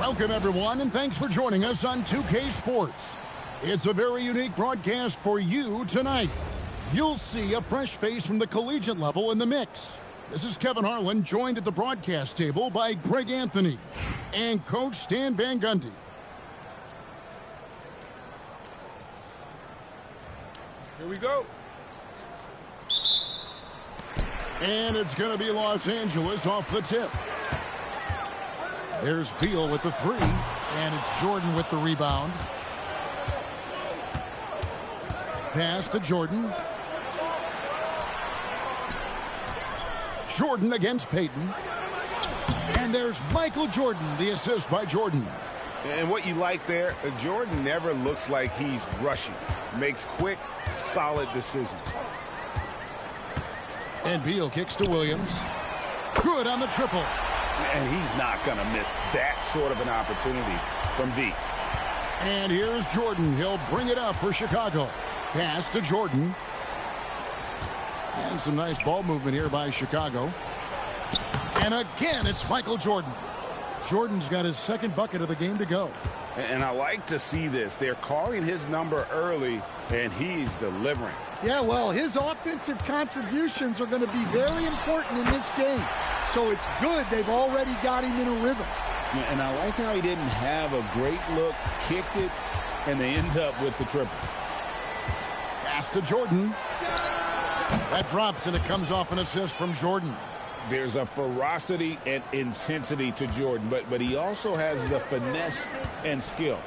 Welcome, everyone, and thanks for joining us on 2K Sports. It's a very unique broadcast for you tonight. You'll see a fresh face from the collegiate level in the mix. This is Kevin Harlan, joined at the broadcast table by Greg Anthony and Coach Stan Van Gundy. Here we go. And it's going to be Los Angeles off the tip. There's Beal with the three, and it's Jordan with the rebound. Pass to Jordan. Jordan against Payton. And there's Michael Jordan, the assist by Jordan. And what you like there, Jordan never looks like he's rushing. Makes quick, solid decisions. And Beal kicks to Williams. Good on the triple. And he's not going to miss that sort of an opportunity from deep. And here's Jordan. He'll bring it up for Chicago. Pass to Jordan. And some nice ball movement here by Chicago. And again, it's Michael Jordan. Jordan's got his second bucket of the game to go. And I like to see this. They're calling his number early, and he's delivering. Yeah, well, his offensive contributions are going to be very important in this game. So it's good they've already got him in a rhythm. And I like how he didn't have a great look, kicked it, and they end up with the triple. Pass to Jordan. That drops, and it comes off an assist from Jordan. There's a ferocity and intensity to Jordan, but he also has the finesse and skill.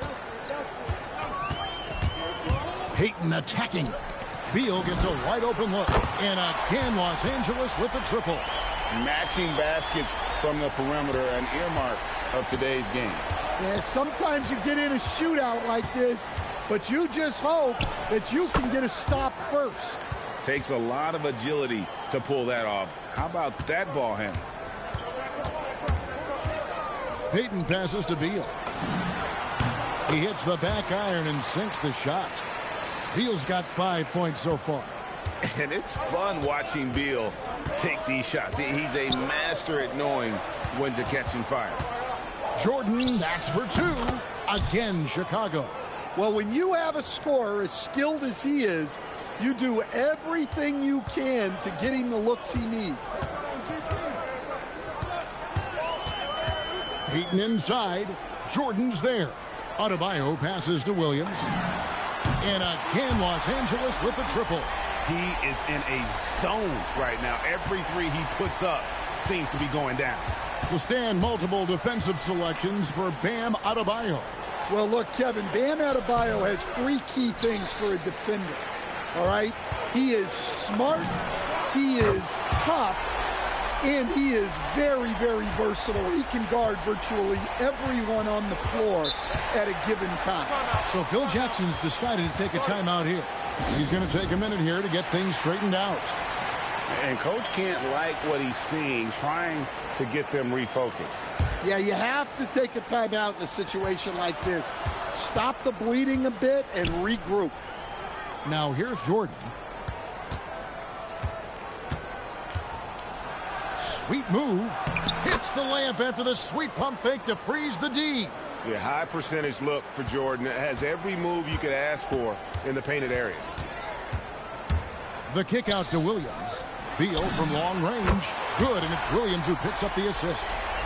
Payton attacking. Beal gets a wide open look. And again, Los Angeles with the triple. Matching baskets from the perimeter, an earmark of today's game. Yeah, sometimes you get in a shootout like this, but you just hope that you can get a stop first. Takes a lot of agility to pull that off. How about that ball handle? Payton passes to Beal. He hits the back iron and sinks the shot. Beal's got 5 points so far. And it's fun watching Beal take these shots. He's a master at knowing when to catch and fire. Jordan, that's for two. Again, Chicago. Well, when you have a scorer as skilled as he is, you do everything you can to get him the looks he needs. Payton inside. Jordan's there. Adebayo passes to Williams. And again, Los Angeles with the triple. He is in a zone right now. Every three he puts up seems to be going down. To stand multiple defensive selections for Bam Adebayo. Well, look, Kevin, Bam Adebayo has three key things for a defender. All right? He is smart, he is tough, and he is very, very versatile. He can guard virtually everyone on the floor at a given time. So Phil Jackson's decided to take a timeout here. He's going to take a minute here to get things straightened out. And Coach can't like what he's seeing, trying to get them refocused. Yeah, you have to take a timeout in a situation like this. Stop the bleeding a bit and regroup. Now here's Jordan. Sweet move. Hits the layup after the sweet pump fake to freeze the D. Yeah, high percentage look for Jordan. It has every move you could ask for in the painted area. The kick out to Williams. Beal from long range. Good, and it's Williams who picks up the assist.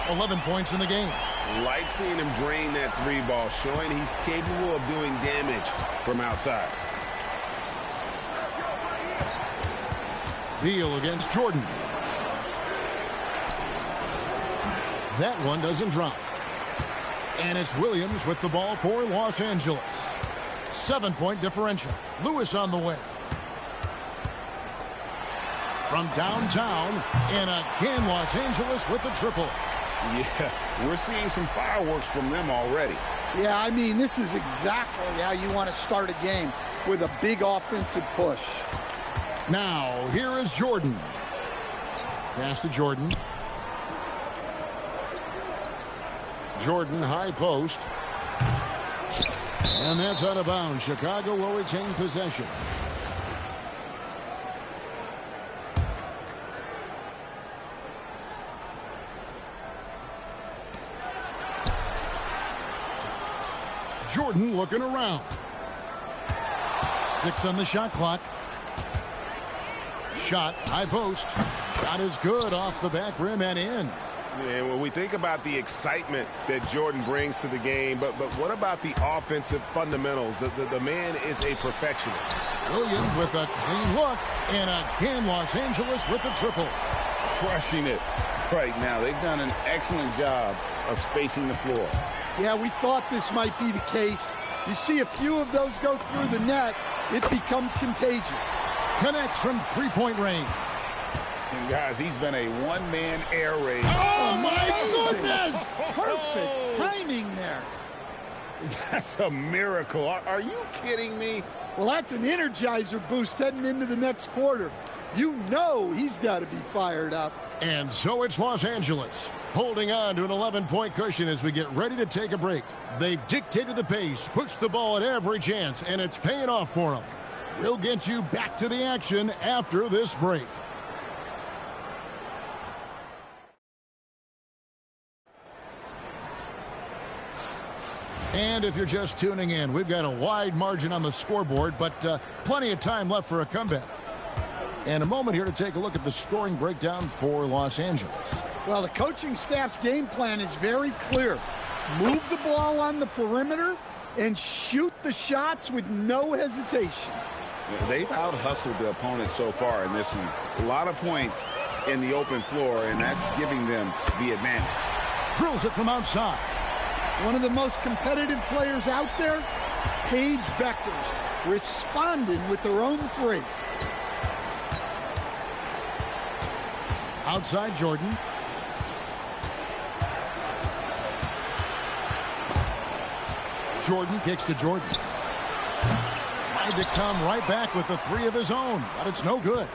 11 points in the game. Like seeing him drain that three ball, showing he's capable of doing damage from outside. Beal against Jordan. That one doesn't drop. And it's Williams with the ball for Los Angeles. 7-point differential. Lewis on the way. From downtown, and again Los Angeles with the triple. Yeah, we're seeing some fireworks from them already. Yeah, I mean, this is exactly how you want to start a game, with a big offensive push. Now, here is Jordan. Pass to Jordan. Jordan, high post. And that's out of bounds. Chicago will retain possession. Jordan looking around. 6 on the shot clock. Shot, high post. Shot is good off the back rim and in. And when we think about the excitement that Jordan brings to the game, but what about the offensive fundamentals? The man is a perfectionist. Williams with a clean look, and again Los Angeles with the triple. Crushing it right now. They've done an excellent job of spacing the floor. Yeah, we thought this might be the case. You see a few of those go through the net, it becomes contagious. Connects from three-point range. And guys, he's been a one-man air raid. Oh my goodness! Perfect timing there. That's a miracle. Are you kidding me? Well, that's an energizer boost heading into the next quarter. You know he's got to be fired up. And so it's Los Angeles, holding on to an 11-point cushion as we get ready to take a break. They've dictated the pace, pushed the ball at every chance, and it's paying off for them. We'll get you back to the action after this break. And if you're just tuning in, we've got a wide margin on the scoreboard, but plenty of time left for a comeback. And a moment here to take a look at the scoring breakdown for Los Angeles. Well, the coaching staff's game plan is very clear. Move the ball on the perimeter and shoot the shots with no hesitation. They've out-hustled the opponent so far in this one. A lot of points in the open floor, and that's giving them the advantage. Drills it from outside. One of the most competitive players out there, Paige Beckers, responding with their own three. Outside Jordan. Jordan kicks to Jordan. Tried to come right back with a three of his own, but it's no good.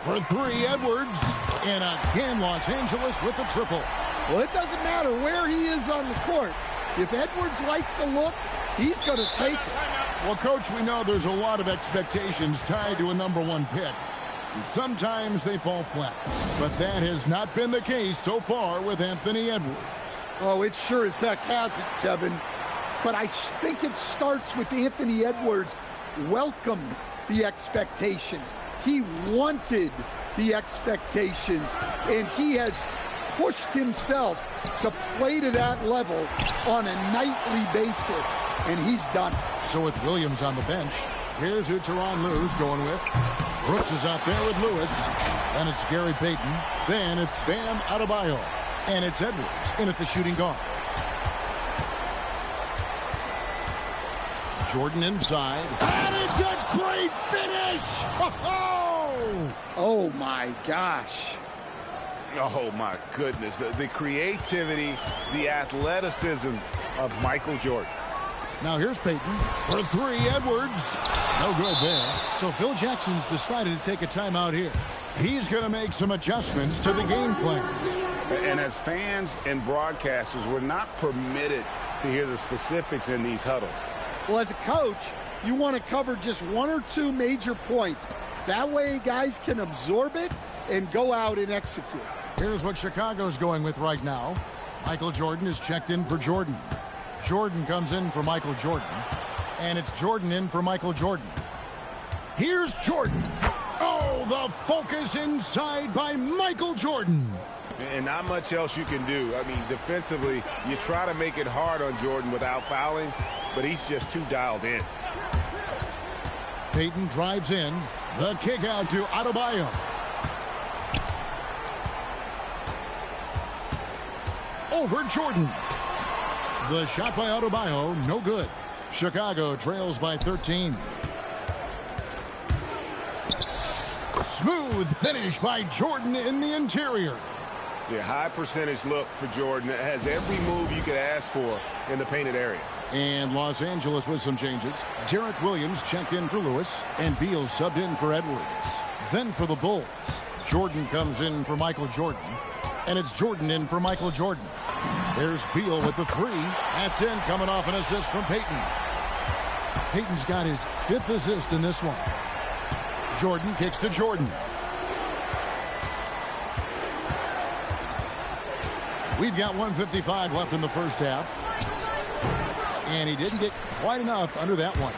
For three, Edwards. And again, Los Angeles with the triple. Well, it doesn't matter where he is on the court. If Edwards likes a look, he's going to take it. Well, Coach, we know there's a lot of expectations tied to a #1 pick. And sometimes they fall flat. But that has not been the case so far with Anthony Edwards. Oh, it sure as heck hasn't, Kevin. But I think it starts with Anthony Edwards welcomed the expectations. He wanted the expectations, and he has pushed himself to play to that level on a nightly basis, and he's done it. So with Williams on the bench, here's who Tyronn Lue's going with. Brooks is out there with Lewis. Then it's Gary Payton. Then it's Bam Adebayo. And it's Edwards in at the shooting guard. Jordan inside. And it's a great finish! Oh, my gosh. Oh, my goodness. The creativity, the athleticism of Michael Jordan. Now here's Payton for three. Edwards. No good there. So Phil Jackson's decided to take a timeout here. He's going to make some adjustments to the game plan. And as fans and broadcasters, we're not permitted to hear the specifics in these huddles. Well, as a coach, you want to cover just one or two major points. That way guys can absorb it and go out and execute. Here's what Chicago's going with right now. Michael Jordan is checked in for Jordan. Jordan comes in for Michael Jordan. And it's Jordan in for Michael Jordan. Here's Jordan. Oh, the focus inside by Michael Jordan. And not much else you can do. I mean, defensively, you try to make it hard on Jordan without fouling, but he's just too dialed in. Payton drives in. The kick out to Adebayo. Over Jordan. The shot by Adebayo, no good. Chicago trails by 13. Smooth finish by Jordan in the interior. Yeah, high percentage look for Jordan. It has every move you could ask for in the painted area. And Los Angeles with some changes. Derek Williams checked in for Lewis, and Beal subbed in for Edwards. Then for the Bulls, Jordan comes in for Michael Jordan, and it's Jordan in for Michael Jordan. There's Beal with the three. That's in, coming off an assist from Payton. Payton's got his 5th assist in this one. Jordan kicks to Jordan. We've got 1:55 left in the first half. And he didn't get quite enough under that one.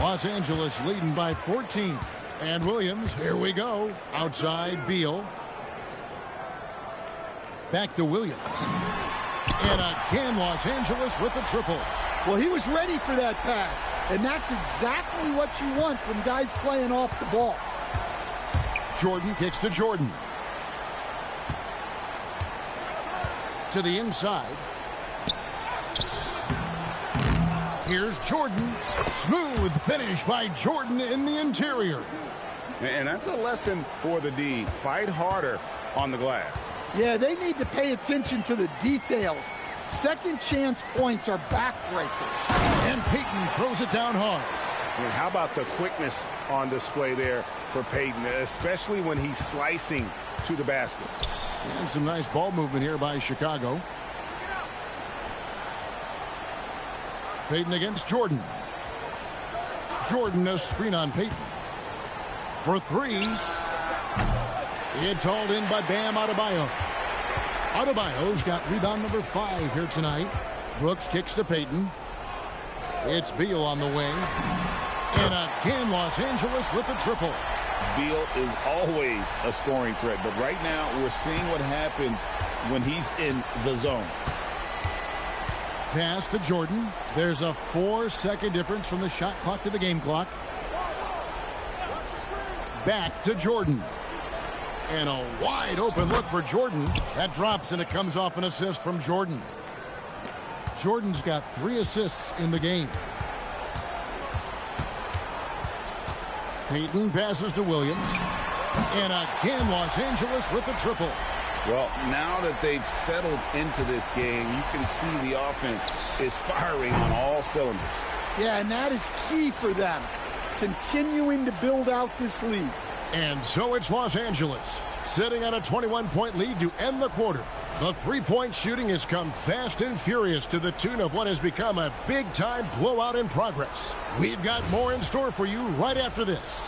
Los Angeles leading by 14. And Williams, here we go. Outside, Beal. Back to Williams. And again, Los Angeles with the triple. Well, he was ready for that pass. And that's exactly what you want from guys playing off the ball. Jordan kicks to Jordan. To the inside. Here's Jordan. Smooth finish by Jordan in the interior. And that's a lesson for the D. Fight harder on the glass. Yeah, they need to pay attention to the details. Second chance points are backbreakers. And Payton throws it down hard. And how about the quickness on display there for Payton, especially when he's slicing to the basket. And some nice ball movement here by Chicago. Payton against Jordan. Jordan a screen on Payton. For three. It's hauled in by Bam Adebayo. Adebayo's got rebound number 5 here tonight. Brooks kicks to Payton. It's Beal on the wing. And again, Los Angeles with the triple. Beal is always a scoring threat, but right now we're seeing what happens when he's in the zone. Pass to Jordan. There's a 4-second difference from the shot clock to the game clock. Back to Jordan. And a wide open look for Jordan. That drops and it comes off an assist from Jordan. Jordan's got 3 assists in the game. Payton passes to Williams. And again, Los Angeles with the triple. Well, now that they've settled into this game, you can see the offense is firing on all cylinders. Yeah, and that is key for them. Continuing to build out this lead. And so it's Los Angeles sitting on a 21-point lead to end the quarter. The three-point shooting has come fast and furious to the tune of what has become a big-time blowout in progress. We've got more in store for you right after this.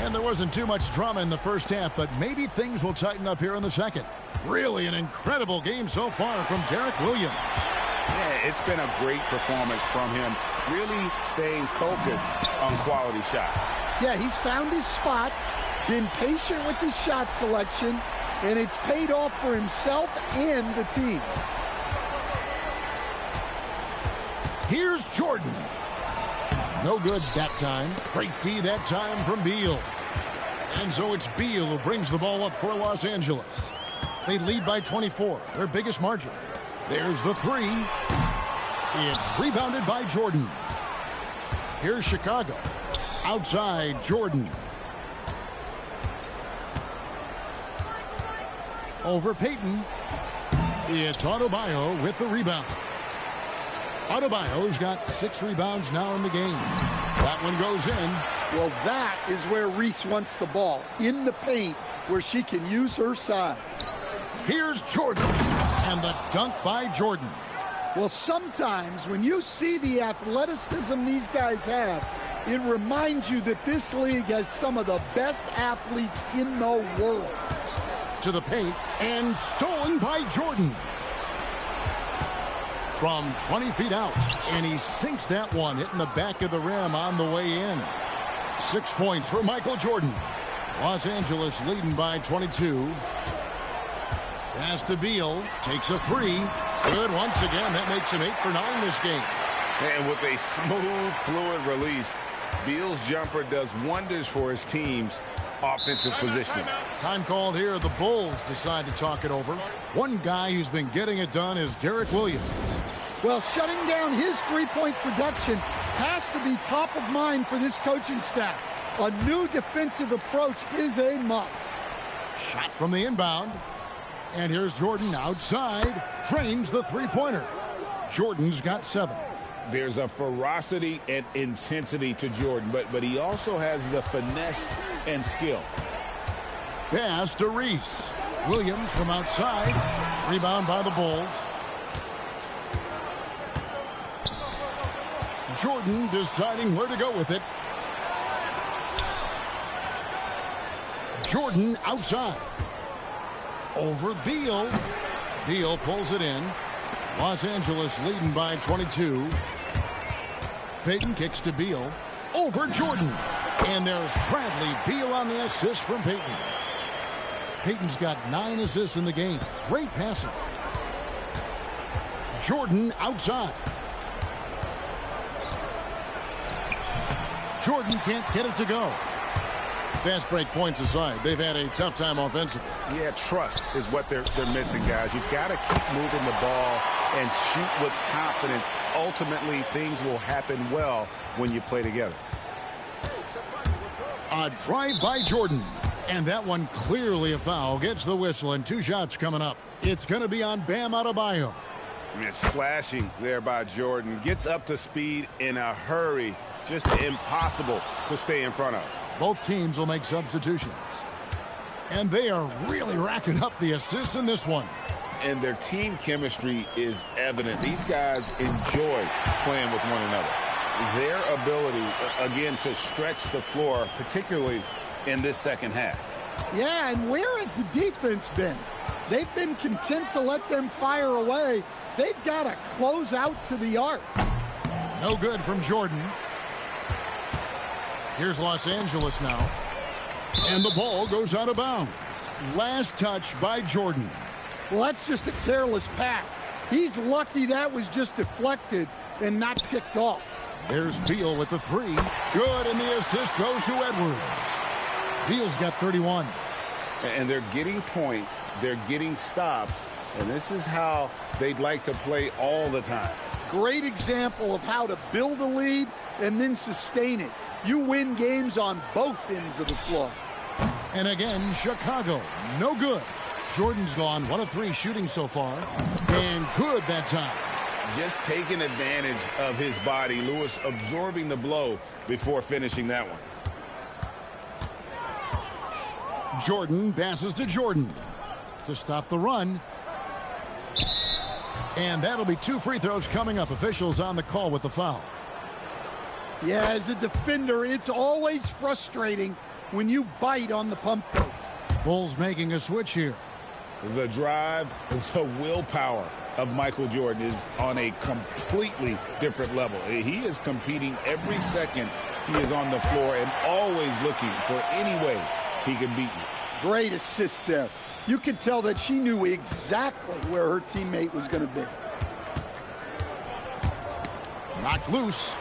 And there wasn't too much drama in the first half, but maybe things will tighten up here in the second. Really an incredible game so far from Derek Williams. Yeah, it's been a great performance from him, really staying focused on quality shots. Yeah, he's found his spots, been patient with his shot selection, and it's paid off for himself and the team. Here's Jordan. No good that time. Great D that time from Beal. And so it's Beal who brings the ball up for Los Angeles. They lead by 24, their biggest margin. There's the three. It's rebounded by Jordan. Here's Chicago. Outside, Jordan. Over Payton. It's Adebayo with the rebound. Adebayo's got 6 rebounds now in the game. That one goes in. Well, that is where Reese wants the ball, in the paint, where she can use her size. Here's Jordan, and the dunk by Jordan. Well, sometimes when you see the athleticism these guys have, it reminds you that this league has some of the best athletes in the world. To the paint, and stolen by Jordan. From 20 feet out, and he sinks that one, hitting the back of the rim on the way in. 6 points for Michael Jordan. Los Angeles leading by 22. Pass to Beal, takes a 3. Good once again. That makes him 8 for 9 this game. And with a smooth, fluid release, Beal's jumper does wonders for his team's offensive positioning. Time called here. The Bulls decide to talk it over. One guy who's been getting it done is Derek Williams. Well, shutting down his three-point production has to be top of mind for this coaching staff. A new defensive approach is a must. Shot from the inbound. And here's Jordan outside. Drains the three-pointer. Jordan's got 7. There's a ferocity and intensity to Jordan, but he also has the finesse and skill. Pass to Reese. Williams from outside. Rebound by the Bulls. Jordan deciding where to go with it. Jordan outside. Over Beal. Beal pulls it in. Los Angeles leading by 22. Payton kicks to Beal. Over Jordan. And there's Bradley Beal on the assist from Payton. Payton's got 9 assists in the game. Great passing. Jordan outside. Jordan can't get it to go. Fast break points aside, they've had a tough time offensively. Yeah, trust is what they're missing, guys. You've got to keep moving the ball and shoot with confidence. Ultimately, things will happen well when you play together. A drive by Jordan. And that one clearly a foul. Gets the whistle, and 2 shots coming up. It's going to be on Bam Adebayo. It's slashing there by Jordan. Gets up to speed in a hurry. Just impossible to stay in front of. Both teams will make substitutions. And they are really racking up the assists in this one. And their team chemistry is evident. These guys enjoy playing with one another. Their ability, again, to stretch the floor, particularly in this second half. Yeah, and where has the defense been? They've been content to let them fire away. They've got to close out to the arc. No good from Jordan. Here's Los Angeles now. And the ball goes out of bounds. Last touch by Jordan. Well, that's just a careless pass. He's lucky that was just deflected and not picked off. There's Beal with the 3. Good, and the assist goes to Edwards. Beal's got 31. And they're getting points. They're getting stops. And this is how they'd like to play all the time. Great example of how to build a lead and then sustain it. You win games on both ends of the floor. And again, Chicago, no good. Jordan's gone 1 of 3 shooting so far. And good that time. Just taking advantage of his body. Lewis absorbing the blow before finishing that one. Jordan passes to Jordan to stop the run. And that'll be 2 free throws coming up. Officials on the call with the foul. Yeah, as a defender, it's always frustrating when you bite on the pump fake. Bulls making a switch here. The drive, the willpower of Michael Jordan is on a completely different level. He is competing every second he is on the floor and always looking for any way he can beat you. Great assist there. You could tell that she knew exactly where her teammate was going to be. Knocked loose.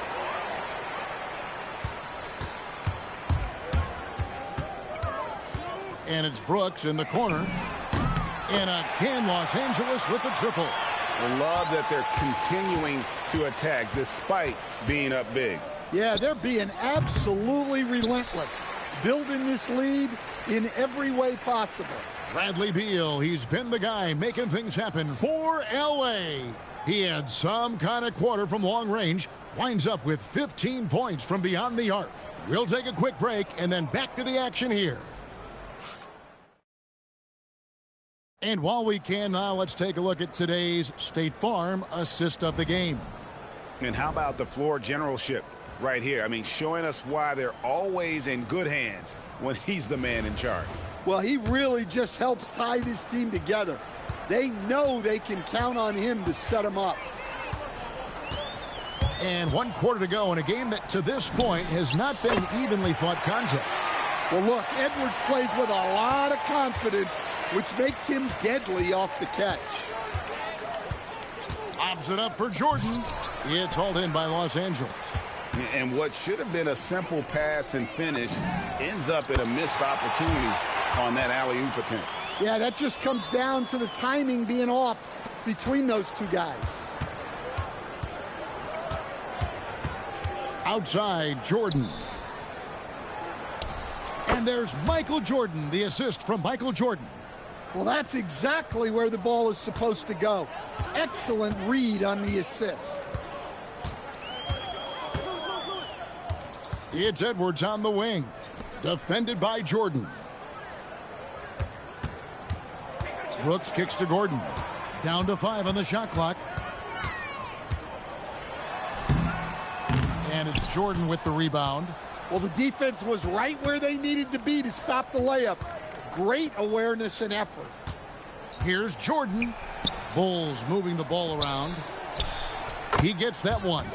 And it's Brooks in the corner. And again, Los Angeles with the triple. I love that they're continuing to attack despite being up big. Yeah, they're being absolutely relentless, building this lead in every way possible. Bradley Beal, he's been the guy making things happen for L.A. He had some kind of quarter from long range, winds up with 15 points from beyond the arc. We'll take a quick break and then back to the action here. And while we can now, let's take a look at today's State Farm assist of the game. And how about the floor generalship right here? I mean, showing us why they're always in good hands when he's the man in charge. Well, he really just helps tie this team together. They know they can count on him to set them up. And 1 quarter to go in a game that to this point has not been an evenly fought contest. Well, look, Edwards plays with a lot of confidence, which makes him deadly off the catch. Lobs it up for Jordan. It's hauled in by Los Angeles. And what should have been a simple pass and finish ends up in a missed opportunity on that alley-oop attempt. Yeah, that just comes down to the timing being off between those two guys. Outside, Jordan. And there's Michael Jordan, the assist from Michael Jordan. Well, that's exactly where the ball is supposed to go. Excellent read on the assist. It's Edwards on the wing. Defended by Jordan. Brooks kicks to Gordon. Down to 5 on the shot clock. And it's Jordan with the rebound. Well, the defense was right where they needed to be to stop the layup. Great awareness and effort. Here's Jordan. Bulls moving the ball around. He gets that one.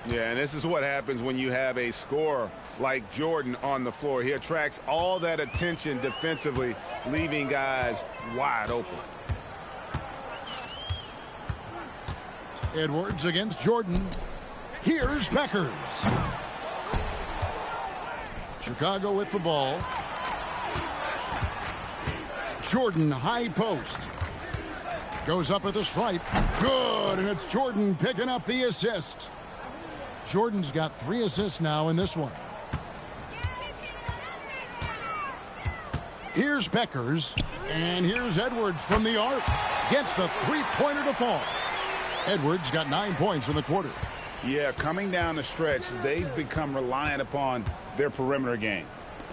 Yeah, and this is what happens when you have a scorer like Jordan on the floor. He attracts all that attention defensively, leaving guys wide open. Edwards against Jordan. Here's Beckers. Chicago with the ball. Jordan, high post. Goes up at the stripe. Good, and it's Jordan picking up the assist. Jordan's got 3 assists now in this one. Here's Beckers, and here's Edwards from the arc. Gets the three-pointer to fall. Edwards got 9 points in the quarter. Yeah, coming down the stretch, they've become reliant upon their perimeter game.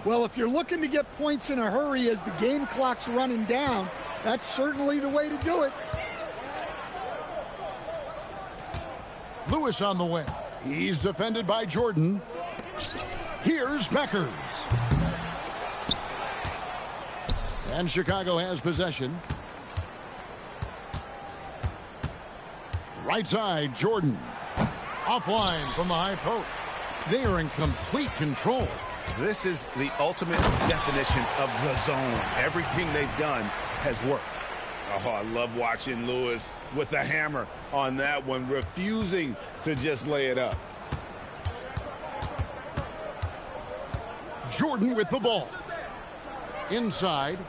Well, if you're looking to get points in a hurry as the game clock's running down, that's certainly the way to do it. Lewis on the wing. He's defended by Jordan. Here's Beckers. And Chicago has possession. Right side, Jordan. Offline from the high post. They are in complete control. This is the ultimate definition of the zone. Everything they've done has worked. Oh, I love watching Lewis with the hammer on that one, refusing to just lay it up. Jordan with the ball. Inside.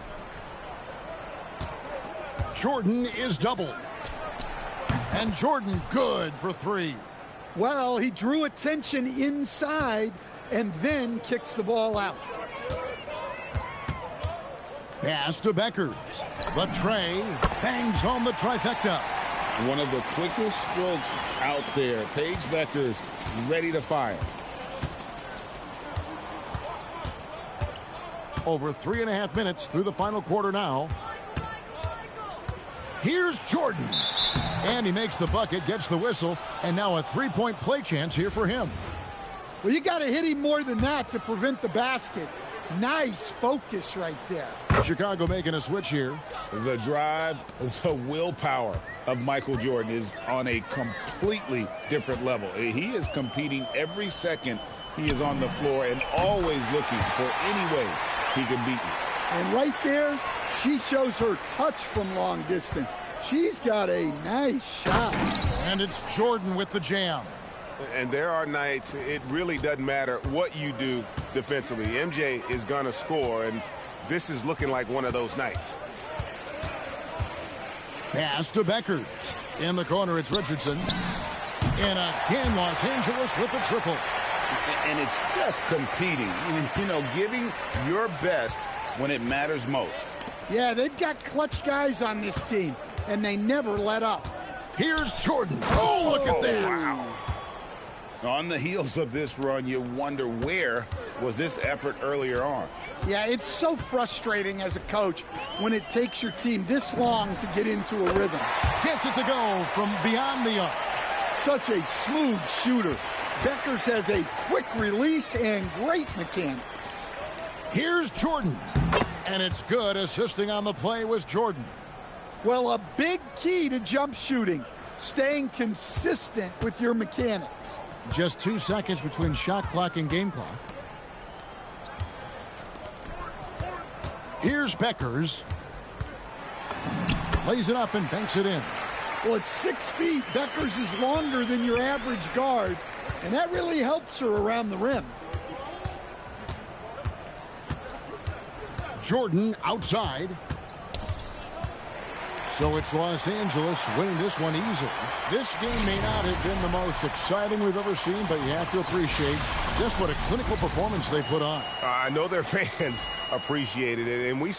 Jordan is doubled. And Jordan good for 3. Well, he drew attention inside and then kicks the ball out. Pass to Beckers. The tray bangs home the trifecta. One of the quickest strokes out there. Paige Beckers ready to fire. Over 3.5 minutes through the final quarter now. Here's Jordan. And he makes the bucket, gets the whistle, and now a 3-point play chance here for him. Well, you got to hit him more than that to prevent the basket. Nice focus right there. Chicago making a switch here. The drive, the willpower of Michael Jordan is on a completely different level. He is competing every second he is on the floor and always looking for any way he can beat you. And right there, she shows her touch from long distance. She's got a nice shot. And it's Jordan with the jam. And there are nights it really doesn't matter what you do defensively. MJ is going to score, and this is looking like one of those nights. Pass to Beckers. In the corner, it's Richardson. And again, Los Angeles with the triple. And it's just competing, you know, giving your best when it matters most. Yeah, they've got clutch guys on this team, and they never let up. Here's Jordan. Oh, look at that. Wow. On the heels of this run, you wonder where was this effort earlier on. Yeah, it's so frustrating as a coach when it takes your team this long to get into a rhythm. Gets it to go from beyond the arc. Such a smooth shooter. Beckers has a quick release and great mechanics. Here's Jordan. And it's good. Assisting on the play was Jordan. Well, a big key to jump shooting, staying consistent with your mechanics. Just 2 seconds between shot clock and game clock. Here's Beckers. Lays it up and banks it in. Well, at 6 feet, Beckers is longer than your average guard, and that really helps her around the rim. Jordan outside. So it's Los Angeles winning this one easily. This game may not have been the most exciting we've ever seen, but you have to appreciate just what a clinical performance they put on. I know their fans appreciated it, and we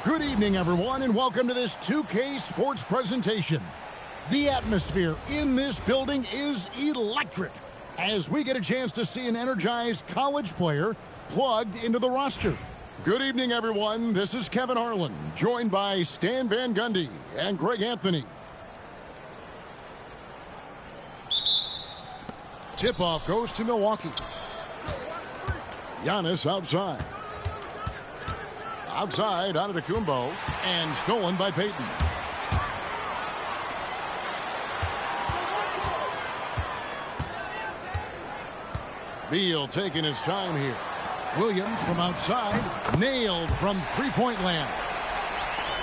Good evening, everyone, and welcome to this 2K Sports presentation. The atmosphere in this building is electric as we get a chance to see an energized college player plugged into the roster. Good evening, everyone. This is Kevin Harlan, joined by Stan Van Gundy and Greg Anthony. Tip-off goes to Milwaukee. Giannis outside. Outside, Antetokounmpo, and stolen by Payton. Beal taking his time here. Williams from outside, nailed from three-point land.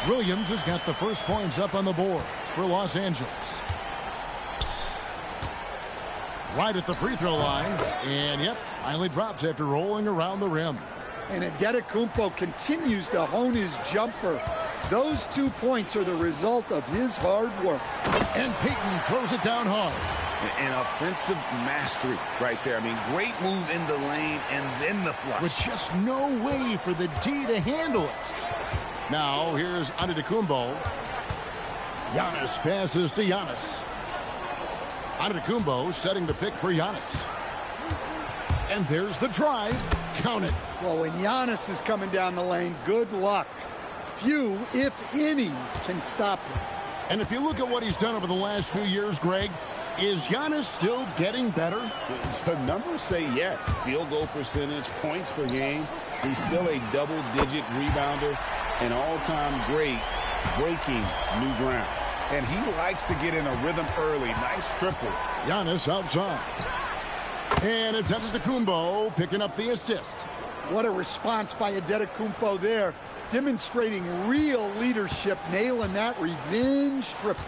Williams has got the first points up on the board for Los Angeles. Right at the free throw line, and yep, finally drops after rolling around the rim. And Antetokounmpo continues to hone his jumper. Those 2 points are the result of his hard work. And Payton throws it down hard. An offensive mastery right there. I mean, great move in the lane and then the flush. With just no way for the D to handle it. Now, here's Antetokounmpo. Giannis passes to Giannis. Antetokounmpo setting the pick for Giannis. And there's the drive. Count it. Well, when Giannis is coming down the lane, good luck. Few, if any, can stop him. And if you look at what he's done over the last few years, Greg, is Giannis still getting better? The numbers say yes. Field goal percentage, points per game. He's still a double-digit rebounder, an all-time great, breaking new ground. And he likes to get in a rhythm early. Nice triple. Giannis outside. And it's Antetokounmpo picking up the assist. What a response by Antetokounmpo there, demonstrating real leadership, nailing that revenge triple.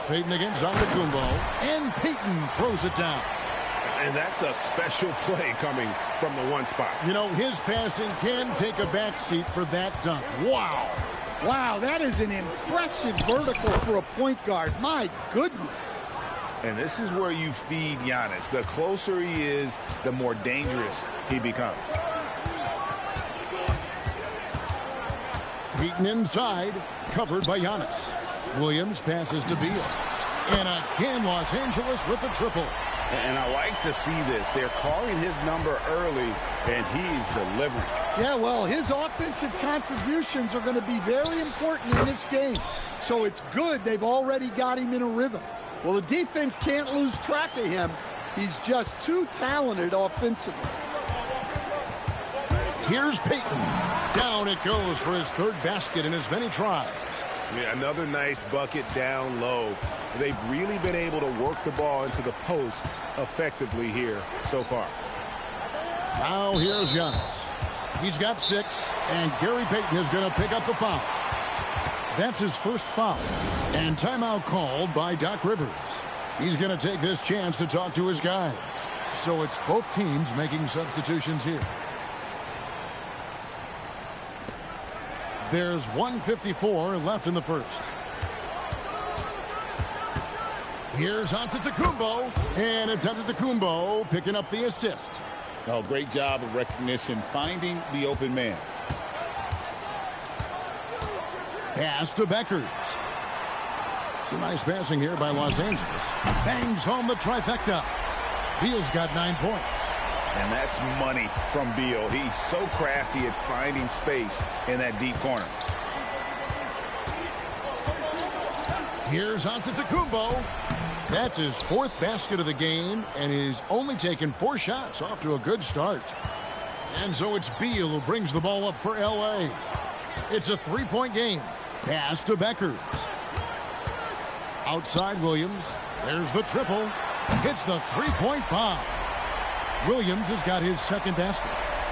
Payton against Antetokounmpo, and Payton throws it down. And that's a special play coming from the one spot. You know, his passing can take a backseat for that dunk. Wow. Wow, that is an impressive vertical for a point guard. My goodness. And this is where you feed Giannis. The closer he is, the more dangerous he becomes. Payton inside, covered by Giannis. Williams passes to Beal. And again, Los Angeles with the triple. And I like to see this. They're calling his number early, and he's delivering. Yeah, well, his offensive contributions are going to be very important in this game. So it's good they've already got him in a rhythm. Well, the defense can't lose track of him. He's just too talented offensively. Here's Payton. Down it goes for his third basket in as many tries. Yeah, another nice bucket down low. They've really been able to work the ball into the post effectively here so far. Now here's Giannis. He's got 6, and Gary Payton is going to pick up the foul. That's his first foul. And timeout called by Doc Rivers. He's going to take this chance to talk to his guys. So it's both teams making substitutions here. There's 1:54 left in the first. Here's Antetokounmpo, and it's Antetokounmpo picking up the assist. Oh, great job of recognition, finding the open man. Pass to Beckers. Some nice passing here by Los Angeles. Bangs home the trifecta. Beal's got 9 points. And that's money from Beal. He's so crafty at finding space in that deep corner. Here's Antetokounmpo. That's his 4th basket of the game, and he's only taken 4 shots, off to a good start. And so it's Beal who brings the ball up for L.A. It's a 3-point game. Pass to Beckers. Outside Williams. There's the triple. Hits the 3-point bomb. Williams has got his 2nd basket.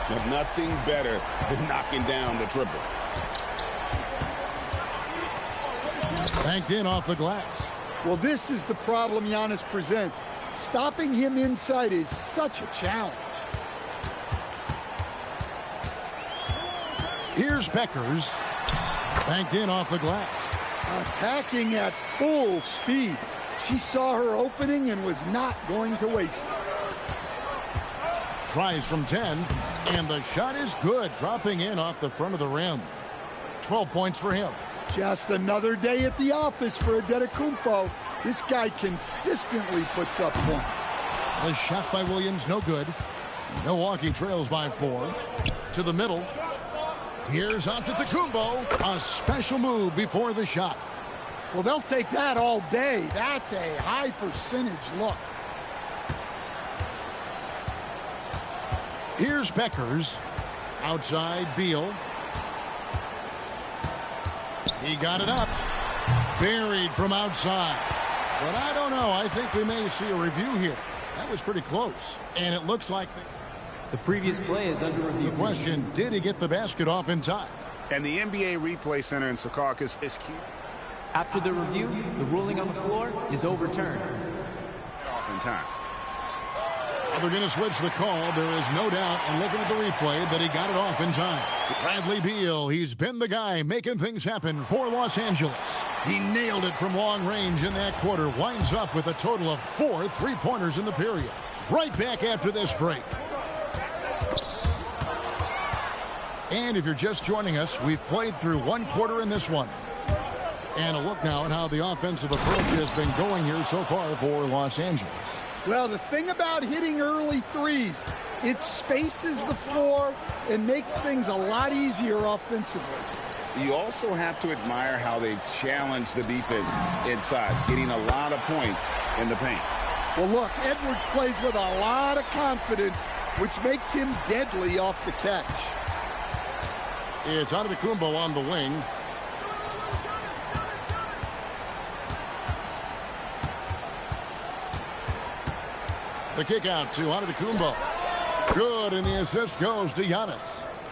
But nothing better than knocking down the triple. Banked in off the glass. Well, this is the problem Giannis presents. Stopping him inside is such a challenge. Here's Beckers. Banked in off the glass. Attacking at full speed. She saw her opening and was not going to waste it. Tries from 10. And the shot is good, dropping in off the front of the rim. 12 points for him. Just another day at the office for Antetokounmpo. This guy consistently puts up points. The shot by Williams, no good. Milwaukee trails by 4. To the middle. Here's Antetokounmpo. A special move before the shot. Well, they'll take that all day. That's a high percentage look. Here's Beckers. Outside, Beal. He got it up. Buried from outside. But I don't know. I think we may see a review here. That was pretty close. And it looks like the previous play is under review. The question, did he get the basket off in time? And the NBA Replay Center in Secaucus is cute. After the review, the ruling on the floor is overturned. Off in time. They're going to switch the call. There is no doubt, and looking at the replay, that he got it off in time. Bradley Beal, he's been the guy making things happen for Los Angeles. He nailed it from long range in that quarter. Winds up with a total of 4 3-pointers in the period. Right back after this break. And if you're just joining us, we've played through 1 quarter in this one. And a look now at how the offensive approach has been going here so far for Los Angeles. Well, the thing about hitting early threes, it spaces the floor and makes things a lot easier offensively. You also have to admire how they've challenged the defense inside, getting a lot of points in the paint. Well, look, Edwards plays with a lot of confidence, which makes him deadly off the catch. It's Antetokounmpo on the wing. The kick out to Antetokounmpo. Good, and the assist goes to Giannis.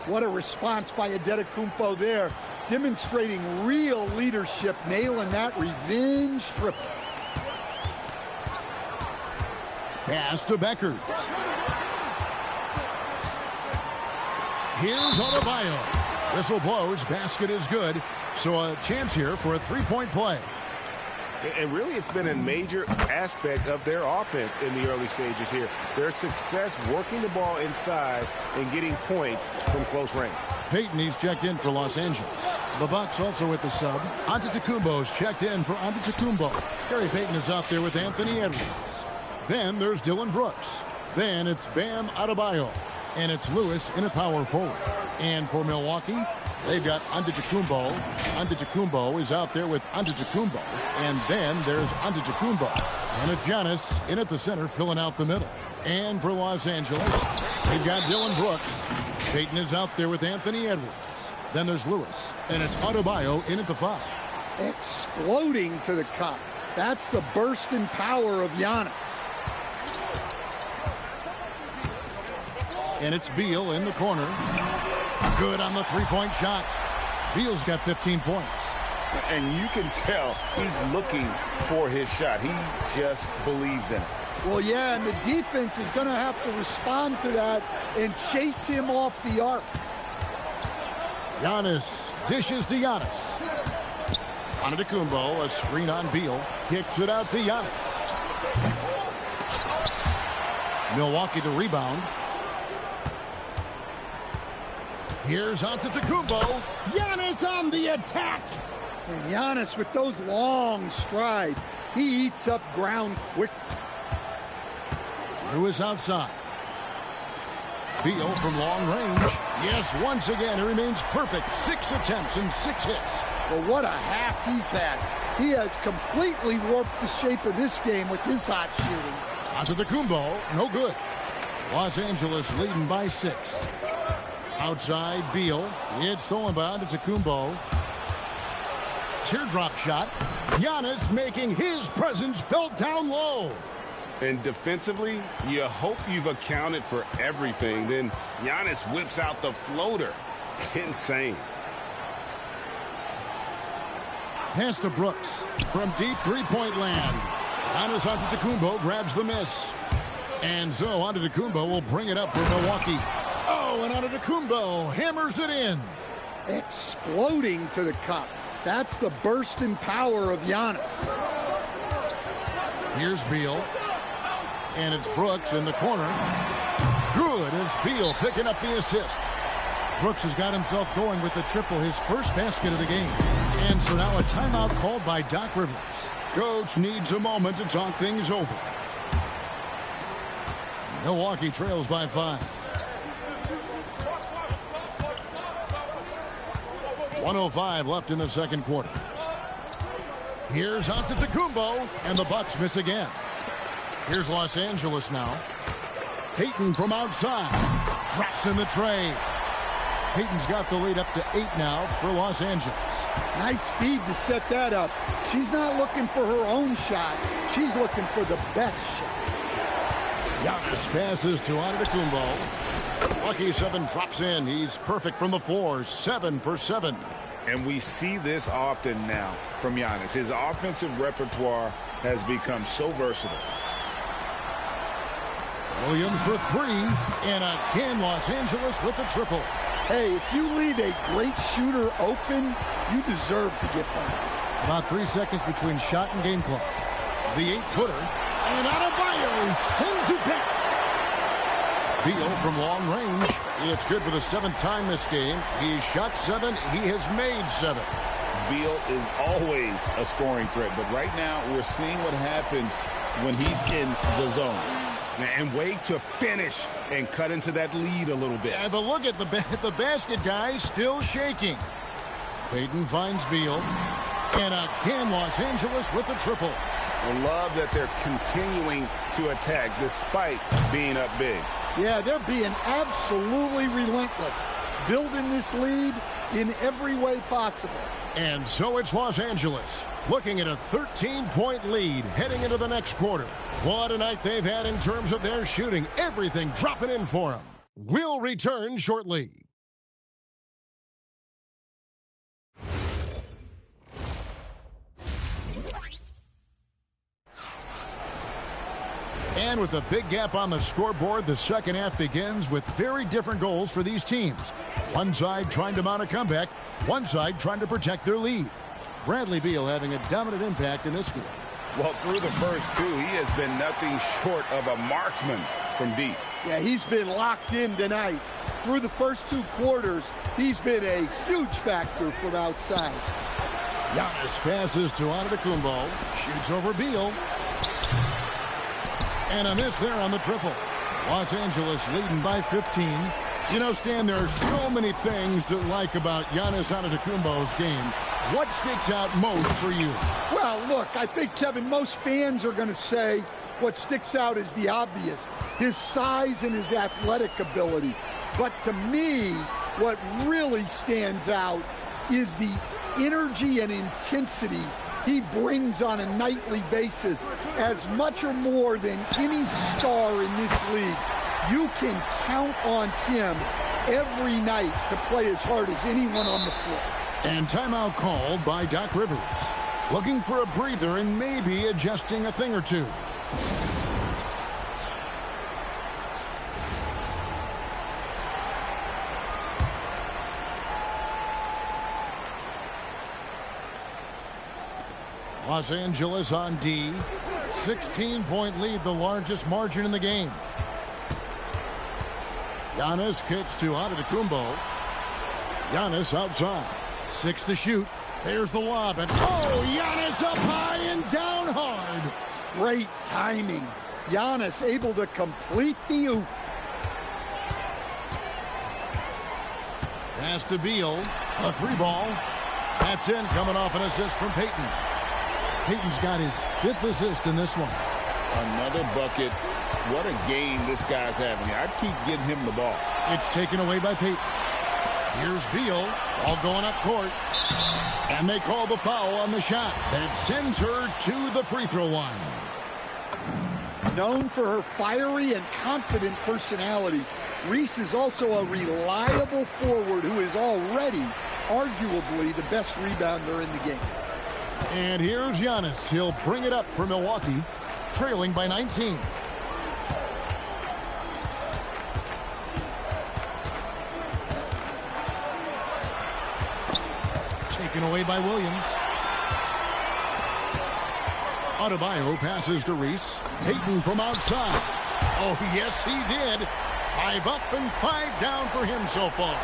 What a response by Antetokounmpo there, demonstrating real leadership, nailing that revenge triple. Pass to Becker. Here's Adebayo. Whistle blows, basket is good. So a chance here for a 3-point play. And really, it's been a major aspect of their offense in the early stages here. Their success working the ball inside and getting points from close range. Payton, he's checked in for Los Angeles. The Bucks also with the sub. Antetokounmpo's checked in for Antetokounmpo. Gary Payton is out there with Anthony Edwards. Then there's Dylan Brooks. Then it's Bam Adebayo. And it's Lewis in a power forward. And for Milwaukee, they've got Antetokounmpo. Antetokounmpo is out there with Antetokounmpo. And then there's Antetokounmpo. And it's Giannis in at the center, filling out the middle. And for Los Angeles, they've got Dylan Brooks. Payton is out there with Anthony Edwards. Then there's Lewis. And it's Adebayo in at the 5. Exploding to the cup. That's the burst in power of Giannis. And it's Beal in the corner. Good on the 3-point shot. Beal's got 15 points. And you can tell he's looking for his shot. He just believes in it. Well, yeah, and the defense is going to have to respond to that and chase him off the arc. Giannis dishes to Giannis. Antetokounmpo, a screen on Beal. Kicks it out to Giannis. Milwaukee the rebound. Here's Antetokounmpo. Giannis on the attack. And Giannis with those long strides, he eats up ground quickly. Lewis outside. Beal from long range. Yes, once again, he remains perfect. 6 attempts and 6 hits. Well, what a half he's had. He has completely warped the shape of this game with his hot shooting. Antetokounmpo, no good. Los Angeles leading by 6. Outside, Beal. It's stolen by Antetokounmpo. Teardrop shot. Giannis making his presence felt down low. And defensively, you hope you've accounted for everything. Then Giannis whips out the floater. Insane. Pass to Brooks from deep 3-point land. Giannis Antetokounmpo grabs the miss. And so Antetokounmpo will bring it up for Milwaukee. Oh, and Antetokounmpo hammers it in. Exploding to the cup. That's the burst in power of Giannis. Here's Beal. And it's Brooks in the corner. Good, and It's Beal picking up the assist. Brooks has got himself going with the triple, his first basket of the game. And so now a timeout called by Doc Rivers. Coach needs a moment to talk things over. Milwaukee trails by 5. 1:05 left in the second quarter. Here's Antetokounmpo, and the Bucks miss again. Here's Los Angeles now. Payton from outside. Drops in the tray. Payton's got the lead up to 8 now for Los Angeles. Nice speed to set that up. She's not looking for her own shot. She's looking for the best shot. Giannis passes to Antetokounmpo. Lucky 7 drops in. He's perfect from the floor. 7 for 7. And we see this often now from Giannis. His offensive repertoire has become so versatile. Williams for 3. And again, Los Angeles with the triple. Hey, if you leave a great shooter open, you deserve to get by. About 3 seconds between shot and game clock. The 8-footer. And Adebayo sends it back. Beal from long range. It's good for the 7th time this game. He's shot 7. He has made 7. Beal is always a scoring threat, but right now we're seeing what happens when he's in the zone. And wait to finish and cut into that lead a little bit. Yeah, but look at the basket guy still shaking. Payton finds Beal. And again, Los Angeles with the triple. I love that they're continuing to attack despite being up big. Yeah, they're being absolutely relentless, building this lead in every way possible. And so it's Los Angeles looking at a 13-point lead heading into the next quarter. What a night they've had in terms of their shooting. Everything dropping in for them. We'll return shortly. And with a big gap on the scoreboard, the second half begins with very different goals for these teams. One side trying to mount a comeback, one side trying to protect their lead. Bradley Beal having a dominant impact in this game. Well, through the first 2, he has been nothing short of a marksman from deep. Yeah, he's been locked in tonight. Through the first 2 quarters, he's been a huge factor from outside. Giannis passes to Antetokounmpo, shoots over Beal. And a miss there on the triple. Los Angeles leading by 15. You know, Stan, there are so many things to like about Giannis Antetokounmpo's game. What sticks out most for you? Well, look, I think, Kevin, most fans are going to say what sticks out is the obvious. His size and his athletic ability. But to me, what really stands out is the energy and intensity he brings on a nightly basis, as much or more than any star in this league. You can count on him every night to play as hard as anyone on the floor. And timeout called by Doc Rivers. Looking for a breather and maybe adjusting a thing or two. Los Angeles on D. 16-point lead, the largest margin in the game. Giannis kicks to Antetokounmpo. Giannis outside. 6 to shoot. There's the lob. And oh, Giannis up high and down hard. Great timing. Giannis able to complete the oop. Pass to Beal. A 3-ball. That's in, coming off an assist from Payton. Payton's got his 5th assist in this one. Another bucket. What a game this guy's having here. I'd keep getting him the ball. It's taken away by Payton. Here's Beal, all going up court. And they call the foul on the shot. That sends her to the free throw line. Known for her fiery and confident personality, Reese is also a reliable forward who is already arguably the best rebounder in the game. And here's Giannis. He'll bring it up for Milwaukee, trailing by 19. Taken away by Williams. Adebayo passes to Reese. Payton from outside. Oh, yes, he did. 5 up and 5 down for him so far.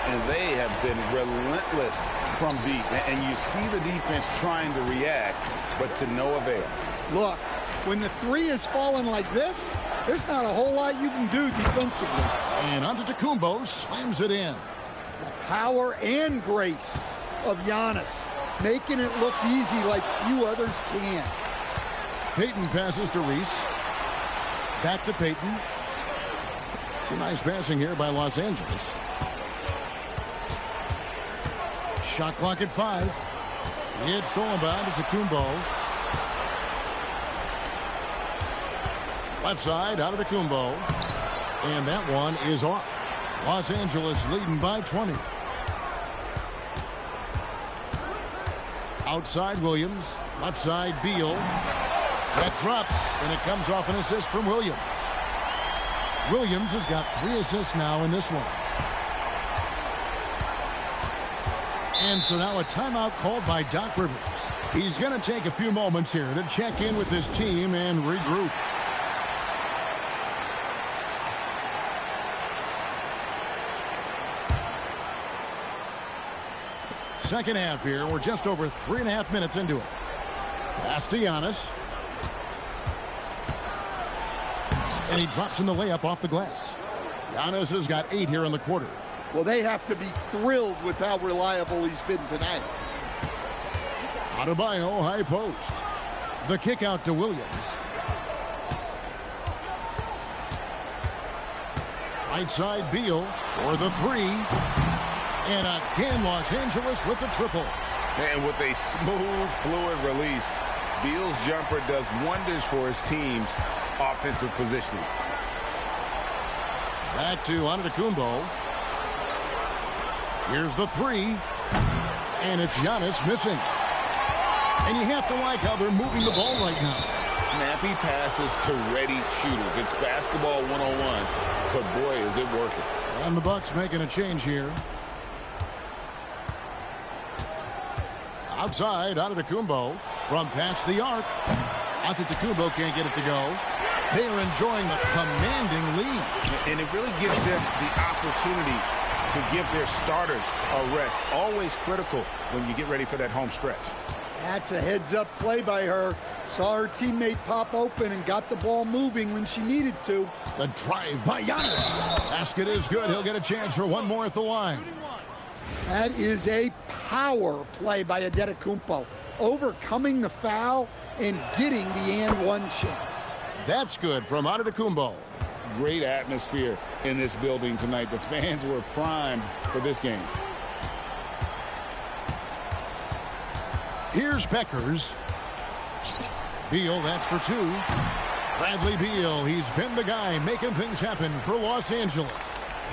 And they have been relentless from deep. And you see the defense trying to react, but to no avail. Look, when the three is falling like this, there's not a whole lot you can do defensively. And Antetokounmpo slams it in. The power and grace of Giannis, making it look easy like few others can. Payton passes to Reese. Back to Payton. Some nice passing here by Los Angeles. Shot clock at 5. It's all about Antetokounmpo. Left side, out of the Antetokounmpo. And that one is off. Los Angeles leading by 20. Outside Williams. Left side Beal. That drops, and it comes off an assist from Williams. Williams has got 3 assists now in this one. And so now a timeout called by Doc Rivers. He's going to take a few moments here to check in with his team and regroup. Second half here. We're just over 3.5 minutes into it. Pass to Giannis. And he drops in the layup off the glass. Giannis has got 8 here in the quarter. Well, they have to be thrilled with how reliable he's been tonight. Adebayo, high post. The kick out to Williams. Right side Beal for the 3. And again, Los Angeles with the triple. And with a smooth, fluid release, Beal's jumper does wonders for his team's offensive positioning. Back to Antetokounmpo. Here's the 3. And it's Giannis missing. And you have to like how they're moving the ball right now. Snappy passes to ready shooters. It's basketball 101, but boy, is it working. And the Bucks making a change here. Outside, Antetokounmpo from past the arc. Antetokounmpo can't get it to go. They're enjoying a commanding lead. And it really gives them the opportunity to give their starters a rest. Always critical when you get ready for that home stretch. That's a heads-up play by her. Saw her teammate pop open and got the ball moving when she needed to. The drive by Giannis. Basket is good. He'll get a chance for one more at the line. That is a power play by Antetokounmpo, overcoming the foul and getting the and-one chance. That's good from Antetokounmpo. Great atmosphere in this building tonight. The fans were primed for this game. Here's Beckers. Beal, that's for 2. Bradley Beal, he's been the guy making things happen for Los Angeles.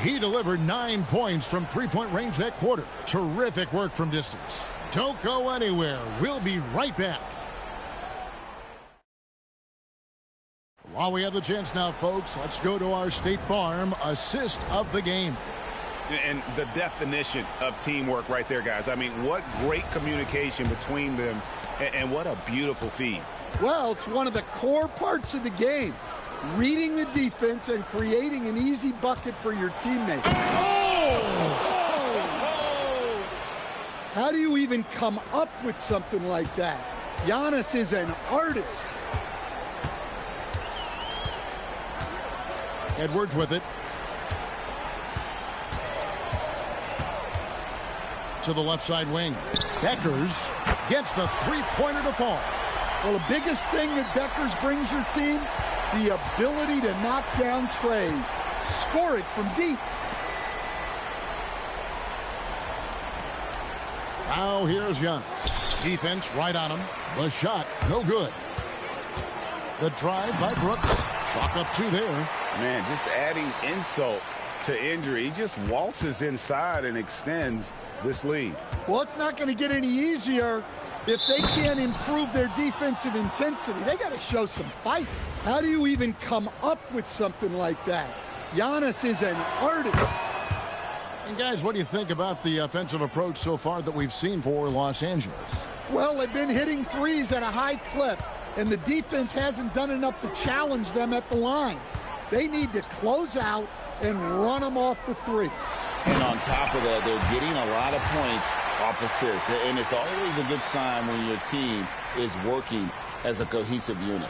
He delivered 9 points from three-point range that quarter. Terrific work from distance. Don't go anywhere. We'll be right back. While we have the chance now, folks, let's go to our State Farm assist of the game. And the definition of teamwork right there, guys. I mean, what great communication between them, and what a beautiful feed. Well, it's one of the core parts of the game. Reading the defense and creating an easy bucket for your teammate. Oh! How do you even come up with something like that? Giannis is an artist. Edwards with it. To the left side wing. Beckers gets the three-pointer to fall. Well, the biggest thing that Beckers brings your team, the ability to knock down trays. Score it from deep. Now here's Giannis. Defense right on him. The shot, no good. The drive by Brooks. Chalk up 2 there. Man, just adding insult to injury. He just waltzes inside and extends this lead. Well, it's not going to get any easier if they can't improve their defensive intensity. They got to show some fight. How do you even come up with something like that? Giannis is an artist. And guys, what do you think about the offensive approach so far that we've seen for Los Angeles? Well, they've been hitting threes at a high clip, and the defense hasn't done enough to challenge them at the line. They need to close out and run them off the three. And on top of that, they're getting a lot of points off assists. And it's always a good sign when your team is working as a cohesive unit.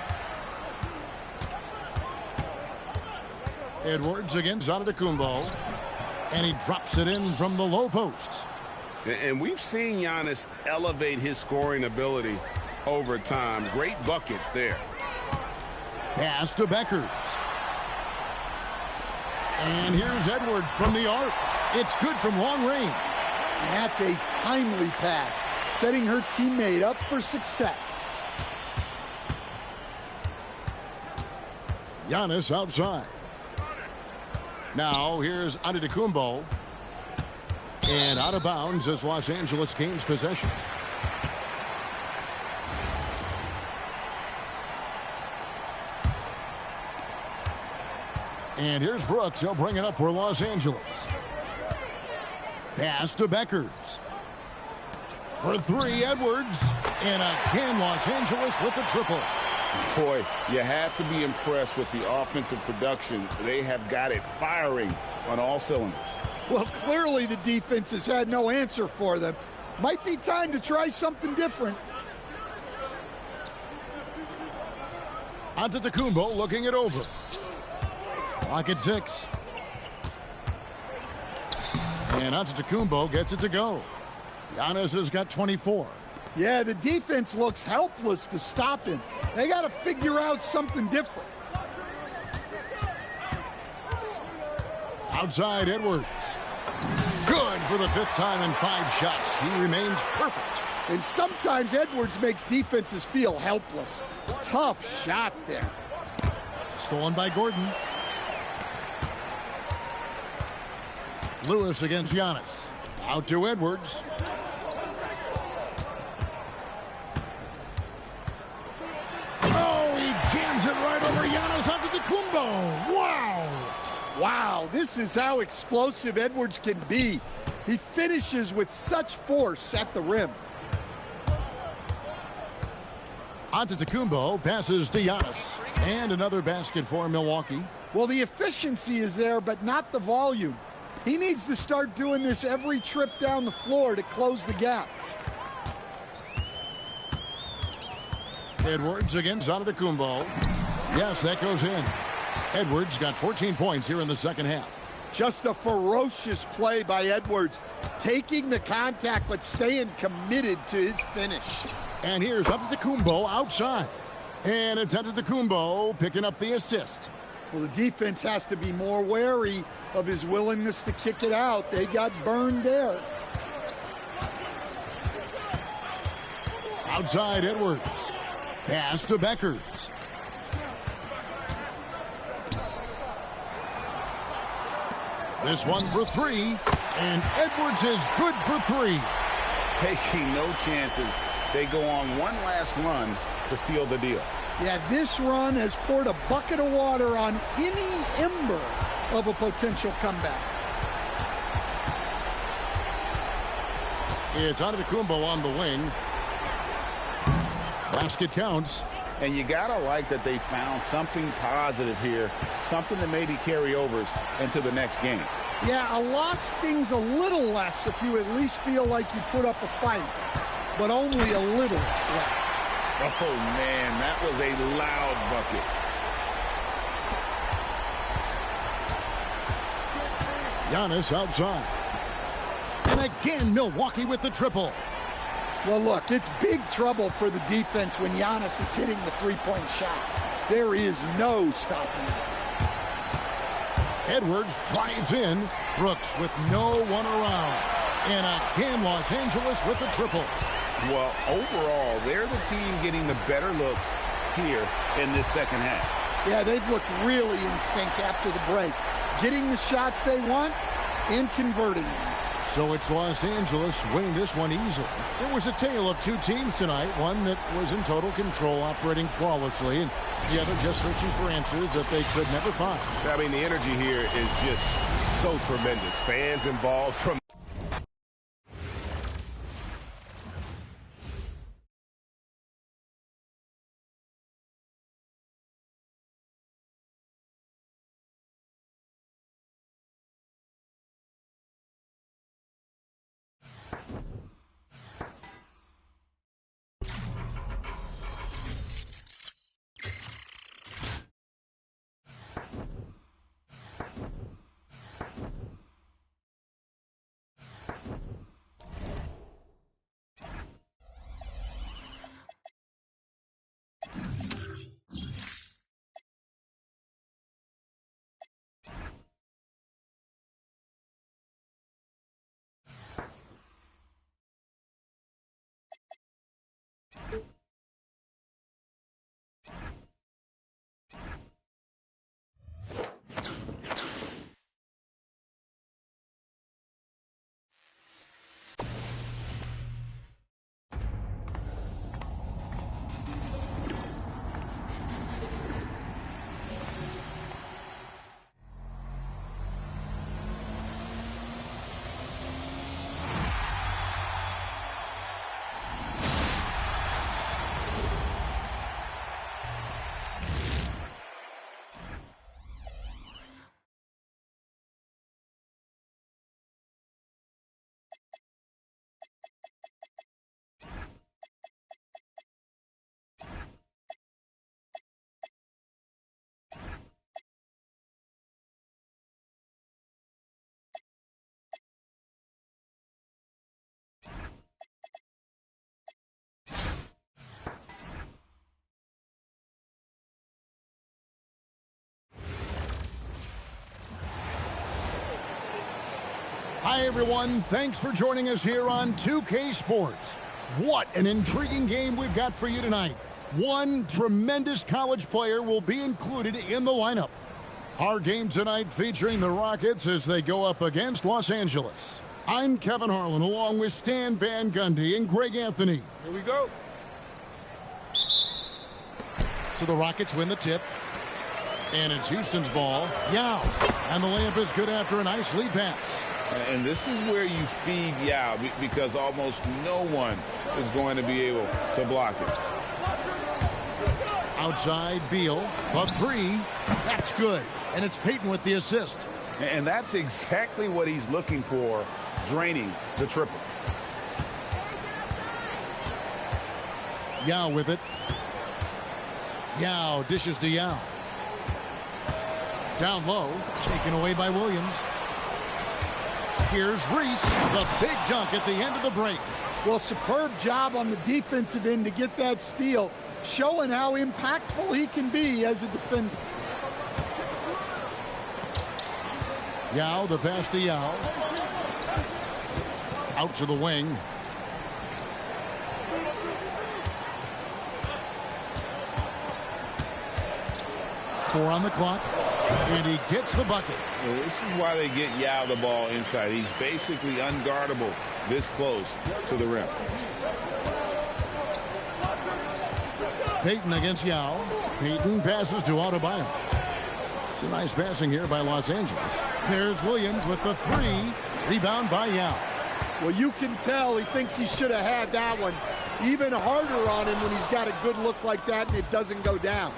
Edwards against Antetokounmpo. And he drops it in from the low post. And we've seen Giannis elevate his scoring ability over time. Great bucket there. Pass to Beckers. And here's Edwards from the arc. It's good from long range. And that's a timely pass, setting her teammate up for success. Giannis outside. Now here's Antetokounmpo. And out of bounds as Los Angeles gains possession. And here's Brooks. He'll bring it up for Los Angeles. Pass to Beckers. For three, Edwards. And again, Los Angeles with the triple. Boy, you have to be impressed with the offensive production. They have got it firing on all cylinders. Well, clearly the defense has had no answer for them. Might be time to try something different. Antetokounmpo looking it over. Clock at 6. And Antetokounmpo gets it to go. Giannis has got 24. Yeah, the defense looks helpless to stop him. They got to figure out something different. Outside Edwards. Good for the 5th time in 5 shots. He remains perfect. And sometimes Edwards makes defenses feel helpless. Tough shot there. Stolen by Gordon. Lewis against Giannis. Out to Edwards. Oh, he jams it right over Giannis Antetokounmpo. Wow. Wow, this is how explosive Edwards can be. He finishes with such force at the rim. Antetokounmpo passes to Giannis. And another basket for Milwaukee. Well, the efficiency is there, but not the volume. He needs to start doing this every trip down the floor to close the gap. Edwards against Antetokounmpo. Yes, that goes in. Edwards got 14 points here in the second half. Just a ferocious play by Edwards. Taking the contact, but staying committed to his finish. And here's Antetokounmpo outside. And it's Antetokounmpo picking up the assist. Well, the defense has to be more wary of his willingness to kick it out. They got burned there. Outside Edwards. Pass to Beckers. This one for 3. And Edwards is good for 3. Taking no chances. They go on one last run to seal the deal. Yeah, this run has poured a bucket of water on any ember of a potential comeback. It's Antetokounmpo on the wing. Basket counts. And you got to like that they found something positive here, something that maybe carry overs into the next game. Yeah, a loss stings a little less if you at least feel like you put up a fight, but only a little less. Oh, man, that was a loud bucket. Giannis outside. And again, Milwaukee with the triple. Well, look, it's big trouble for the defense when Giannis is hitting the three-point shot. There is no stopping it. Edwards drives in. Brooks with no one around. And again, Los Angeles with the triple. Well, overall, they're the team getting the better looks here in this second half. Yeah, they've looked really in sync after the break. Getting the shots they want and converting them. So it's Los Angeles winning this one easily. It was a tale of two teams tonight. One that was in total control, operating flawlessly, and the other just searching for answers that they could never find. I mean, the energy here is just so tremendous. Fans involved from Hi, everyone. Thanks for joining us here on 2K Sports. What an intriguing game we've got for you tonight. One tremendous college player will be included in the lineup. Our game tonight featuring the Rockets as they go up against Los Angeles. I'm Kevin Harlan along with Stan Van Gundy and Greg Anthony. Here we go. So the Rockets win the tip. And it's Houston's ball. Yao. And the layup is good after a nice lead pass. And this is where you feed Yao because almost no one is going to be able to block it. Outside, Beal. A three. That's good. And it's Payton with the assist. And that's exactly what he's looking for, draining the triple. Yao with it. Yao dishes to Yao. Down low, taken away by Williams. Here's Reese, the big dunk at the end of the break. Well, superb job on the defensive end to get that steal, showing how impactful he can be as a defender. Yao, the pass to Yao. Out to the wing. Four on the clock. And he gets the bucket. Well, this is why they get Yao the ball inside. He's basically unguardable this close to the rim. Payton against Yao. Payton passes to Adebayo. It's a nice passing here by Los Angeles. There's Williams with the three. Rebound by Yao. Well, you can tell he thinks he should have had that one. Even harder on him when he's got a good look like that and it doesn't go down.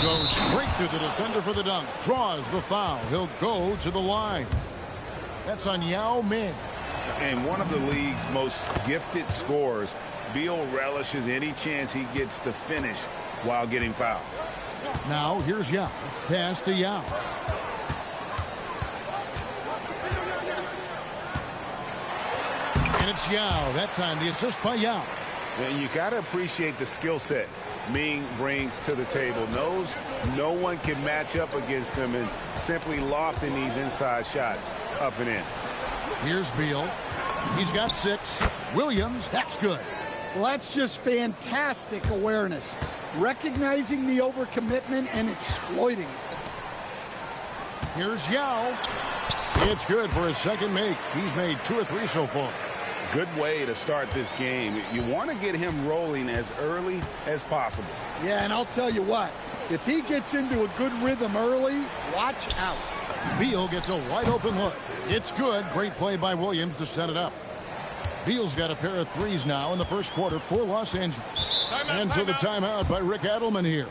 Goes straight through the defender for the dunk. Draws the foul. He'll go to the line. That's on Yao Ming. And one of the league's most gifted scorers, Beal relishes any chance he gets to finish while getting fouled. Now here's Yao. Pass to Yao. And it's Yao. That time the assist by Yao. And you got to appreciate the skill set Ming brings to the table. Knows no one can match up against him and simply lofting these inside shots up and in. Here's Beal. He's got 6. Williams, that's good. Well, that's just fantastic awareness. Recognizing the overcommitment and exploiting it. Here's Yao. It's good for his second make. He's made 2 or 3 so far. Good way to start this game. You want to get him rolling as early as possible. Yeah, and I'll tell you what, if he gets into a good rhythm early, watch out. Beal gets a wide open look. It's good. Great play by Williams to set it up. Beal's got a pair of threes now in the first quarter for Los Angeles. And so the timeout by Rick Adelman here.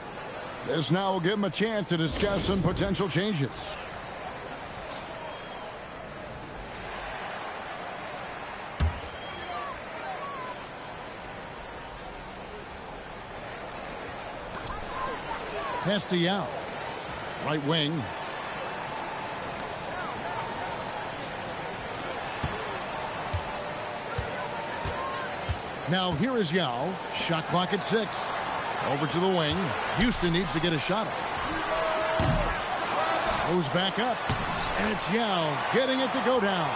This now will give him a chance to discuss some potential changes. Pass to Yao. Right wing. Now here is Yao. Shot clock at 6. Over to the wing. Houston needs to get a shot off. Goes back up. And it's Yao getting it to go down.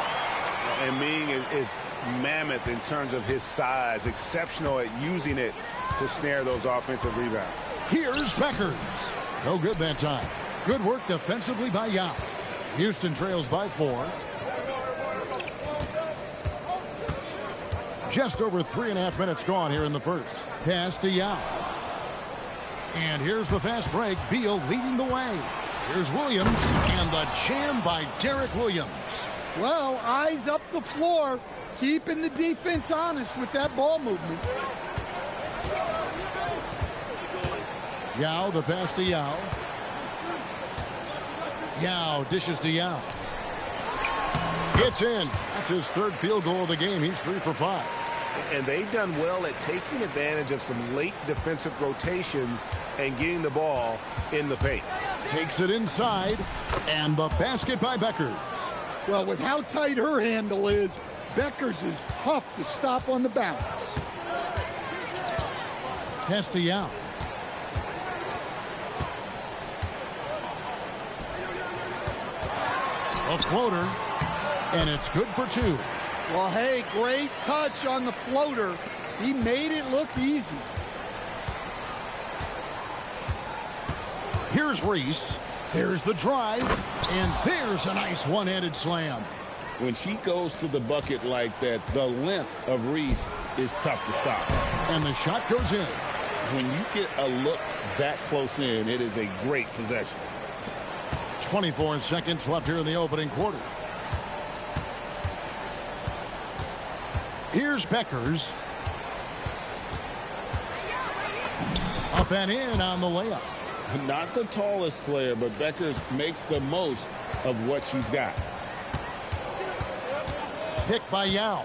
And Ming is mammoth in terms of his size. Exceptional at using it to snare those offensive rebounds. Here's Beckers. No good that time. Good work defensively by Yao. Houston trails by 4. Just over 3.5 minutes gone here in the first. Pass to Yao. And here's the fast break. Beal leading the way. Here's Williams. And the jam by Derek Williams. Well, eyes up the floor. Keeping the defense honest with that ball movement. Yao, the pass to Yao. Yao dishes to Yao. It's in. That's his 3rd field goal of the game. He's 3 for 5. And they've done well at taking advantage of some late defensive rotations and getting the ball in the paint. Takes it inside. And the basket by Beckers. Well, with how tight her handle is, Beckers is tough to stop on the bounce. Pass to Yao. A floater. And it's good for 2. Well, hey, great touch on the floater. He made it look easy. Here's Reese. There's the drive. And there's a nice one-handed slam. When she goes to the bucket like that, the length of Reese is tough to stop. And the shot goes in. When you get a look that close in, it is a great possession. 24 seconds left here in the opening quarter. Here's Beckers. Up and in on the layup. Not the tallest player, but Beckers makes the most of what she's got. Picked by Yao.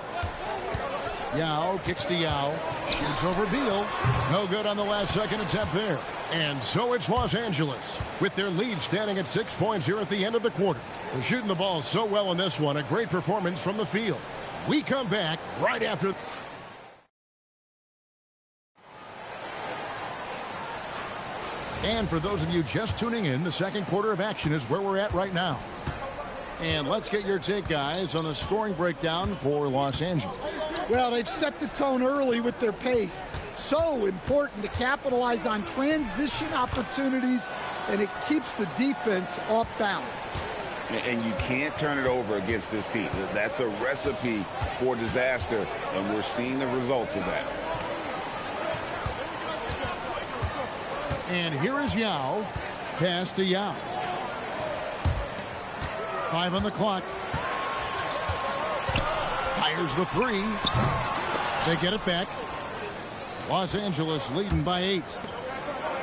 Yao kicks to Yao. Shoots over Beal. No good on the last second attempt there. And so it's Los Angeles with their lead standing at 6 points here at the end of the quarter. They're shooting the ball so well in this one. A great performance from the field. We come back right after. And for those of you just tuning in, the second quarter of action is where we're at right now. And let's get your take, guys, on the scoring breakdown for Los Angeles. Well, they've set the tone early with their pace. So important to capitalize on transition opportunities, and it keeps the defense off balance. And you can't turn it over against this team. That's a recipe for disaster, and we're seeing the results of that. And here is Yao. Pass to Yao. 5 on the clock. Fires the 3. They get it back. Los Angeles leading by 8.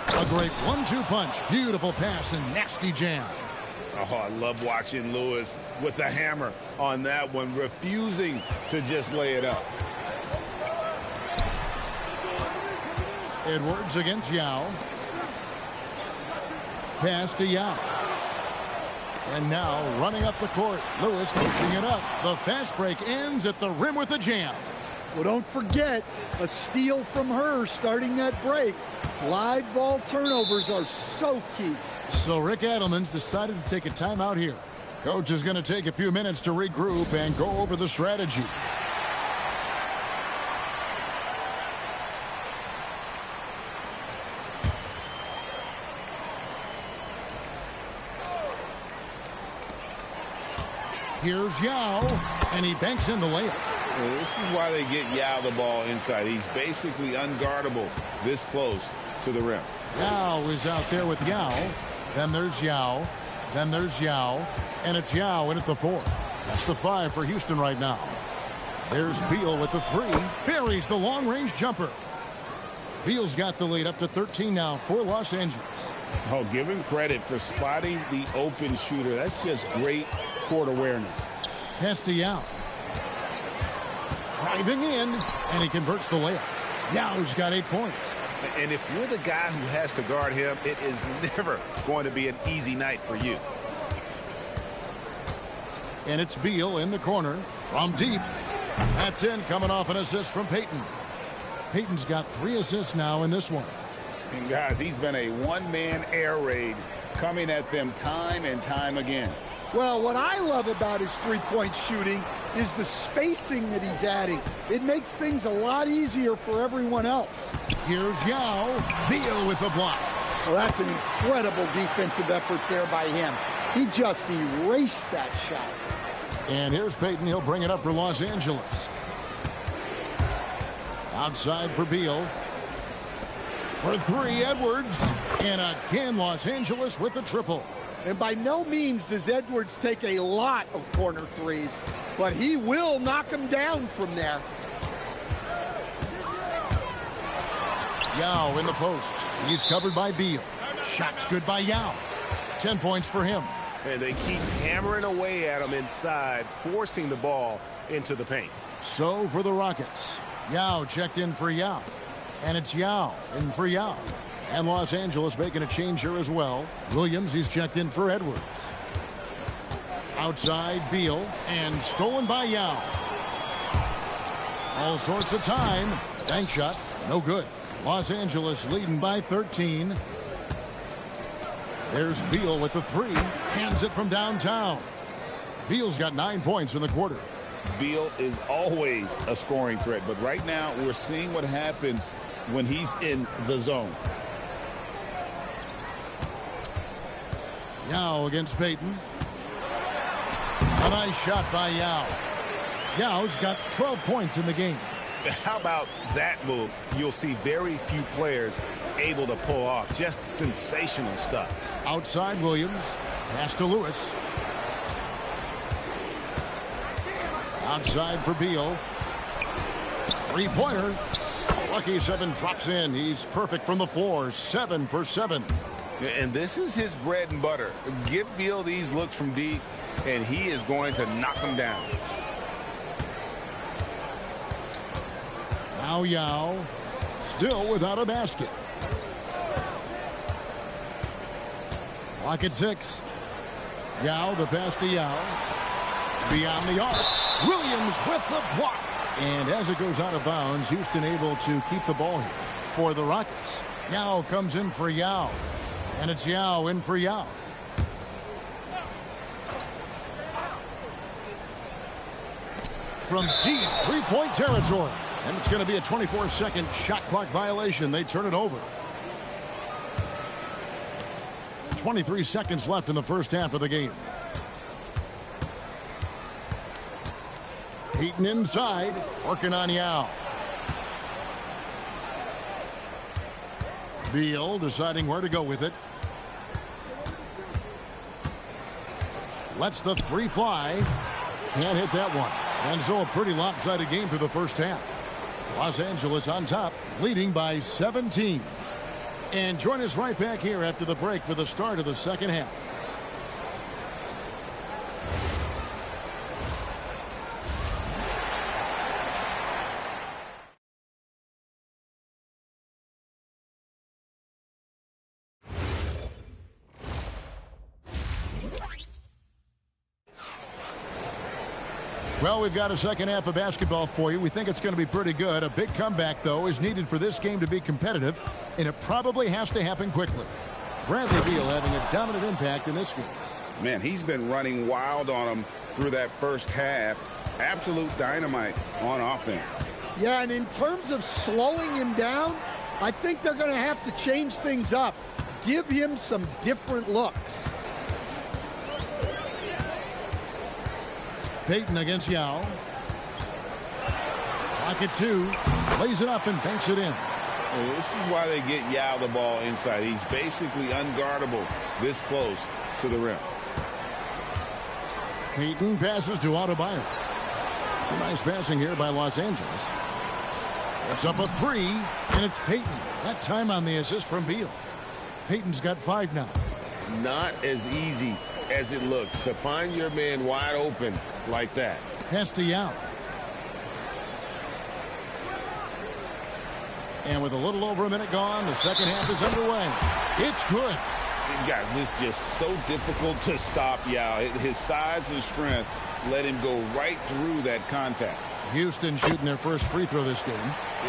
A great 1-2 punch. Beautiful pass and nasty jam. Oh, I love watching Lewis with the hammer on that one, refusing to just lay it up. Edwards against Yao. Pass to Yao. And now running up the court. Lewis pushing it up. The fast break ends at the rim with a jam. Well, don't forget, a steal from her starting that break. Live ball turnovers are so key. So Rick Adelman's decided to take a timeout here. Coach is going to take a few minutes to regroup and go over the strategy. Here's Yao, and he banks in the layup. Well, this is why they get Yao the ball inside. He's basically unguardable this close to the rim. Yao is out there with Yao. Then there's Yao. Then there's Yao. And it's Yao in at the 4. That's the 5 for Houston right now. There's Beal with the 3. Buries the long-range jumper. Beal's got the lead up to 13 now for Los Angeles. Oh, give him credit for spotting the open shooter. That's just great court awareness. Pass to Yao. Driving in, and he converts the layup. Yao's got 8 points. And if you're the guy who has to guard him, it is never going to be an easy night for you. And it's Beal in the corner from deep. That's in, coming off an assist from Payton. Payton's got 3 assists now in this one. And guys, he's been a one-man air raid coming at them time and time again. Well, what I love about his three-point shooting is the spacing that he's adding. It makes things a lot easier for everyone else. Here's Yao. Beal with the block. Well, that's an incredible defensive effort there by him. He just erased that shot. And here's Payton. He'll bring it up for Los Angeles. Outside for Beal. For 3, Edwards. And again, Los Angeles with the triple. And by no means does Edwards take a lot of corner threes, but he will knock them down from there. Yao in the post. He's covered by Beal. Shot's good by Yao. 10 points for him. And they keep hammering away at him inside, forcing the ball into the paint. So for the Rockets, Yao checked in for Yao. And it's Yao in for Yao. And Los Angeles making a change here as well. Williams, he's checked in for Edwards. Outside, Beal, and stolen by Yao. All sorts of time. Bank shot, no good. Los Angeles leading by 13. There's Beal with the 3. Hands it from downtown. Beal's got 9 points in the quarter. Beal is always a scoring threat, but right now we're seeing what happens when he's in the zone. Yao against Payton. A nice shot by Yao. Yao's got 12 points in the game. How about that move? You'll see very few players able to pull off. Just sensational stuff. Outside Williams. Pass to Lewis. Outside for Beal. Three-pointer. Lucky 7 drops in. He's perfect from the floor. 7 for 7. And this is his bread and butter. Give Beal these looks from deep, and he is going to knock them down. Now Yao. Still without a basket. Clock at 6. Yao, the pass to Yao. Beyond the arc. Williams with the block. And as it goes out of bounds, Houston able to keep the ball here for the Rockets. Yao comes in for Yao. And it's Yao in for Yao. From deep three-point territory. And it's going to be a 24-second shot clock violation. They turn it over. 23 seconds left in the first half of the game. Payton inside, working on Yao. Beal deciding where to go with it. Lets the three fly. Can't hit that one. And so a pretty lopsided game through the first half. Los Angeles on top, leading by 17. And join us right back here after the break for the start of the second half. Well, we've got a second half of basketball for you. We think it's going to be pretty good. A big comeback, though, is needed for this game to be competitive, and it probably has to happen quickly. Bradley Beal having a dominant impact in this game. Man, he's been running wild on him through that first half. Absolute dynamite on offense. Yeah, and in terms of slowing him down, I think they're going to have to change things up. Give him some different looks. Payton against Yao. Pocket 2. Lays it up and banks it in. Well, this is why they get Yao the ball inside. He's basically unguardable this close to the rim. Payton passes to Adebayo. Some nice passing here by Los Angeles. It's up a 3, and it's Payton. That time on the assist from Beal. Payton's got 5 now. Not as easy as it looks to find your man wide open like that. Pass to Yao. And with a little over a minute gone, the second half is underway. It's good. Guys, it's just so difficult to stop Yao. His size and strength let him go right through that contact. Houston shooting their first free throw this game.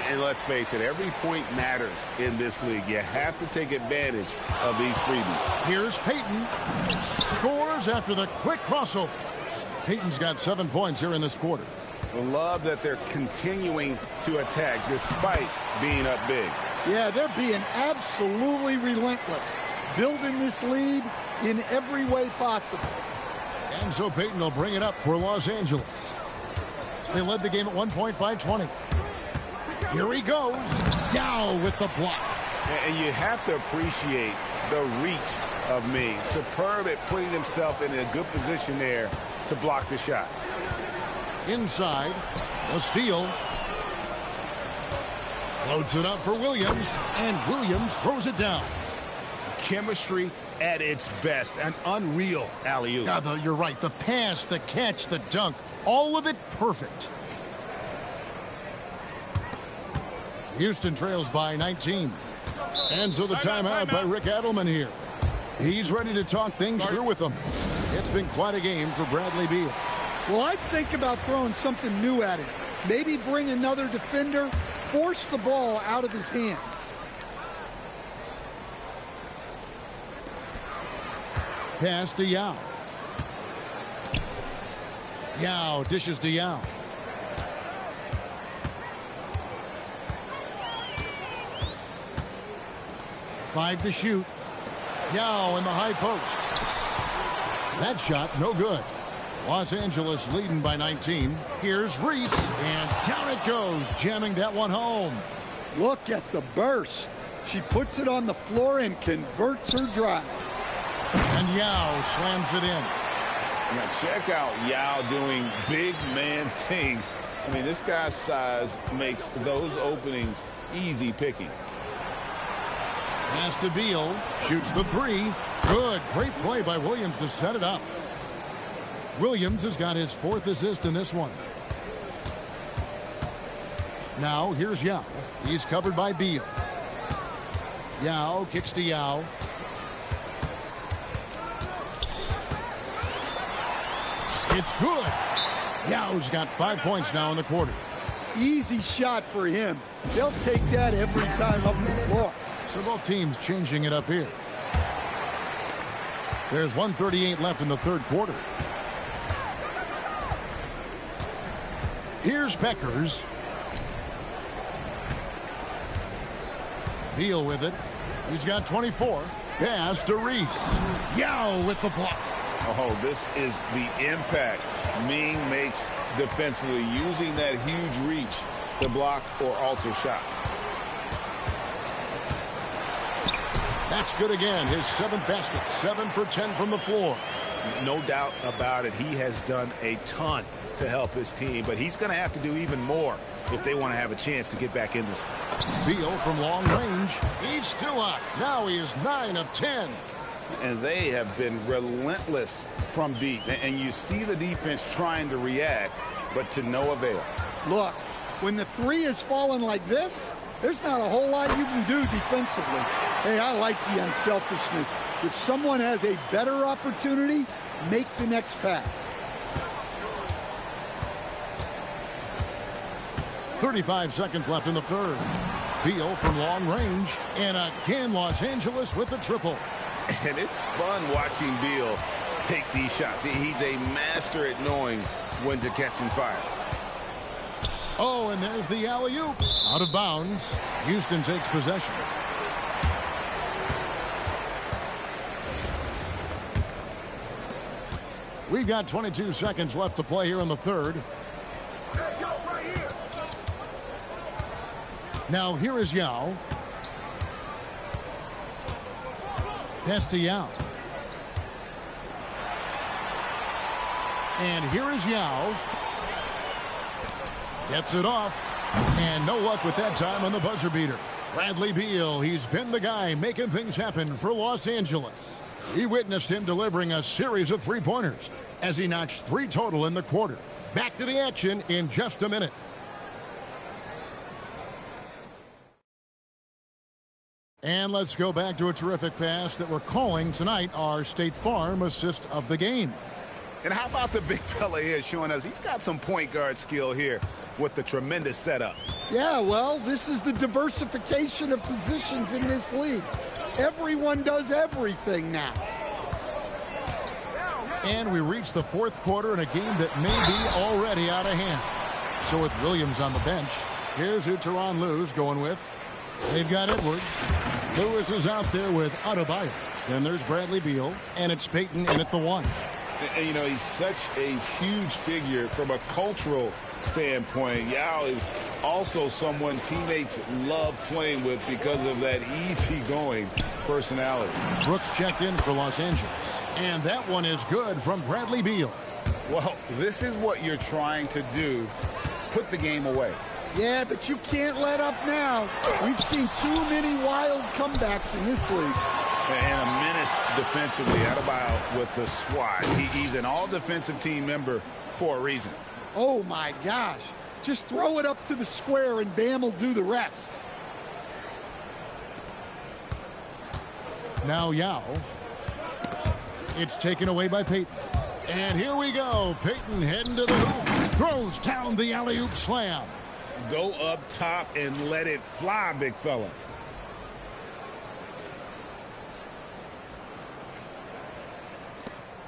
And let's face it, every point matters in this league. You have to take advantage of these freebies. Here's Payton. Scores after the quick crossover. Payton's got 7 points here in this quarter. I love that they're continuing to attack despite being up big. Yeah, they're being absolutely relentless. Building this lead in every way possible. And so Payton will bring it up for Los Angeles. They led the game at 1 point by 20. Here he goes. Yao with the block. And you have to appreciate the reach of Ming. Superb at putting himself in a good position there to block the shot. Inside, a steal. Floats it up for Williams, and Williams throws it down. Chemistry at its best. An unreal alley-oop. Yeah, you're right. The pass, the catch, the dunk, all of it perfect. Houston trails by 19. And so the timeout by Rick Adelman here. He's ready to talk things through with them. It's been quite a game for Bradley Beal. Well, I'd think about throwing something new at him. Maybe bring another defender, force the ball out of his hands. Pass to Yao. Yao dishes to Yao. Five to shoot. Yao in the high post. That shot no good. Los Angeles leading by 19. Here's Reese, and down it goes, jamming that one home. Look at the burst. She puts it on the floor and converts her drive. And Yao slams it in. Now check out Yao doing big man things. I mean, this guy's size makes those openings easy picking. Pass to Beal. Shoots the three. Good. Great play by Williams to set it up. Williams has got his 4th assist in this one. Now here's Yao. He's covered by Beal. Yao kicks to Yao. It's good. Yao's got 5 points now in the quarter. Easy shot for him. They'll take that every time up the floor. So both teams changing it up here. There's 1:38 left in the third quarter. Here's Beckers. Beal with it. He's got 24. Pass to Reese. Yao with the block. Oh, this is the impact Ming makes defensively, using that huge reach to block or alter shots. That's good again. His 7th basket. 7 for 10 from the floor. No doubt about it. He has done a ton to help his team, but he's going to have to do even more if they want to have a chance to get back in this. Beal from long range. He's still up. Now he is 9 of 10. And they have been relentless from deep. And you see the defense trying to react, but to no avail. Look, when the three is falling like this, there's not a whole lot you can do defensively. Hey, I like the unselfishness. If someone has a better opportunity, make the next pass. 35 seconds left in the third. Beal from long range. And again, Los Angeles with the triple. And it's fun watching Beal take these shots. He's a master at knowing when to catch and fire. Oh, and there's the alley-oop. Out of bounds. Houston takes possession. We've got 22 seconds left to play here in the third. Now here is Yao. Pass to Yao. And here is Yao. Gets it off. And no luck with that time on the buzzer beater. Bradley Beal, he's been the guy making things happen for Los Angeles. He witnessed him delivering a series of three-pointers as he notched 3 total in the quarter. Back to the action in just a minute. And let's go back to a terrific pass that we're calling tonight our State Farm assist of the game. And how about the big fella here showing us he's got some point guard skill here with the tremendous setup. Yeah, well, this is the diversification of positions in this league. Everyone does everything now. And we reach the fourth quarter in a game that may be already out of hand. So with Williams on the bench, here's who Tyronn Lue's going with. They've got Edwards. Lewis is out there with Adebayo. Then there's Bradley Beal, and it's Payton in at the 1. And, you know, he's such a huge figure from a cultural standpoint. Yao is also someone teammates love playing with because of that easygoing personality. Brooks checked in for Los Angeles. And that one is good from Bradley Beal. Well, this is what you're trying to do. Put the game away. Yeah, but you can't let up now. We've seen too many wild comebacks in this league. And a menace defensively. Adebayo with the swat. He's an all-defensive team member for a reason. Oh, my gosh. Just throw it up to the square and Bam will do the rest. Now Yao. It's taken away by Payton. And here we go. Payton heading to the hoop. Throws down the alley-oop slam. Go up top and let it fly, big fella.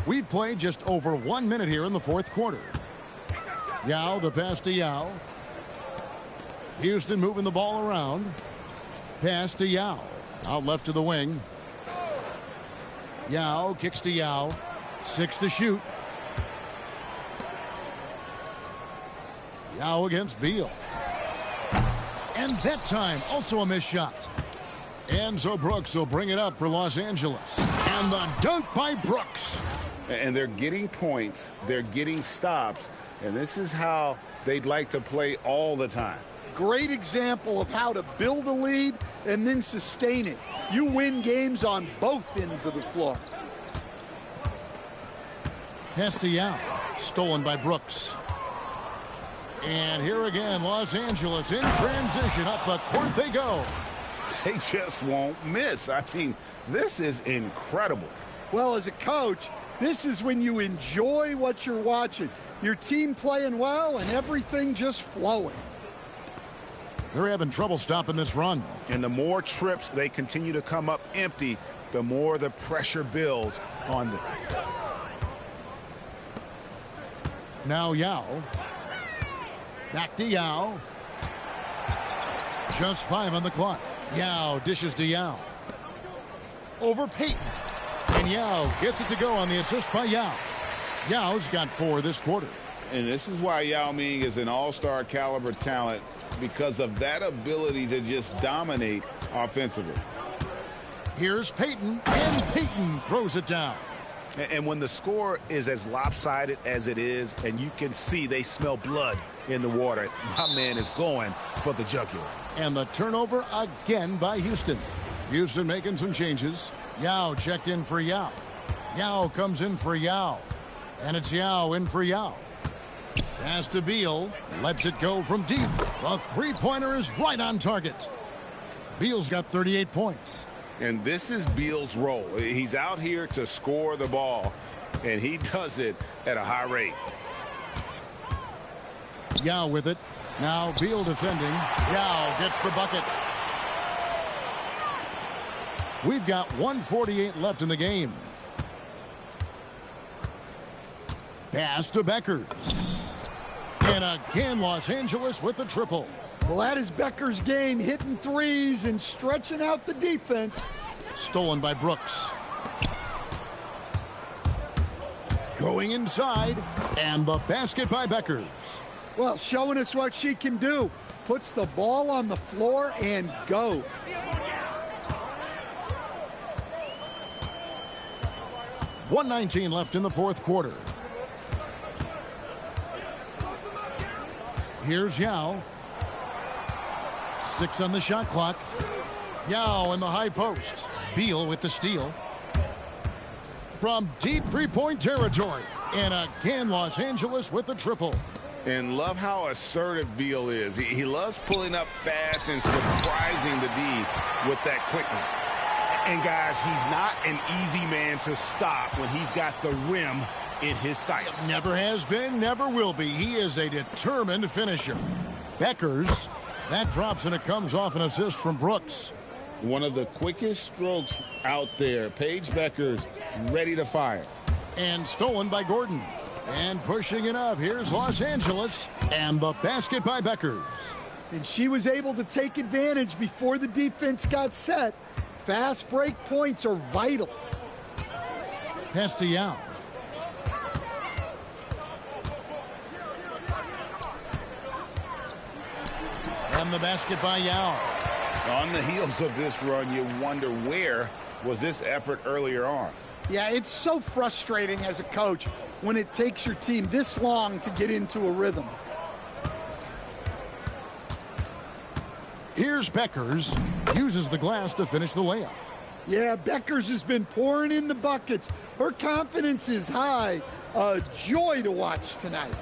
We've played just over 1 minute here in the fourth quarter. Yao, the pass to Yao. Houston moving the ball around. Pass to Yao. Out left to the wing. Yao kicks to Yao. 6 to shoot. Yao against Beal. And that time, also a missed shot. And so Brooks will bring it up for Los Angeles. And the dunk by Brooks. And they're getting points. They're getting stops. And this is how they'd like to play all the time. Great example of how to build a lead and then sustain it. You win games on both ends of the floor. Pass to Yao. Stolen by Brooks. And here again, Los Angeles in transition. Up the court they go. They just won't miss. I mean, this is incredible. Well, as a coach, this is when you enjoy what you're watching. Your team playing well and everything just flowing. They're having trouble stopping this run. And the more trips they continue to come up empty, the more the pressure builds on them. Now Yao. Back to Yao. Just 5 on the clock. Yao dishes to Yao. Over Payton. And Yao gets it to go on the assist by Yao. Yao's got 4 this quarter. And this is why Yao Ming is an all-star caliber talent, because of that ability to just dominate offensively. Here's Payton, and Payton throws it down. And when the score is as lopsided as it is, and you can see they smell blood in the water, my man is going for the jugular. And the turnover again by Houston. Houston making some changes. Yao checked in for Yao. Yao comes in for Yao. And it's Yao in for Yao. Pass to Beal. Lets it go from deep. The three-pointer is right on target. Beal's got 38 points. And this is Beal's role. He's out here to score the ball, and he does it at a high rate. Yao with it. Now Beal defending. Yao gets the bucket. We've got 1:48 left in the game. Pass to Beckers. And again, Los Angeles with the triple. Well, that is Becker's game, hitting threes and stretching out the defense. Stolen by Brooks. Going inside, and the basket by Beckers. Well, showing us what she can do. Puts the ball on the floor and goes. .119 left in the fourth quarter. Here's Yao. 6 on the shot clock. Yao in the high post. Beal with the steal. From deep three-point territory. And again, Los Angeles with the triple. And love how assertive Beal is. He loves pulling up fast and surprising the D with that quickness. And guys, he's not an easy man to stop when he's got the rim in his sights. Never has been, never will be. He is a determined finisher. Beckers. That drops and it comes off an assist from Brooks. One of the quickest strokes out there. Paige Beckers ready to fire. And stolen by Gordon. And pushing it up. Here's Los Angeles. And the basket by Beckers. And she was able to take advantage before the defense got set. Fast break points are vital. Pass to Yao. And the basket by Yao. On the heels of this run, you wonder where was this effort earlier on. Yeah, it's so frustrating as a coach when it takes your team this long to get into a rhythm. Here's Beckers. Uses the glass to finish the layup. Yeah, Beckers has been pouring in the buckets. Her confidence is high. A joy to watch tonight.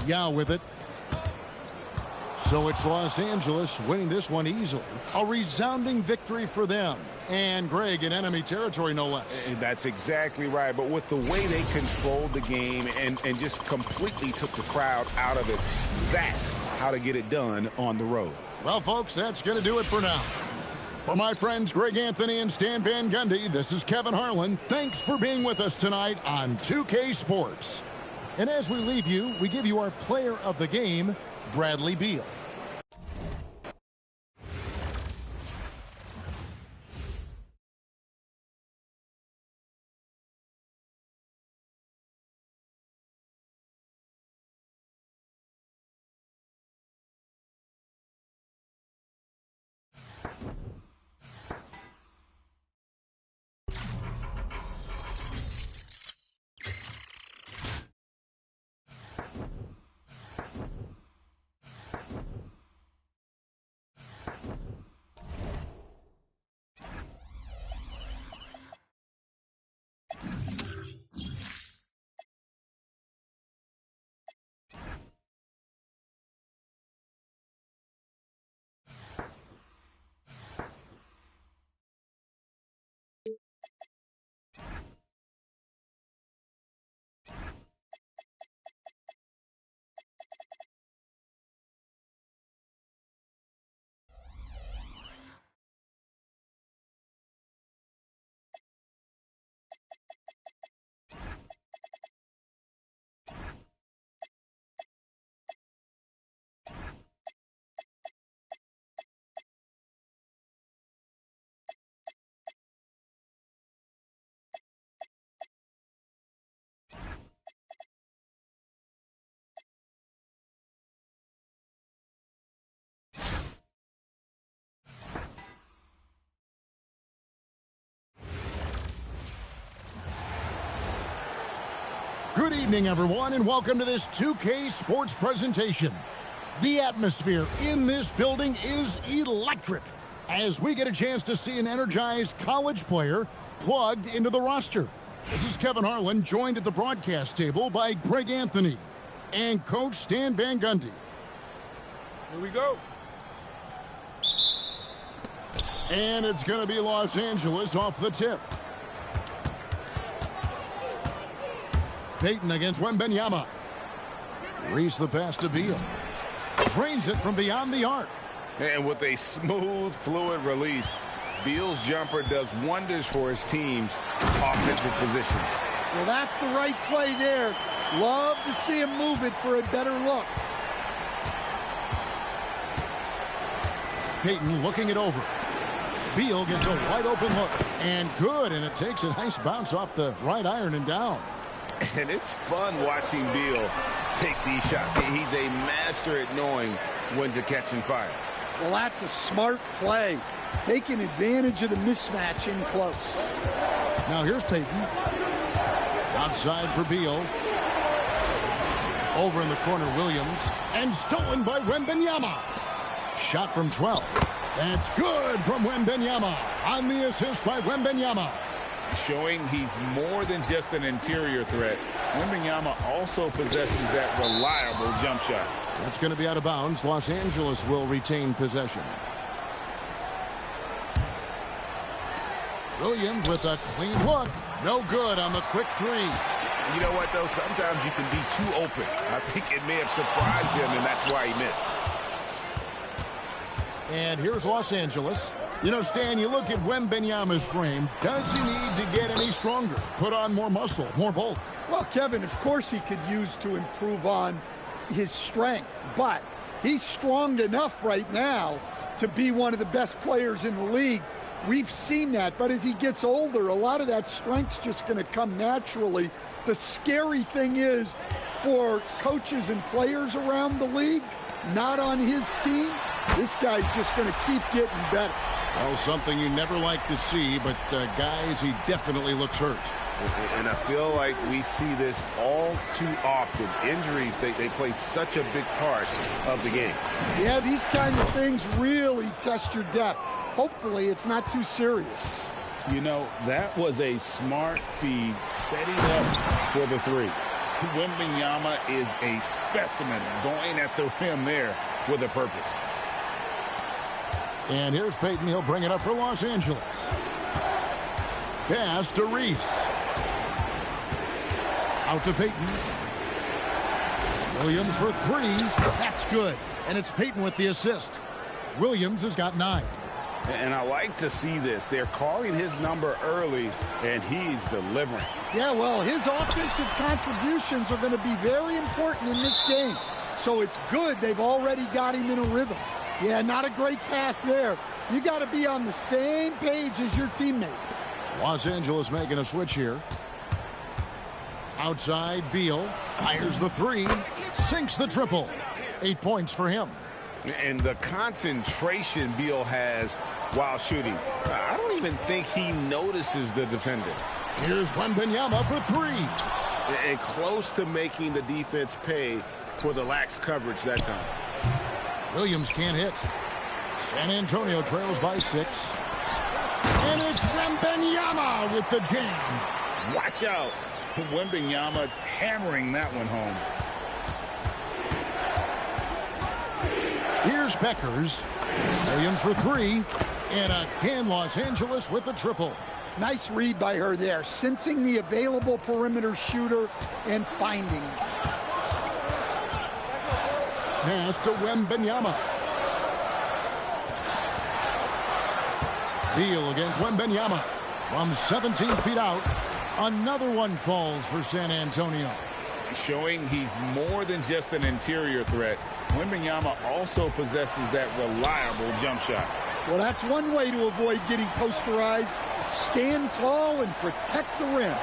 Yao with it. So it's Los Angeles winning this one easily. A resounding victory for them. And Greg in enemy territory, no less. That's exactly right. But with the way they controlled the game and just completely took the crowd out of it, that's how to get it done on the road. Well, folks, that's going to do it for now. For my friends Greg Anthony and Stan Van Gundy, this is Kevin Harlan. Thanks for being with us tonight on 2K Sports. And as we leave you, we give you our player of the game, Bradley Beal. Good evening, everyone, and welcome to this 2K Sports presentation. The atmosphere in this building is electric as we get a chance to see an energized college player plugged into the roster. This is Kevin Harlan, joined at the broadcast table by Greg Anthony and Coach Stan Van Gundy. Here we go. And it's going to be Los Angeles off the tip. Payton against Wembanyama. Reese the pass to Beal. Drains it from beyond the arc. And with a smooth, fluid release, Beal's jumper does wonders for his team's offensive position. Well, that's the right play there. Love to see him move it for a better look. Payton looking it over. Beal gets a wide open look. And good, and it takes a nice bounce off the right iron and down. And it's fun watching Beal take these shots. He's a master at knowing when to catch and fire. Well, that's a smart play. Taking advantage of the mismatch in close. Now here's Payton. Outside for Beal. Over in the corner, Williams. And stolen by Wembanyama. Shot from 12. That's good from Wembanyama. On the assist by Wembanyama. Showing he's more than just an interior threat. Wembanyama also possesses that reliable jump shot. That's going to be out of bounds. Los Angeles will retain possession. Williams with a clean look. No good on the quick three. You know what, though? Sometimes you can be too open. I think it may have surprised him, and that's why he missed. And here's Los Angeles. You know, Stan, you look at Wembanyama's frame. Does he need to get any stronger? Put on more muscle, more bulk? Well, Kevin, of course he could use to improve on his strength, but he's strong enough right now to be one of the best players in the league. We've seen that, but as he gets older, a lot of that strength's just going to come naturally. The scary thing is for coaches and players around the league, not on his team, this guy's just going to keep getting better. Well, something you never like to see, but guys, he definitely looks hurt. And I feel like we see this all too often. Injuries, they play such a big part of the game. Yeah, these kind of things really test your depth. Hopefully, it's not too serious. You know, that was a smart feed setting up for the three. Wembanyama is a specimen going at the rim there with a purpose. And here's Payton. He'll bring it up for Los Angeles. Pass to Reese. Out to Payton. Williams for three. That's good. And it's Payton with the assist. Williams has got 9. And I like to see this. They're calling his number early, and he's delivering. Yeah, well, his offensive contributions are going to be very important in this game. So it's good they've already got him in a rhythm. Yeah, not a great pass there. You got to be on the same page as your teammates. Los Angeles making a switch here. Outside, Beal fires the three, sinks the triple. 8 points for him. And the concentration Beal has while shooting, I don't even think he notices the defender. Here's Wembanyama for three. And close to making the defense pay for the lax coverage that time. Williams can't hit. San Antonio trails by 6. And it's Wembanyama with the jam. Watch out. Wembanyama hammering that one home. Here's Beckers. Williams for three. And again, Los Angeles with the triple. Nice read by her there, sensing the available perimeter shooter and finding it. Pass to Wembanyama. Beal against Wembanyama. From 17 feet out, another one falls for San Antonio. Showing he's more than just an interior threat. Wembanyama also possesses that reliable jump shot. Well, that's one way to avoid getting posterized. Stand tall and protect the rim.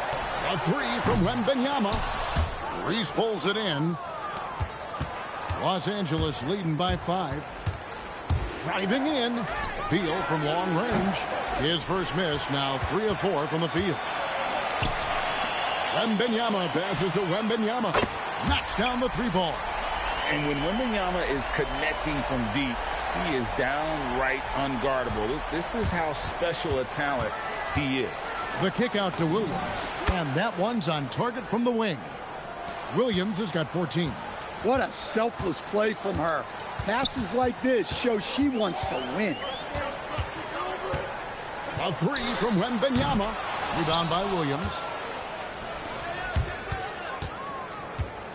A three from Wembanyama. Reese pulls it in. Los Angeles leading by 5. Driving in. Beal from long range. His first miss, now 3 of 4 from the field. Wembanyama passes to Wembanyama. Knocks down the 3-ball. And when Wembanyama is connecting from deep, he is downright unguardable. This is how special a talent he is. The kick out to Williams. And that one's on target from the wing. Williams has got 14. What a selfless play from her. Passes like this show she wants to win. A three from Wembanyama. Rebound by Williams.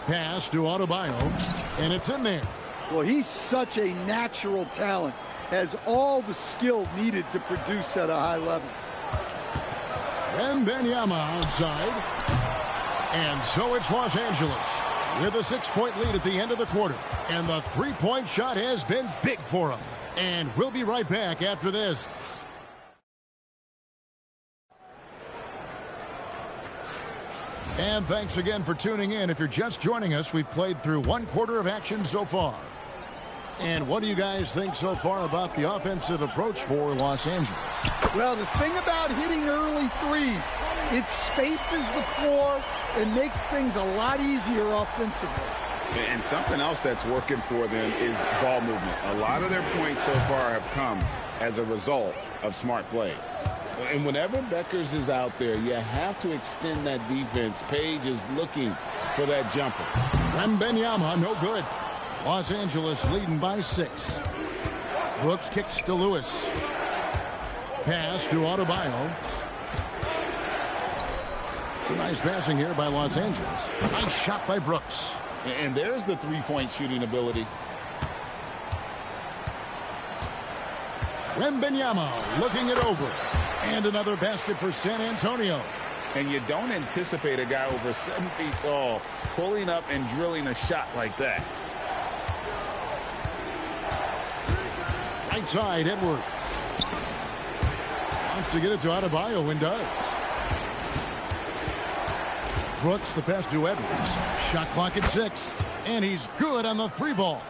Pass to Adebayo. And it's in there. Well, he's such a natural talent. Has all the skill needed to produce at a high level. Wembanyama outside. And so it's Los Angeles with a 6-point lead at the end of the quarter. And the 3-point shot has been big for them. And we'll be right back after this. And thanks again for tuning in. If you're just joining us, we've played through 1 quarter of action so far. And what do you guys think so far about the offensive approach for Los Angeles? Well, the thing about hitting early threes, it spaces the floor and makes things a lot easier offensively. And something else that's working for them is ball movement. A lot of their points so far have come as a result of smart plays. And whenever Beckers is out there, you have to extend that defense. Page is looking for that jumper. Wembanyama, no good. Los Angeles leading by 6. Brooks kicks to Lewis. Pass to Adebayo. Some nice passing here by Los Angeles. Nice shot by Brooks. And there's the three-point shooting ability. Wembanyama looking it over. And another basket for San Antonio. And you don't anticipate a guy over 7 feet tall pulling up and drilling a shot like that. Right side, Edwards. Wants to get it to Adebayo and does. Brooks, the pass to Edwards. Shot clock at 6. And he's good on the 3-ball.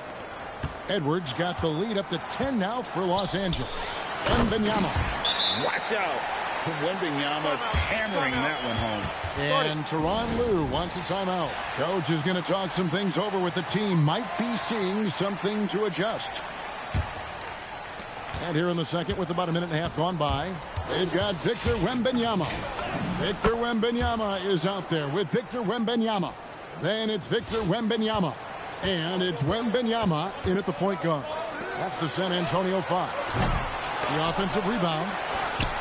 Edwards got the lead up to 10 now for Los Angeles. Wembanyama. Watch out. Wembanyama hammering that one home. And Tyronn Lue wants a timeout. Coach is going to talk some things over with the team. Might be seeing something to adjust. And here in the second with about a minute and a half gone by, they've got Victor Wembanyama. Victor Wembanyama is out there with Victor Wembanyama. Then it's Victor Wembanyama. And it's Wembanyama in at the point guard. That's the San Antonio 5. The offensive rebound.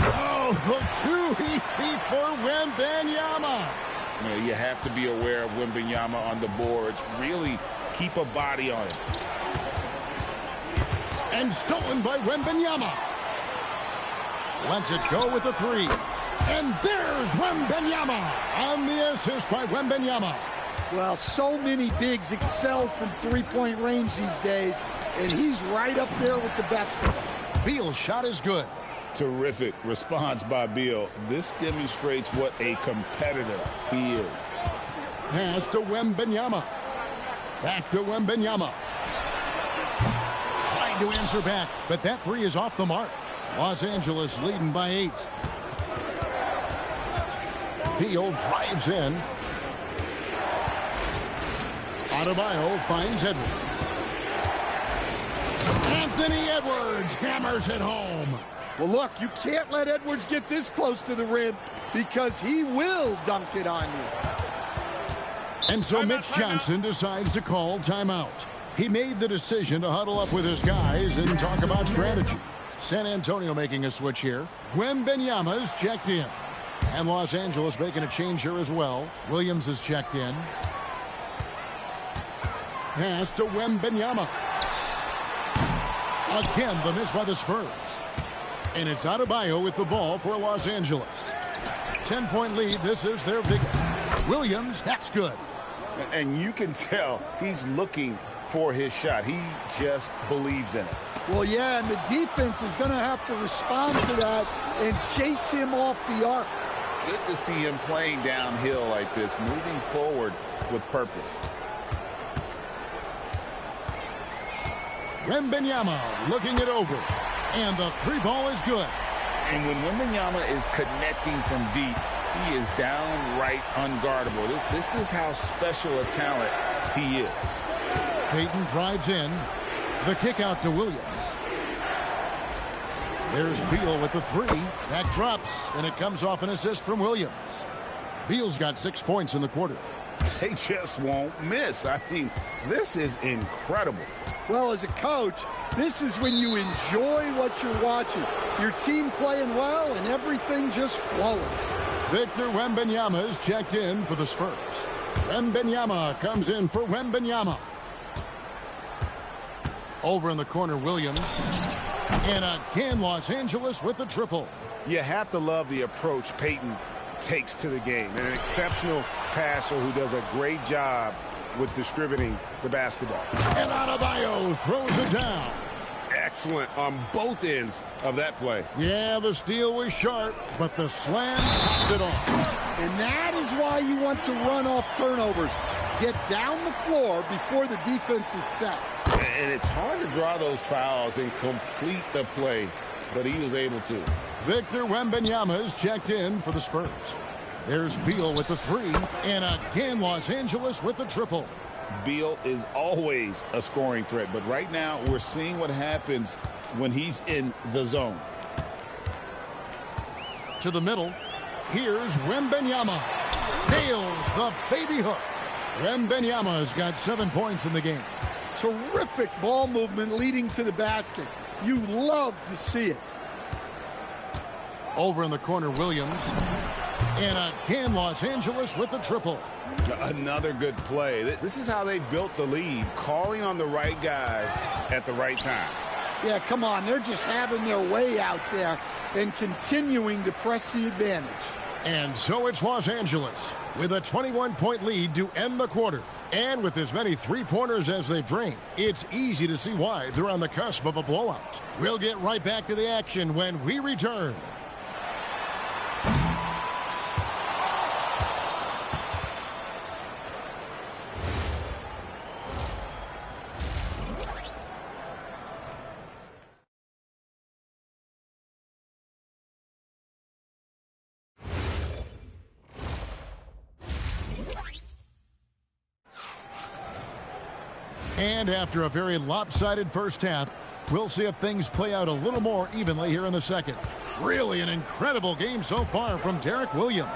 Oh, too easy for Wembanyama. You have to be aware of Wembanyama on the boards. Really keep a body on it. And stolen by Wembanyama. Lets it go with the three. And there's Wembanyama on the assist by Wembanyama. Well, so many bigs excel from three-point range these days, and he's right up there with the best of them. Beal's shot is good. Terrific response by Beal. This demonstrates what a competitor he is. Pass to Wembanyama. Back to Wembanyama. Trying to answer back, but that three is off the mark. Los Angeles leading by 8. Beal drives in. Adebayo finds Edwards. Anthony Edwards hammers it home. Well, look, you can't let Edwards get this close to the rim because he will dunk it on you. And so Mitch Johnson decides to call timeout. He made the decision to huddle up with his guys and talk about strategy. San Antonio making a switch here. Wembanyama's checked in. And Los Angeles making a change here as well. Williams is checked in. Pass to Wembanyama. Again, the miss by the Spurs. And it's Adebayo with the ball for Los Angeles. 10-point lead. This is their biggest. Williams, that's good. And you can tell he's looking for his shot. He just believes in it. Well, yeah, and the defense is going to have to respond to that and chase him off the arc. Good to see him playing downhill like this, moving forward with purpose. Wembanyama looking it over. And the three ball is good. And when Wembanyama is connecting from deep, he is downright unguardable. This is how special a talent he is. Payton drives in. The kick out to Williams. There's Beal with the three. That drops, and it comes off an assist from Williams. Beal's got 6 points in the quarter. They just won't miss. I mean, this is incredible. Well, as a coach, this is when you enjoy what you're watching. Your team playing well and everything just flowing. Victor Wembanyama is checked in for the Spurs. Wembanyama comes in for Wembanyama. Over in the corner, Williams. And again, Los Angeles with the triple. You have to love the approach Payton takes to the game. An exceptional passer who does a great job with distributing the basketball. And Adebayo throws it down. Excellent on both ends of that play. Yeah, the steal was sharp, but the slam topped it off. And that is why you want to run off turnovers. Get down the floor before the defense is set. And it's hard to draw those fouls and complete the play, but he was able to. Victor Wembanyama is checked in for the Spurs. There's Beal with the three, and again Los Angeles with the triple. Beal is always a scoring threat, but right now we're seeing what happens when he's in the zone. To the middle, here's Wembanyama. Nails the baby hook. Wembanyama's got 7 points in the game. Terrific ball movement leading to the basket. You love to see it. Over in the corner, Williams. And again, Los Angeles with the triple. Another good play. This is how they built the lead, calling on the right guys at the right time. Yeah, come on. They're just having their way out there and continuing to press the advantage. And so it's Los Angeles with a 21-point lead to end the quarter. And with as many three-pointers as they've drained, it's easy to see why they're on the cusp of a blowout. We'll get right back to the action when we return. And after a very lopsided first half, we'll see if things play out a little more evenly here in the second. Really an incredible game so far from Derek Williams.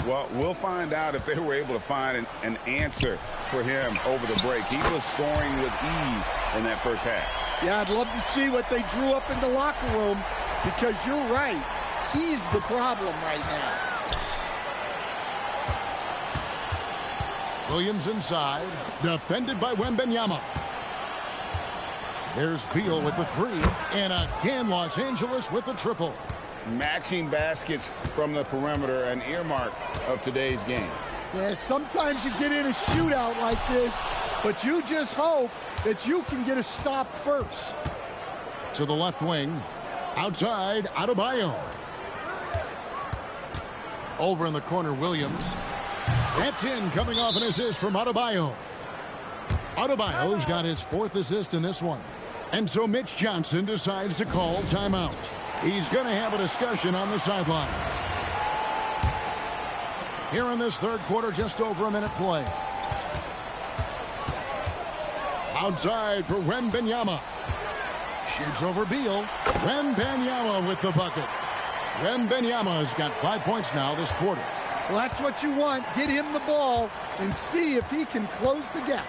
Well, we'll find out if they were able to find an answer for him over the break. He was scoring with ease in that first half. Yeah, I'd love to see what they drew up in the locker room because you're right. He's the problem right now. Williams inside, defended by Wembanyama. There's Beal with the three, and again Los Angeles with the triple. matching baskets from the perimeter, an earmark of today's game. Yeah, sometimes you get in a shootout like this, but you just hope that you can get a stop first. To the left wing. Outside, Adebayo. Over in the corner, Williams. That's in, coming off an assist from Adebayo. Adebayo's got his 4th assist in this one. And so Mitch Johnson decides to call timeout. He's going to have a discussion on the sideline. Here in this third quarter, just over a minute play. Outside for Wembanyama. Shoots over Beal. Wembanyama with the bucket. Wembanyama's got 5 points now this quarter. Well, that's what you want. Get him the ball and see if he can close the gap.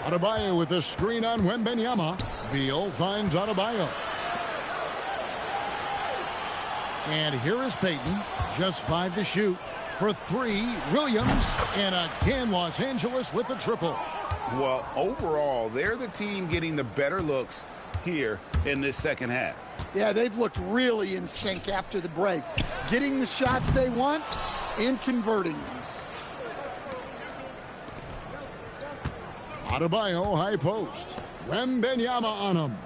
Adebayo with a screen on Wembanyama. Beal finds Adebayo. And here is Payton. Just 5 to shoot. For 3, Williams. And again, Los Angeles with the triple. Well, overall, they're the team getting the better looks here in this second half. Yeah, they've looked really in sync after the break. Getting the shots they want and converting them. Adebayo, high post. Wembanyama on him.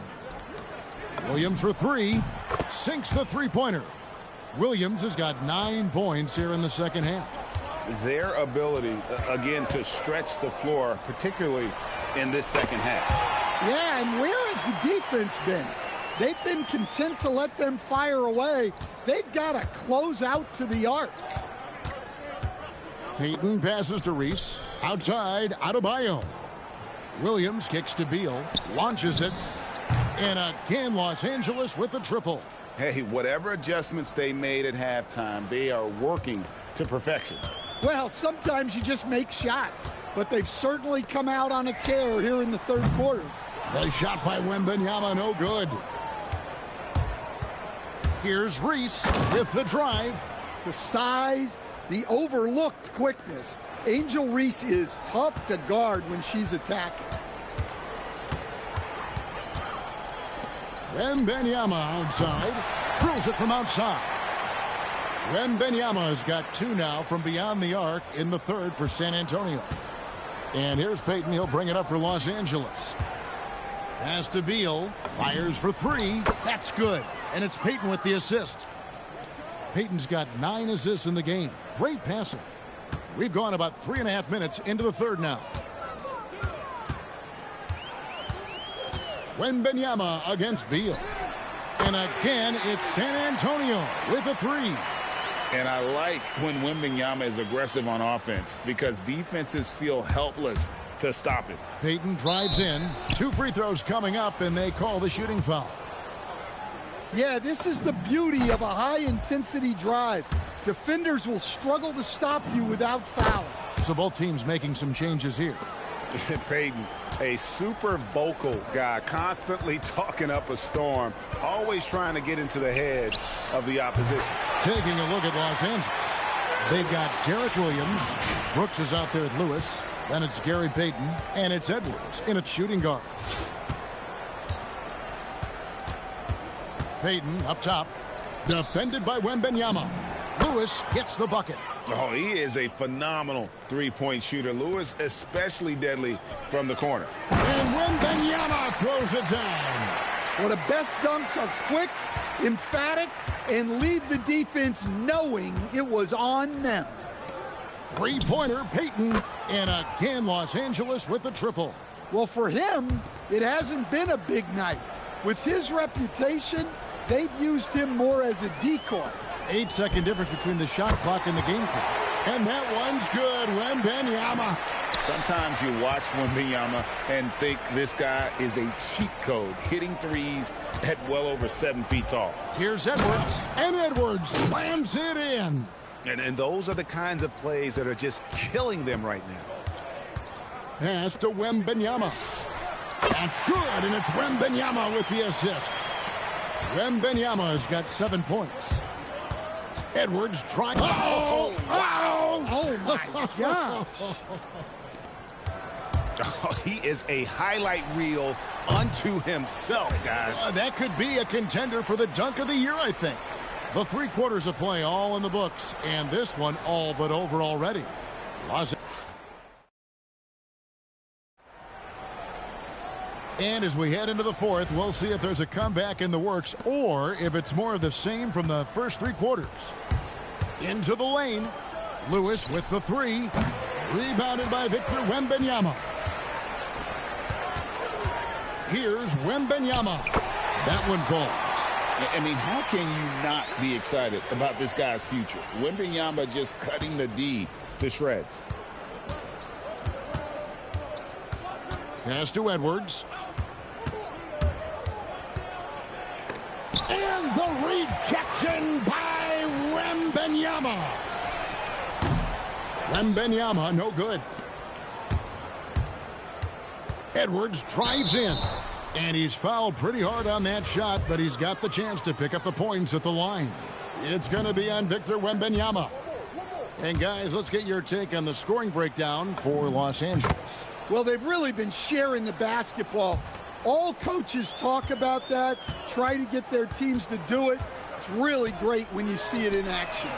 Williams for 3. Sinks the three-pointer. Williams has got 9 points here in the second half. Their ability, again, to stretch the floor, particularly in this second half. Yeah, and where has the defense been? They've been content to let them fire away. They've got to close out to the arc. Payton passes to Reese. Outside, Adebayo. Williams kicks to Beal. Launches it. And again, Los Angeles with the triple. Hey, whatever adjustments they made at halftime, they are working to perfection. Well, sometimes you just make shots, but they've certainly come out on a tear here in the third quarter. The shot by Wembanyama, no good. Here's Reese with the drive. The size, the overlooked quickness. Angel Reese is tough to guard when she's attacking. Wembanyama outside. Drills it from outside. Wembanyama's got 2 now from beyond the arc in the third for San Antonio. And here's Payton. He'll bring it up for Los Angeles. Pass to Beal. Fires for 3. That's good. And it's Payton with the assist. Payton's got 9 assists in the game. Great passing. We've gone about 3.5 minutes into the third now. Wembanyama against Beal. And again, it's San Antonio with a 3. And I like when Wembanyama is aggressive on offense because defenses feel helpless to stop it. Payton drives in. 2 free throws coming up, and they call the shooting foul. Yeah, this is the beauty of a high-intensity drive. Defenders will struggle to stop you without fouling. So both teams making some changes here. Payton, a super vocal guy, constantly talking up a storm, always trying to get into the heads of the opposition. Taking a look at Los Angeles. They've got Derek Williams. Brooks is out there at Lewis. Then it's Gary Payton. And it's Edwards in at shooting guard. Payton up top. Defended by Wembanyama. Lewis gets the bucket. Oh, he is a phenomenal three-point shooter. Lewis especially deadly from the corner. And Wembanyama throws it down. Well, the best dunks are quick, emphatic, and leave the defense knowing it was on them. Three-pointer, Payton. And again, Los Angeles with the triple. Well, for him, it hasn't been a big night. With his reputation, they've used him more as a decoy. 8-second difference between the shot clock and the game clock. And that one's good. Wembanyama. Sometimes you watch Wembanyama and think this guy is a cheat code, hitting threes at well over 7 feet tall. Here's Edwards. And Edwards slams it in. And those are the kinds of plays that are just killing them right now. Pass to Wembanyama. That's good, and it's Wembanyama with the assist. Wembanyama's got 7 points. Edwards trying. Oh, my gosh. Oh, he is a highlight reel unto himself, guys. That could be a contender for the dunk of the year, I think. The 3 quarters of play all in the books, and this one all but over already. And as we head into the 4th, we'll see if there's a comeback in the works or if it's more of the same from the first 3 quarters. Into the lane. Lewis with the 3. Rebounded by Victor Wembanyama. Here's Wembanyama. That one falls. I mean, how can you not be excited about this guy's future? Wembanyama just cutting the D to shreds. Pass to Edwards. And the rejection by Wembanyama. Wembanyama, no good. Edwards drives in. And he's fouled pretty hard on that shot, but he's got the chance to pick up the points at the line. It's going to be on Victor Wembanyama. And guys, let's get your take on the scoring breakdown for Los Angeles. Well, they've really been sharing the basketball. All coaches talk about that, try to get their teams to do it. It's really great when you see it in action.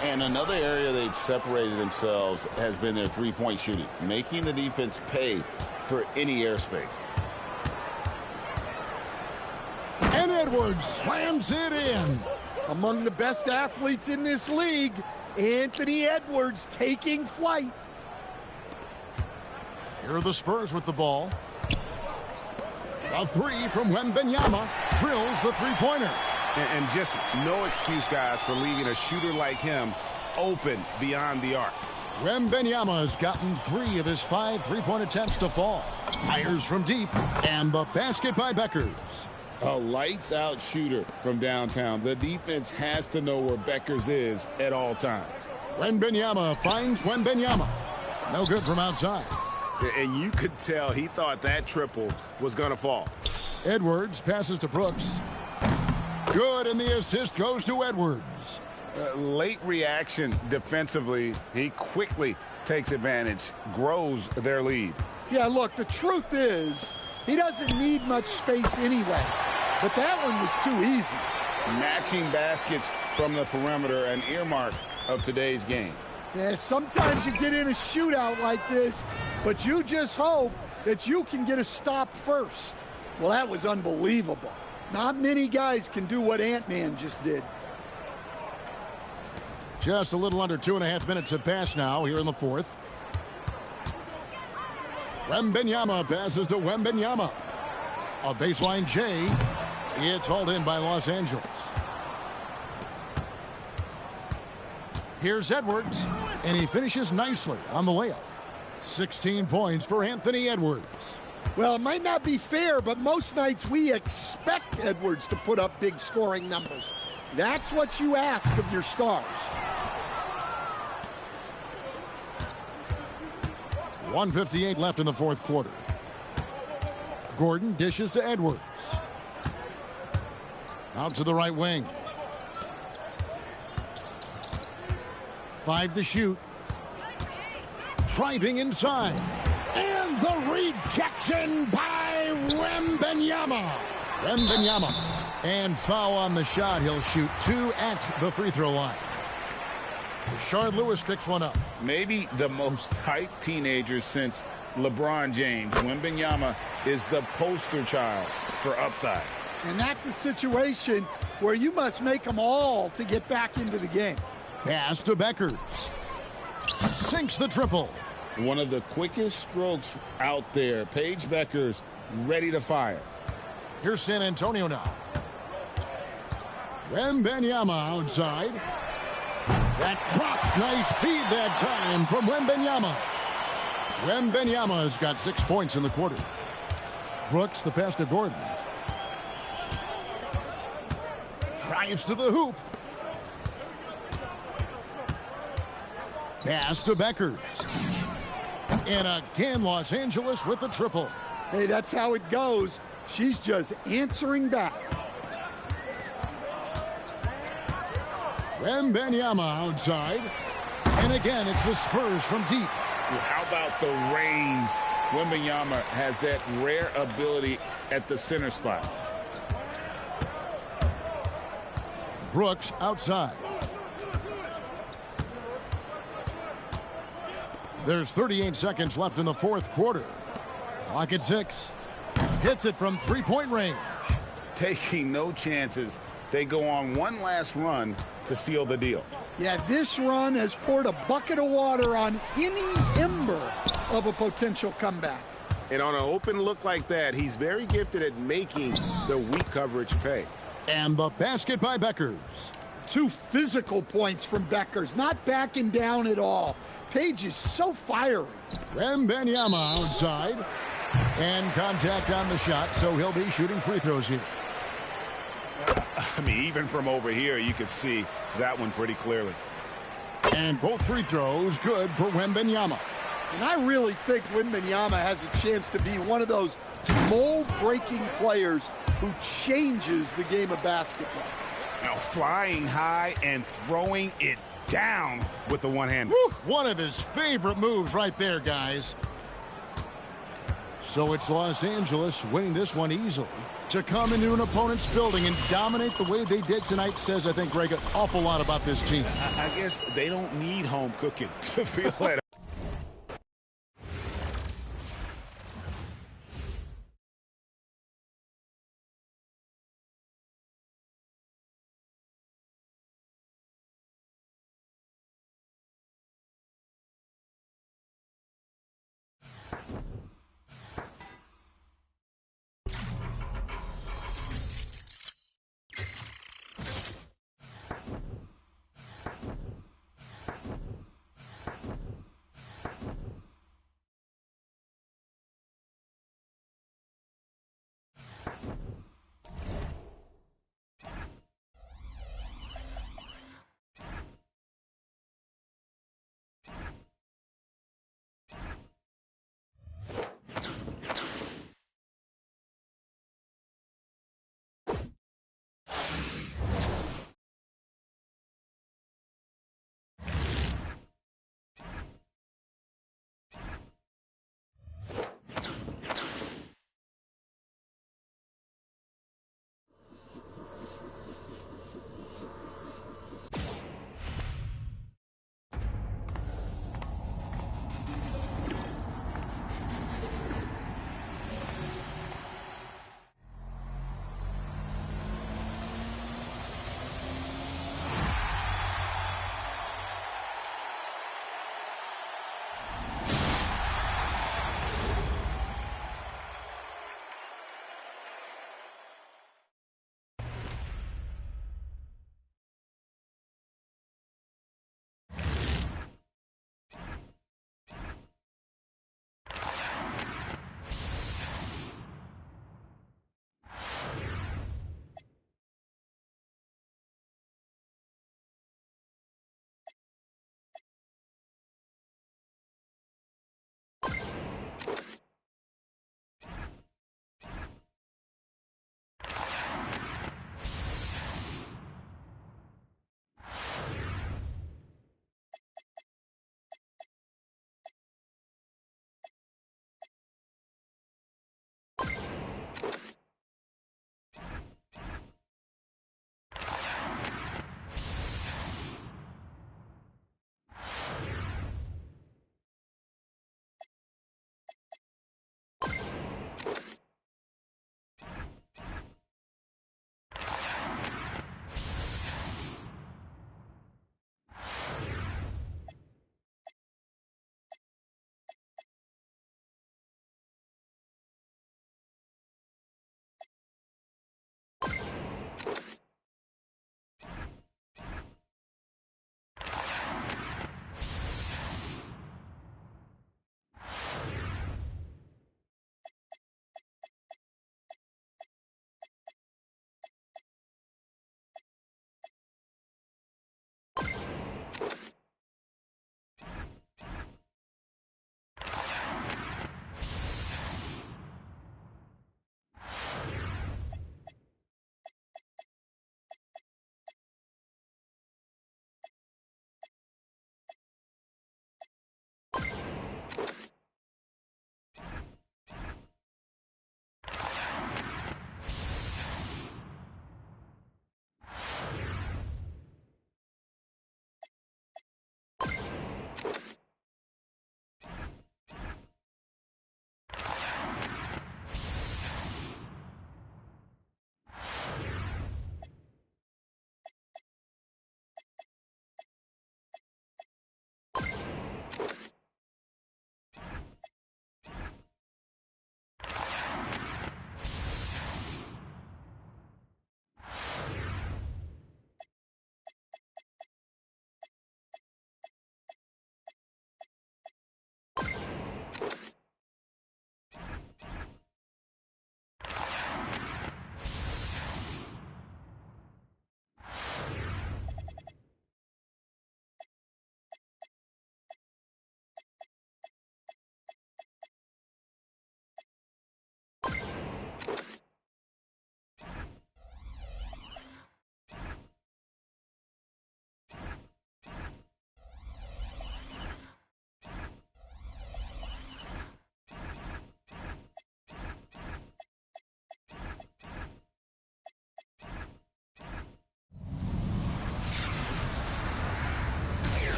And another area they've separated themselves has been their three-point shooting, making the defense pay for any airspace. And Edwards slams it in. Among the best athletes in this league, Anthony Edwards taking flight. Here are the Spurs with the ball. A 3 from Wembanyama drills the three-pointer. And just no excuse, guys, for leaving a shooter like him open beyond the arc. Wembanyama has gotten 3 of his 5 three-point attempts to fall. Fires from deep, and the basket by Beckers. A lights-out shooter from downtown. The defense has to know where Beckers is at all times. Wembanyama finds Wembanyama. No good from outside. And you could tell he thought that triple was going to fall. Edwards passes to Brooks. Good, and the assist goes to Edwards. Late reaction defensively. He quickly takes advantage, grows their lead. Yeah, look, the truth is he doesn't need much space anyway. But that one was too easy. Matching baskets from the perimeter, an earmark of today's game. Yeah, sometimes you get in a shootout like this, but you just hope that you can get a stop first. Well, that was unbelievable. Not many guys can do what Ant-Man just did. Just a little under 2.5 minutes have passed now here in the 4th. Wembanyama passes to Wembanyama. A baseline J. It's hauled in by Los Angeles. Here's Edwards, and he finishes nicely on the layup. 16 points for Anthony Edwards. Well, it might not be fair, but most nights we expect Edwards to put up big scoring numbers. That's what you ask of your stars. 1:58 left in the 4th quarter. Gordon dishes to Edwards. Out to the right wing. 5 to shoot. Driving inside. And the rejection by Wembanyama. Wembanyama. And foul on the shot. He'll shoot 2 at the free throw line. Rashard Lewis picks one up. Maybe the most hyped teenager since LeBron James. Wembanyama is the poster child for upside. And that's a situation where you must make them all to get back into the game. Pass to Beckers. Sinks the triple. One of the quickest strokes out there. Paige Beckers ready to fire. Here's San Antonio now. Wembanyama outside. That drops. Nice feed that time from Wembanyama. Wembanyama has got 6 points in the quarter. Brooks, the pass to Gordon. Drives to the hoop. Pass to Beckers. And again, Los Angeles with the triple. Hey, that's how it goes. She's just answering back. Wembanyama outside. And again, it's the Spurs from deep. How about the range Wembanyama has that rare ability at the center spot. Brooks outside. There's 38 seconds left in the fourth quarter. Clock at 6. Hits it from three-point range. Taking no chances. They go on one last run to seal the deal. Yeah, this run has poured a bucket of water on any ember of a potential comeback. And on an open look like that, he's very gifted at making the weak coverage pay. And the basket by Beckers. 2 physical points from Beckers, not backing down at all. Page is so fiery. Wembanyama outside. And contact on the shot, so he'll be shooting free throws here. I mean, even from over here, you could see that one pretty clearly. And both free throws good for Wembanyama. And I really think Wembanyama has a chance to be one of those mold-breaking players who changes the game of basketball. Now flying high and throwing it down with the one-hand. One of his favorite moves right there, guys. So it's Los Angeles winning this one easily. To come into an opponent's building and dominate the way they did tonight says, I think, Greg, an awful lot about this team. I guess they don't need home cooking to feel that.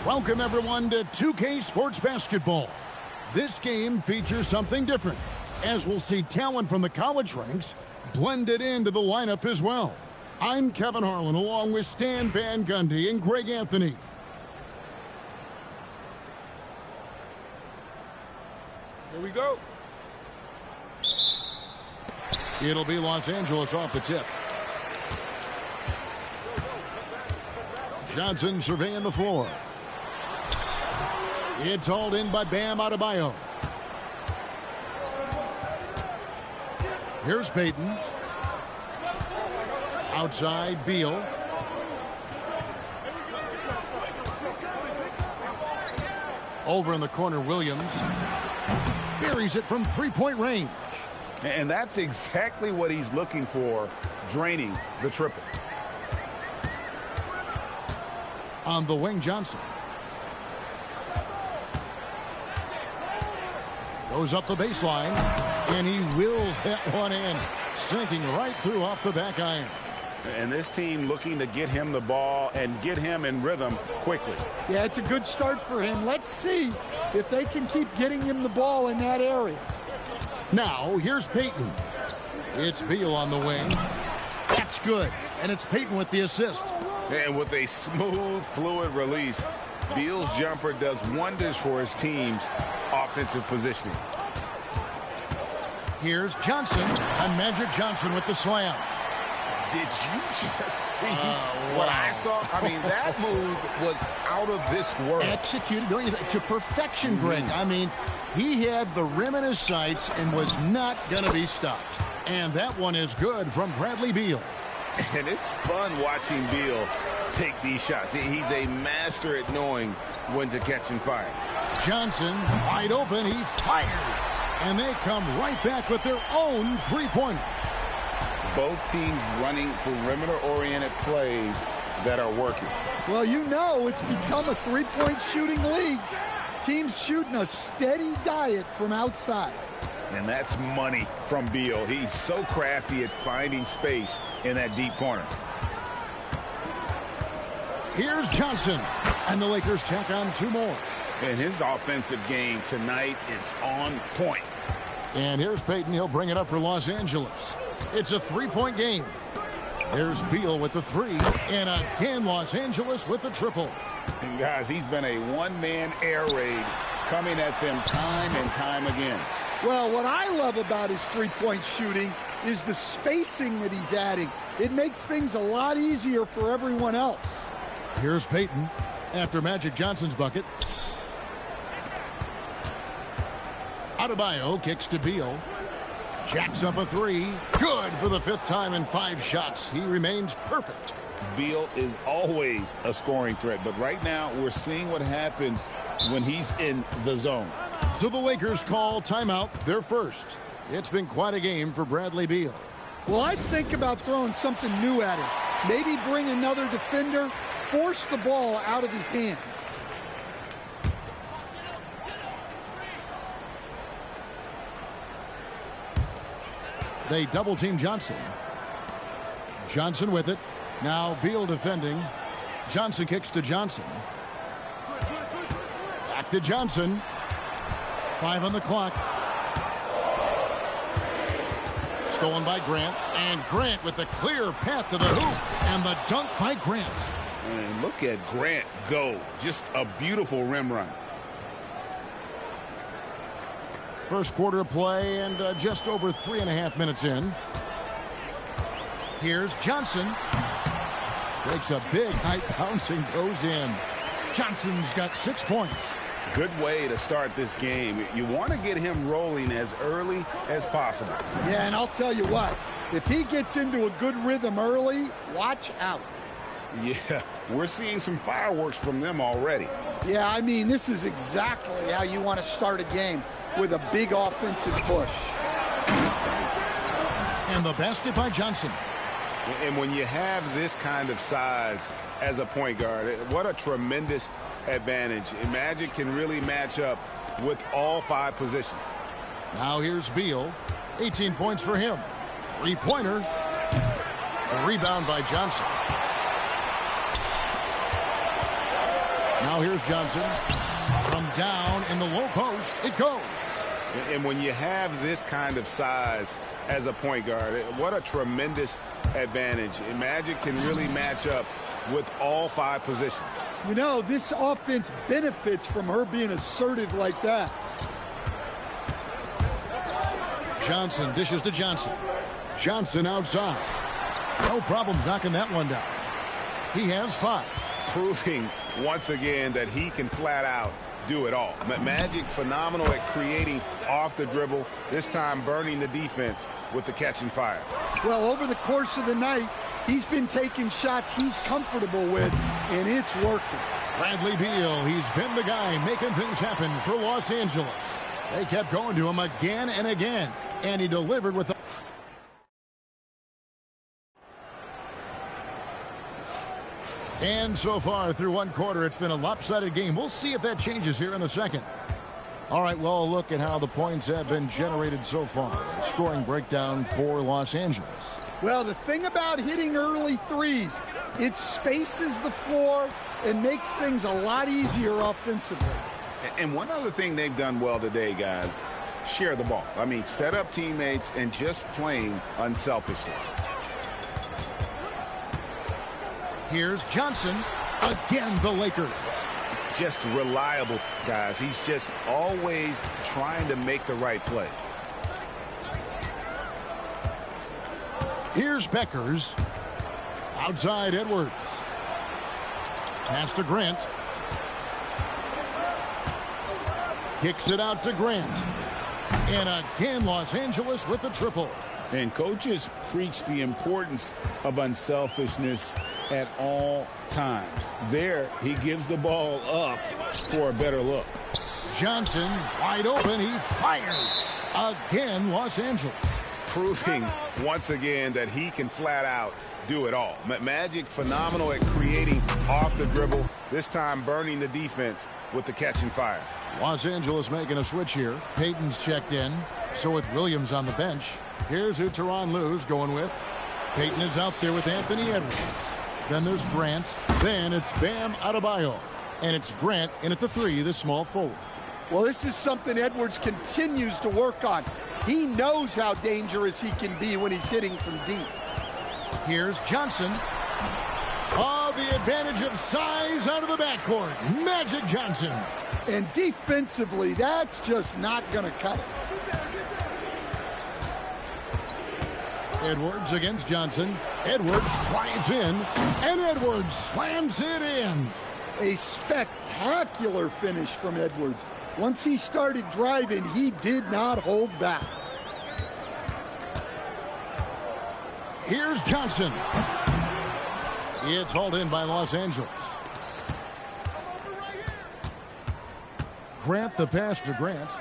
Welcome, everyone, to 2K Sports Basketball. This game features something different, as we'll see talent from the college ranks blended into the lineup as well. I'm Kevin Harlan, along with Stan Van Gundy and Greg Anthony. Here we go. It'll be Los Angeles off the tip. Johnson surveying the floor. It's hauled in by Bam Adebayo. Here's Payton. Outside, Beal. Over in the corner, Williams. Buries it from three-point range. And that's exactly what he's looking for, draining the triple. On the wing, Johnson. Goes up the baseline, and he wills that one in, sinking right through off the back iron. And this team looking to get him the ball and get him in rhythm quickly. Yeah, it's a good start for him. Let's see if they can keep getting him the ball in that area. Now, here's Payton. It's Beal on the wing. That's good, and it's Payton with the assist. And with a smooth, fluid release, Beal's jumper does wonders for his team's offensive positioning. Here's Johnson, and Magic Johnson with the slam. Did you just see wow. what I saw? I mean, that move was out of this world. Executed, don't you think, to perfection, Greg. I mean, he had the rim in his sights and was not going to be stopped. And that one is good from Bradley Beal. And it's fun watching Beal take these shots. He's a master at knowing when to catch and fire. Johnson, wide open, he fires. And they come right back with their own three-pointer. Both teams running perimeter-oriented plays that are working. Well, you know it's become a three-point shooting league. Teams shooting a steady diet from outside. And that's money from Beal. He's so crafty at finding space in that deep corner. Here's Johnson, and the Lakers tack on two more. And his offensive game tonight is on point. And here's Payton. He'll bring it up for Los Angeles. It's a three-point game. There's Beal with the three, and again Los Angeles with the triple. And guys, he's been a one-man air raid coming at them time and time again. Well, what I love about his three-point shooting is the spacing that he's adding. It makes things a lot easier for everyone else. Here's Payton after Magic Johnson's bucket. Adebayo kicks to Beal. Jacks up a three. Good for the fifth time in 5 shots. He remains perfect. Beal is always a scoring threat, but right now we're seeing what happens when he's in the zone. So the Lakers call timeout, their first. It's been quite a game for Bradley Beal. Well, I'd think about throwing something new at him. Maybe bring another defender, force the ball out of his hands. They double-team Johnson. Johnson with it. Now Beal defending. Johnson kicks to Johnson. Back to Johnson. 5 on the clock. Stolen by Grant. And Grant with the clear path to the hoop. And the dunk by Grant. And look at Grant go. Just a beautiful rim run. First quarter of play and just over 3.5 minutes in. Here's Johnson. Breaks a big height bouncing, goes in. Johnson's got 6 points. Good way to start this game. You want to get him rolling as early as possible. Yeah, and I'll tell you what, if he gets into a good rhythm early, watch out. Yeah, we're seeing some fireworks from them already. Yeah, I mean, this is exactly how you want to start a game, with a big offensive push. And the basket by Johnson. And when you have this kind of size as a point guard, what a tremendous advantage. And Magic can really match up with all 5 positions. Now here's Beal. 18 points for him. Three-pointer. A rebound by Johnson. Now here's Johnson. From down in the low post, it goes. And when you have this kind of size as a point guard, what a tremendous advantage. Magic can really match up with all 5 positions. You know, this offense benefits from her being assertive like that. Johnson dishes to Johnson. Johnson outside. No problems knocking that one down. He has 5. Proving once again that he can flat out do it all. Magic phenomenal at creating off the dribble, this time burning the defense with the catch and fire. Well, over the course of the night, he's been taking shots he's comfortable with, and it's working. Bradley Beal, he's been the guy making things happen for Los Angeles. They kept going to him again and again, and he delivered with the... And so far through one quarter, it's been a lopsided game. We'll see if that changes here in the second. All right, well, look at how the points have been generated so far. Scoring breakdown for Los Angeles. Well, the thing about hitting early threes, it spaces the floor and makes things a lot easier offensively. And one other thing they've done well today, guys, share the ball. I mean, set up teammates and just playing unselfishly. Here's Johnson. Again, the Lakers. Just reliable, guys. He's just always trying to make the right play. Here's Beckers. Outside Edwards. Pass to Grant. Kicks it out to Grant. And again, Los Angeles with the triple. And coaches preach the importance of unselfishness at all times. There, he gives the ball up for a better look. Johnson, wide open, he fires. Again, Los Angeles. Proving once again that he can flat out do it all. Magic phenomenal at creating off the dribble, this time burning the defense with the catch and fire. Los Angeles making a switch here. Payton's checked in. So with Williams on the bench, here's who Tyronn Lue's going with. Payton is out there with Anthony Edwards. Then there's Grant. Then it's Bam Adebayo. And it's Grant in at the 3, the small forward. Well, this is something Edwards continues to work on. He knows how dangerous he can be when he's hitting from deep. Here's Johnson. Oh, the advantage of size out of the backcourt. Magic Johnson. And defensively, that's just not going to cut it. Edwards against Johnson. Edwards drives in, and Edwards slams it in. A spectacular finish from Edwards. Once he started driving, he did not hold back. Here's Johnson. It's hauled in by Los Angeles. Grant the pass to Grant.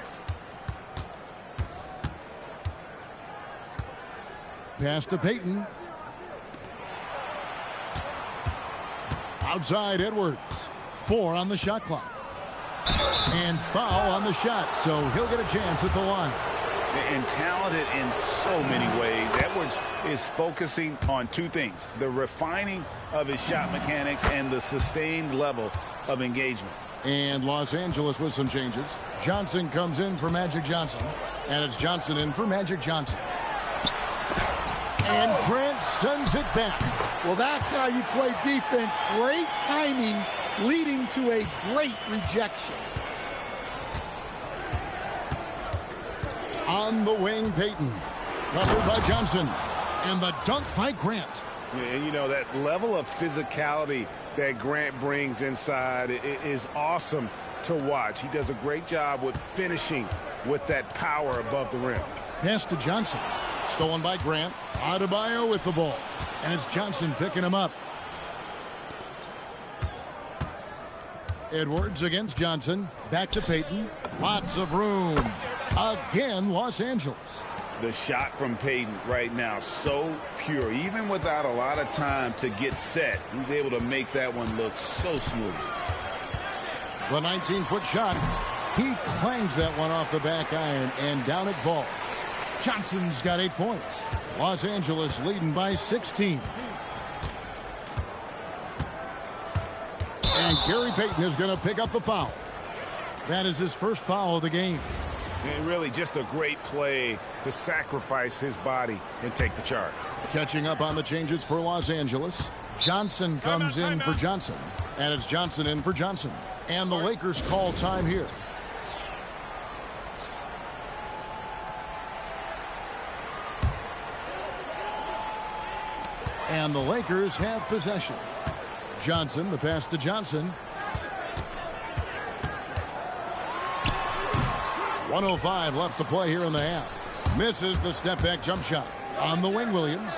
Pass to Payton. Outside Edwards. 4 on the shot clock. And foul on the shot, so he'll get a chance at the line. And talented in so many ways. Edwards is focusing on 2 things: the refining of his shot mechanics and the sustained level of engagement. And Los Angeles with some changes. Johnson comes in for Magic Johnson. And it's Johnson in for Magic Johnson. And Grant sends it back. Well, that's how you play defense. Great timing leading to a great rejection. On the wing, Payton. Covered by Johnson. And the dunk by Grant. And, you know, that level of physicality that Grant brings inside is awesome to watch. He does a great job with finishing with that power above the rim. Pass to Johnson. Stolen by Grant. Adebayo with the ball. And it's Johnson picking him up. Edwards against Johnson. Back to Payton. Lots of room. Again, Los Angeles. The shot from Payton right now, so pure. Even without a lot of time to get set, he's able to make that one look so smooth. The 19-foot shot. He clangs that one off the back iron, and down it falls. Johnson's got 8 points. Los Angeles leading by 16. And Gary Payton is going to pick up the foul. That is his first foul of the game. And really just a great play to sacrifice his body and take the charge. Catching up on the changes for Los Angeles. Johnson comes in for Johnson. And it's Johnson in for Johnson. And the Lakers call time here. And the Lakers have possession. Johnson, the pass to Johnson. 1:05 left to play here in the half. Misses the step-back jump shot. On the wing, Williams.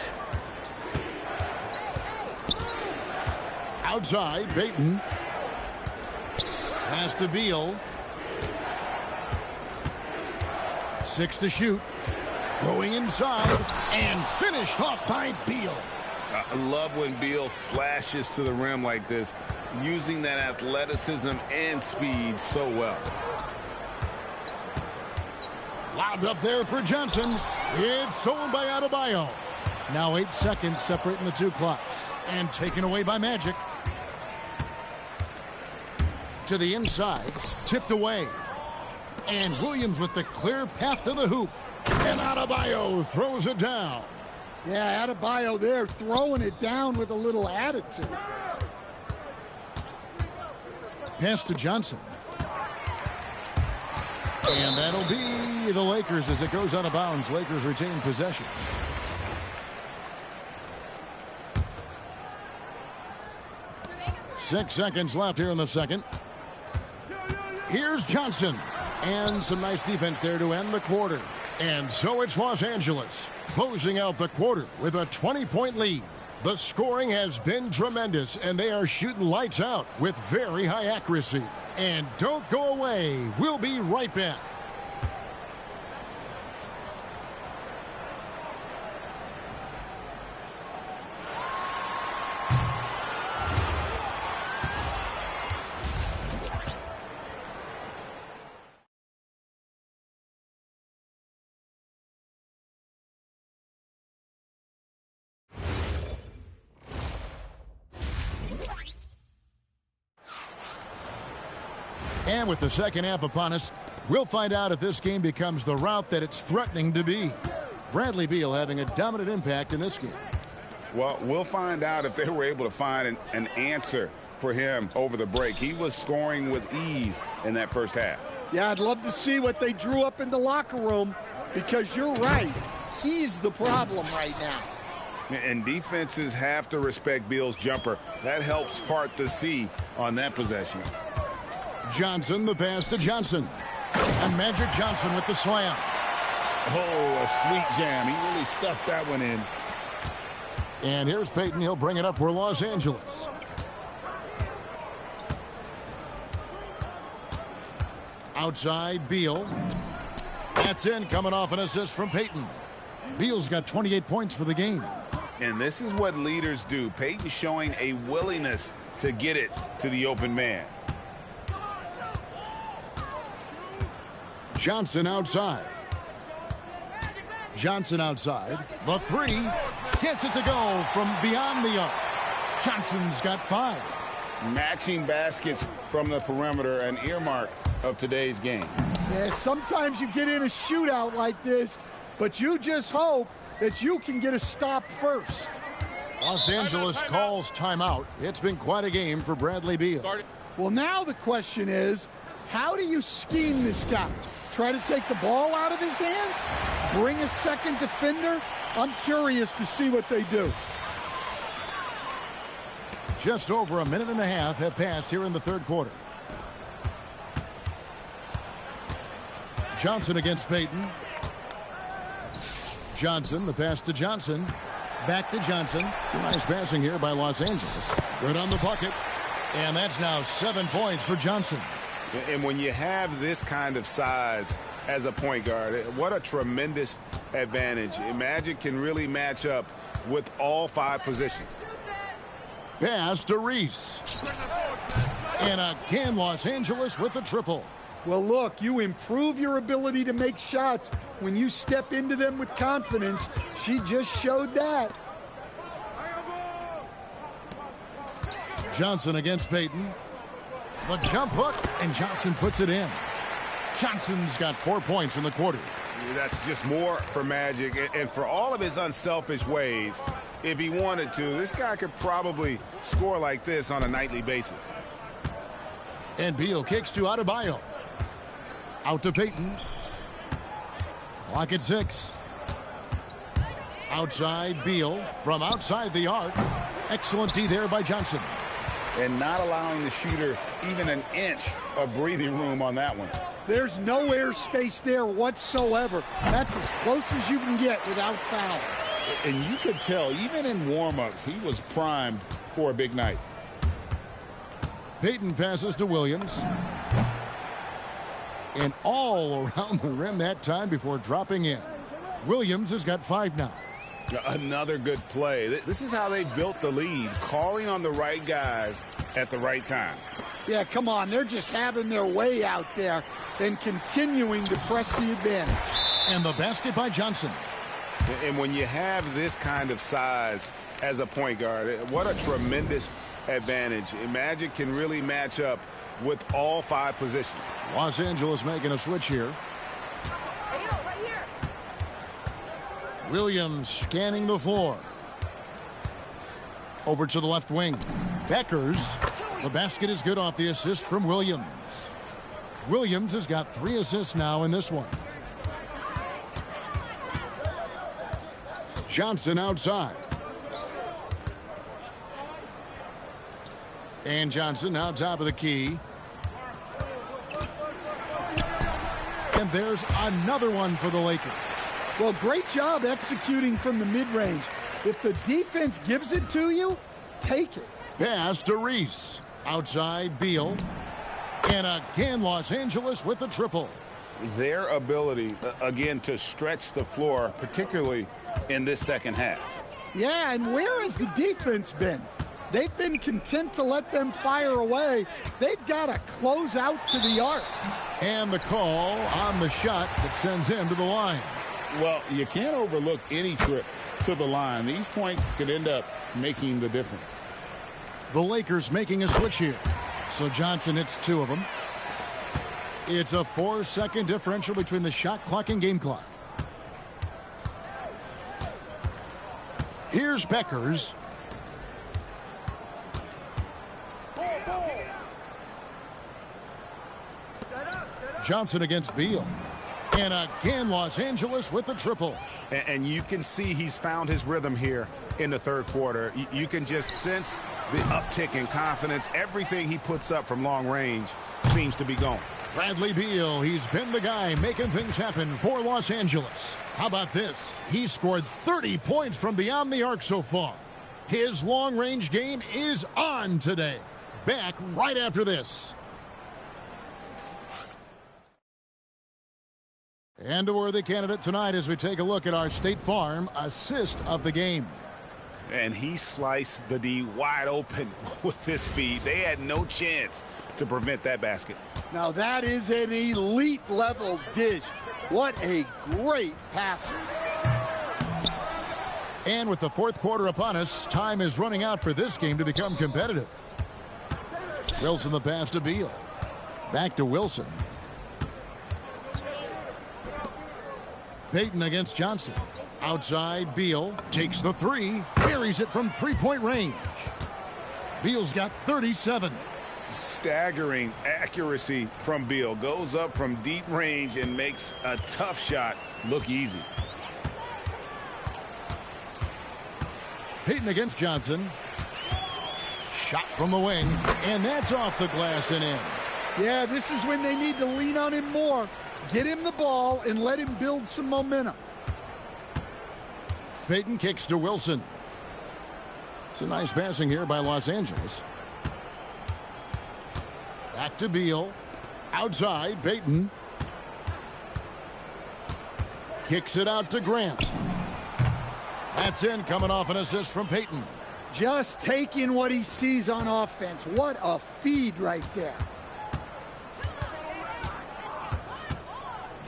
Outside, Payton. Pass to Beal. 6 to shoot. Going inside and finished off by Beal. I love when Beal slashes to the rim like this, using that athleticism and speed so well. Lobbed up there for Johnson. It's stolen by Adebayo. Now 8 seconds separating the two clocks. And taken away by Magic. To the inside. Tipped away. And Williams with the clear path to the hoop. And Adebayo throws it down. Yeah, Adebayo there throwing it down with a little attitude. Pass to Johnson. And that'll be the Lakers as it goes out of bounds. Lakers retain possession. Six seconds left here in the second. Here's Johnson. And some nice defense there to end the quarter. And so it's Los Angeles closing out the quarter with a 20-point lead. The scoring has been tremendous, and they are shooting lights out with very high accuracy. And don't go away. We'll be right back. And with the second half upon us, we'll find out if this game becomes the route that it's threatening to be. Bradley Beal having a dominant impact in this game. Well, we'll find out if they were able to find an answer for him over the break. He was scoring with ease in that first half. Yeah, I'd love to see what they drew up in the locker room, because you're right. He's the problem right now. And defenses have to respect Beal's jumper. That helps part the sea on that possession. Johnson, the pass to Johnson. And Magic Johnson with the slam. Oh, a sweet jam. He really stuffed that one in. And here's Payton. He'll bring it up for Los Angeles. Outside, Beal. That's in, coming off an assist from Payton. Beal's got 28 points for the game. And this is what leaders do. Payton showing a willingness to get it to the open man. Johnson outside. Johnson outside. The three. Gets it to go from beyond the arc. Johnson's got 5. Matching baskets from the perimeter, an earmark of today's game. Yeah, sometimes you get in a shootout like this, but you just hope that you can get a stop first. Los Angeles calls timeout. It's been quite a game for Bradley Beal. Well, now the question is, how do you scheme this guy? Try to take the ball out of his hands? Bring a second defender? I'm curious to see what they do. Just over a minute and a half have passed here in the third quarter. Johnson against Payton. Johnson, the pass to Johnson. Back to Johnson. Some nice passing here by Los Angeles. Good on the bucket. And that's now 7 points for Johnson. And when you have this kind of size as a point guard, what a tremendous advantage. Magic can really match up with all 5 positions. Pass to Reese. And again, Los Angeles with the triple. Well, look, you improve your ability to make shots when you step into them with confidence. She just showed that. Johnson against Payton. The jump hook, and Johnson puts it in. Johnson's got 4 points in the quarter. That's just more for Magic. And for all of his unselfish ways, if he wanted to, this guy could probably score like this on a nightly basis. And Beal kicks to Adebayo. Out to Payton. Clock at 6. Outside Beal from outside the arc. Excellent D there by Johnson. And not allowing the shooter even an inch of breathing room on that one. There's no airspace there whatsoever. That's as close as you can get without foul. And you could tell, even in warm-ups, he was primed for a big night. Payton passes to Williams. And all around the rim that time before dropping in. Williams has got 5 now. Another good play. This is how they built the lead, calling on the right guys at the right time. Yeah, come on. They're just having their way out there and continuing to press the advantage. And the basket by Johnson. And when you have this kind of size as a point guard, what a tremendous advantage. Magic can really match up with all 5 positions. Los Angeles making a switch here. Williams scanning the floor. Over to the left wing. Beckers. The basket is good off the assist from Williams. Williams has got 3 assists now in this one. Johnson outside. And Johnson now top of the key. And there's another one for the Lakers. Well, great job executing from the mid-range. If the defense gives it to you, take it. Pass to Reese. Outside Beal. And again, Los Angeles with the triple. Their ability, again, to stretch the floor, particularly in this second half. Yeah, and where has the defense been? They've been content to let them fire away. They've got to close out to the arc. And the call on the shot that sends him to the line. Well, you can't overlook any trip to the line. These points could end up making the difference. The Lakers making a switch here. So Johnson hits 2 of them. It's a 4-second differential between the shot clock and game clock. Here's Beckers. Johnson against Beal. And again, Los Angeles with the triple. And you can see he's found his rhythm here in the third quarter. You can just sense the uptick in confidence. Everything he puts up from long range seems to be going. Bradley Beal, he's been the guy making things happen for Los Angeles. How about this? He scored 30 points from beyond the arc so far. His long-range game is on today. Back right after this. And a worthy candidate tonight as we take a look at our State Farm assist of the game. And he sliced the D wide open with his feet. They had no chance to prevent that basket. Now that is an elite level dish. What a great passer. And with the fourth quarter upon us, time is running out for this game to become competitive. Wilson the pass to Beal. Back to Wilson. Payton against Johnson. Outside, Beal takes the 3, carries it from 3-point range. Beal's got 37. Staggering accuracy from Beal. Goes up from deep range and makes a tough shot look easy. Payton against Johnson. Shot from the wing, and that's off the glass and in. Yeah, this is when they need to lean on him more. Get him the ball and let him build some momentum. Payton kicks to Wilson. It's a nice passing here by Los Angeles. Back to Beal. Outside, Payton. Kicks it out to Grant. That's in, coming off an assist from Payton. Just taking what he sees on offense. What a feed right there.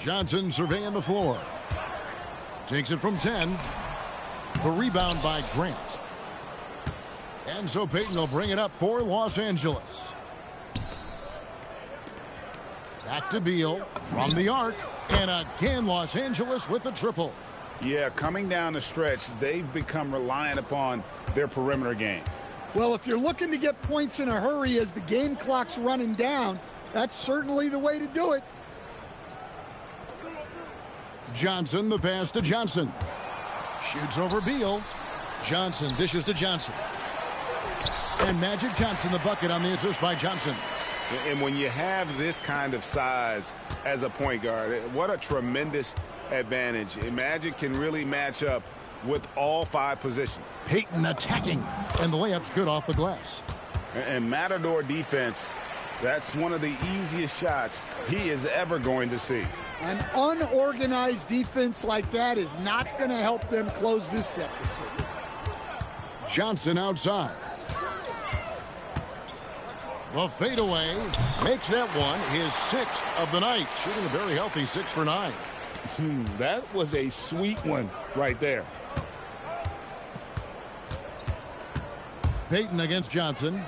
Johnson surveying the floor. Takes it from 10. The rebound by Grant. And so Payton will bring it up for Los Angeles. Back to Beal from the arc. And again, Los Angeles with the triple. Yeah, coming down the stretch, they've become reliant upon their perimeter game. Well, if you're looking to get points in a hurry as the game clock's running down, that's certainly the way to do it. Johnson, the pass to Johnson. Shoots over Beal. Johnson dishes to Johnson. And Magic Johnson, the bucket on the assist by Johnson. And when you have this kind of size as a point guard, what a tremendous advantage. Magic can really match up with all 5 positions. Payton attacking, and the layup's good off the glass. And Matador defense, that's one of the easiest shots he is ever going to see. An unorganized defense like that is not going to help them close this deficit. Johnson outside. The fadeaway makes that one his 6th of the night, shooting a very healthy 6 for 9. That was a sweet one right there. Payton against Johnson.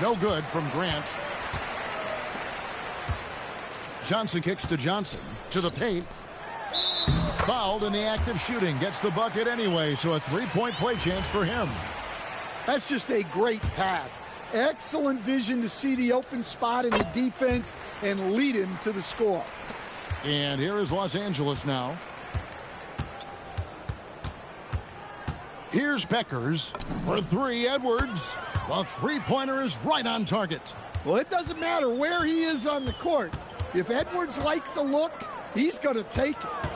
No good from Grant. Johnson kicks to Johnson to the paint. Fouled in the act of shooting. Gets the bucket anyway, so a 3-point play chance for him. That's just a great pass. Excellent vision to see the open spot in the defense and lead him to the score. And here is Los Angeles now. Here's Beckers for 3. Edwards. The three-pointer is right on target. Well, it doesn't matter where he is on the court. If Edwards likes a look, he's going to take it.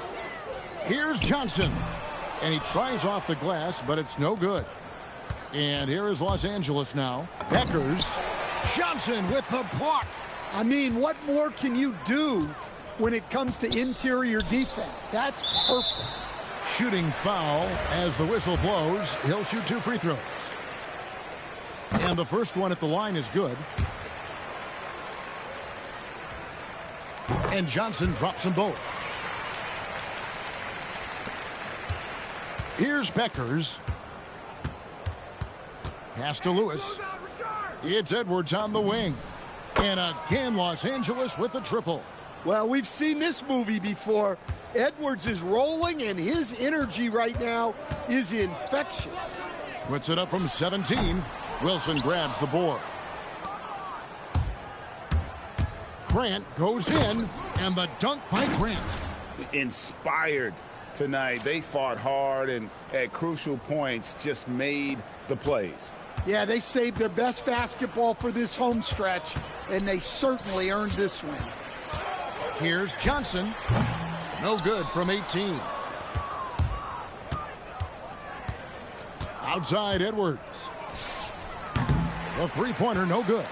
Here's Johnson. And he tries off the glass, but it's no good. And here is Los Angeles now. Beckers. Johnson with the block. I mean, what more can you do when it comes to interior defense? That's perfect. Shooting foul as the whistle blows. He'll shoot 2 free throws. And the first one at the line is good. And Johnson drops them both. Here's Beckers. Pass to Lewis. It's Edwards on the wing. And again, Los Angeles with the triple. Well, we've seen this movie before. Edwards is rolling, and his energy right now is infectious. Puts it up from 17. Wilson grabs the board. Grant goes in, and the dunk by Grant. Inspired tonight. They fought hard and at crucial points just made the plays. Yeah, they saved their best basketball for this home stretch, and they certainly earned this win. Here's Johnson. No good from 18. Outside Edwards. The three-pointer, no good.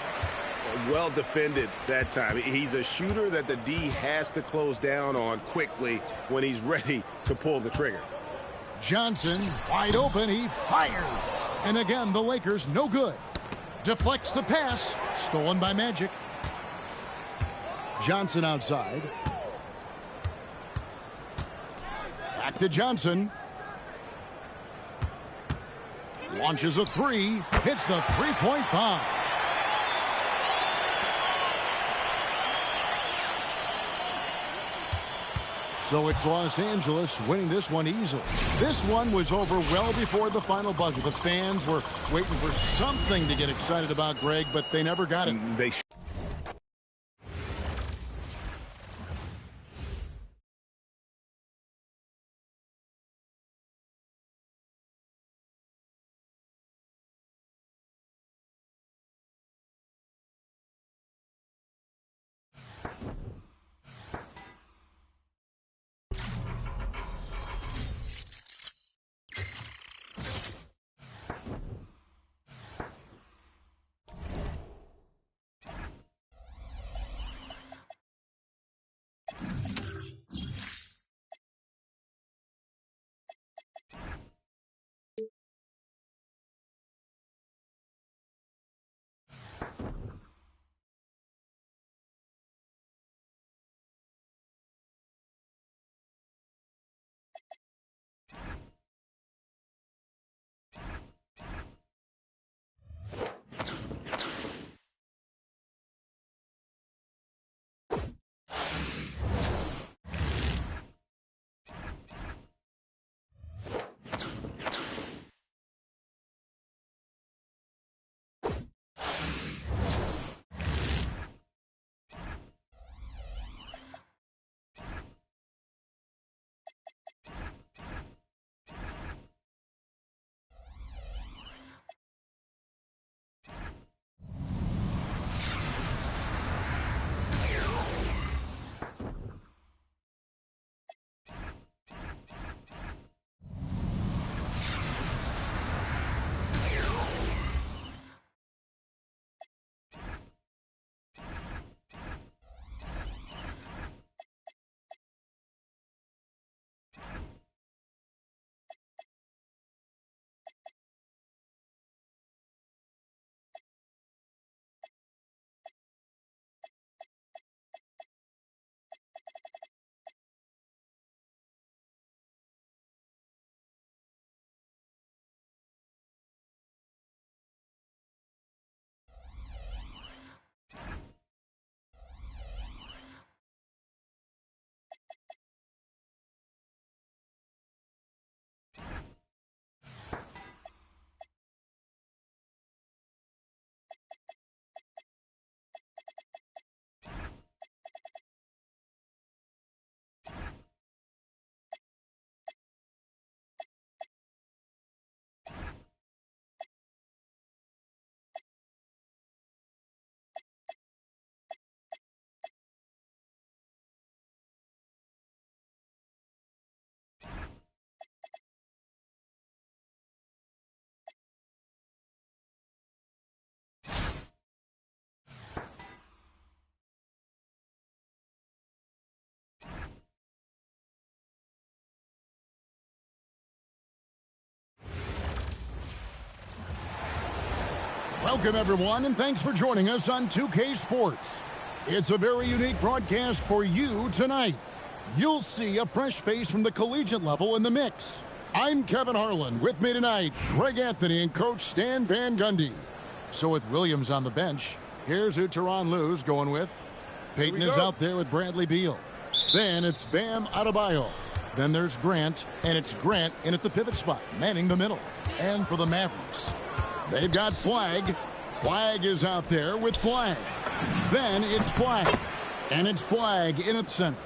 Well defended that time. He's a shooter that the D has to close down on quickly when he's ready to pull the trigger. Johnson, wide open, he fires. And again, the Lakers, no good. Deflects the pass, stolen by Magic. Johnson outside. Back to Johnson. Launches a 3, hits the three-point bomb. So it's Los Angeles winning this one easily. This one was over well before the final buzzer. The fans were waiting for something to get excited about, Greg, but they never got it. Welcome, everyone, and thanks for joining us on 2K Sports. It's a very unique broadcast for you tonight. You'll see a fresh face from the collegiate level in the mix. I'm Kevin Harlan. With me tonight, Greg Anthony and Coach Stan Van Gundy. So with Williams on the bench, here's who Tyronn Lue's going with. Peyton is out there with Bradley Beal. Then it's Bam Adebayo. Then there's Grant, and it's Grant in at the pivot spot, manning the middle. And for the Mavericks, they've got Flagg. Flagg is out there with Flagg. Then it's Flagg, and it's Flagg in at center.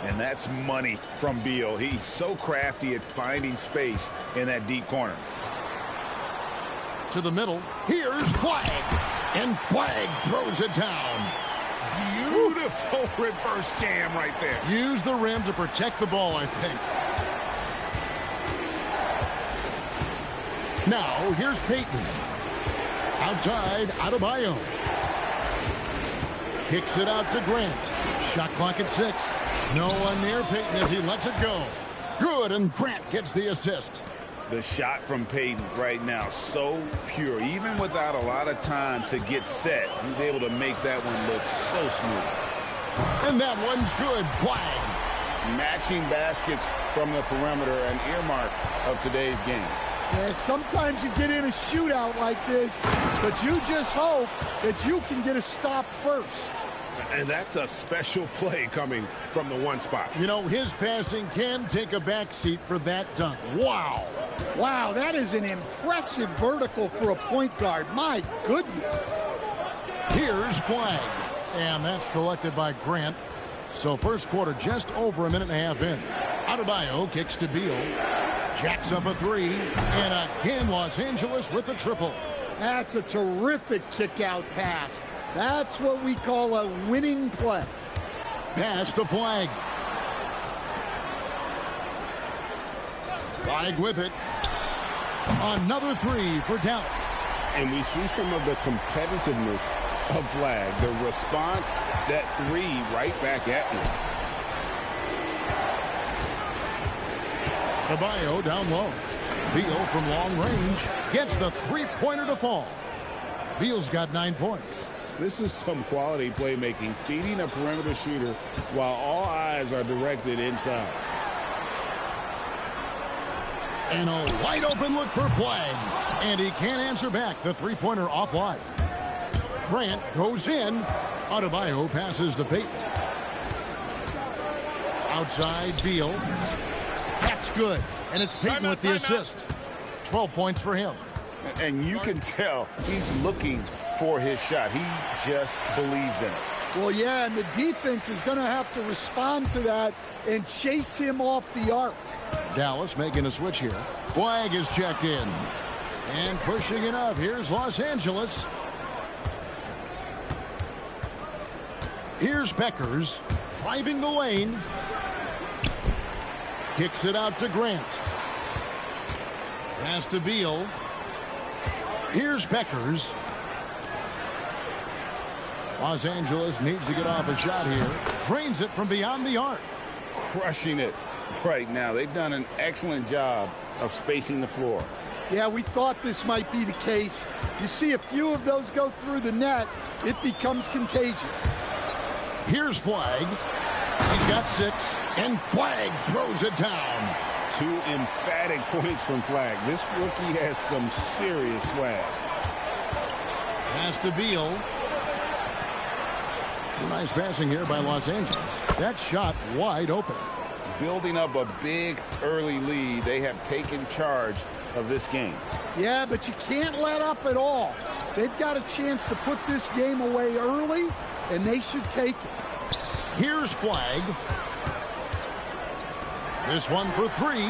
And that's money from Beal. He's so crafty at finding space in that deep corner. To the middle, here's Flagg, and Flagg throws it down. Beautiful reverse jam right there. Use the rim to protect the ball, I think. Now, here's Peyton. Outside, Adebayo. Kicks it out to Grant. Shot clock at 6. No one near Peyton as he lets it go. Good, and Grant gets the assist. The shot from Peyton right now, so pure. Even without a lot of time to get set, he's able to make that one look so smooth. And that one's good. Flagg. Matching baskets from the perimeter, an earmark of today's game. Yeah, sometimes you get in a shootout like this, but you just hope that you can get a stop first. And that's a special play coming from the one spot. You know, his passing can take a backseat for that dunk. Wow. Wow, that is an impressive vertical for a point guard. My goodness. Here's Flagg. And that's collected by Grant. So first quarter just over a minute and a half in. Adebayo kicks to Beal. Jacks up a three. And again, Los Angeles with the triple. That's a terrific kick-out pass. That's what we call a winning play. Pass to Flagg. Flagg with it. Another three for Dallas. And we see some of the competitiveness of Flagg. The response, that three right back at you. Adebayo down low. Beal from long range gets the three-pointer to fall. Beal's got 9 points. This is some quality playmaking, feeding a perimeter shooter while all eyes are directed inside. And a wide open look for Flagg. And he can't answer back. The three-pointer offline. Grant goes in. Adebayo passes to Peyton. Outside, Beal. That's good. And it's Peyton with the assist. 12 points for him. And you can tell he's looking for his shot. He just believes in it. Well, yeah, and the defense is going to have to respond to that and chase him off the arc. Dallas making a switch here. Flagg is checked in. And pushing it up. Here's Los Angeles. Here's Beckers driving the lane. Kicks it out to Grant. Pass to Beal. Here's Beckers. Los Angeles needs to get off a shot here. Drains it from beyond the arc. Crushing it right now. They've done an excellent job of spacing the floor. Yeah, we thought this might be the case. You see a few of those go through the net, it becomes contagious. Here's Flagg. He's got 6, and Flagg throws it down. 2 emphatic points from Flagg. This rookie has some serious swag. Pass to Beal. Some nice passing here by Los Angeles. That shot wide open. Building up a big early lead. They have taken charge of this game. Yeah, but you can't let up at all. They've got a chance to put this game away early, and they should take it. Here's Flagg. This one for 3.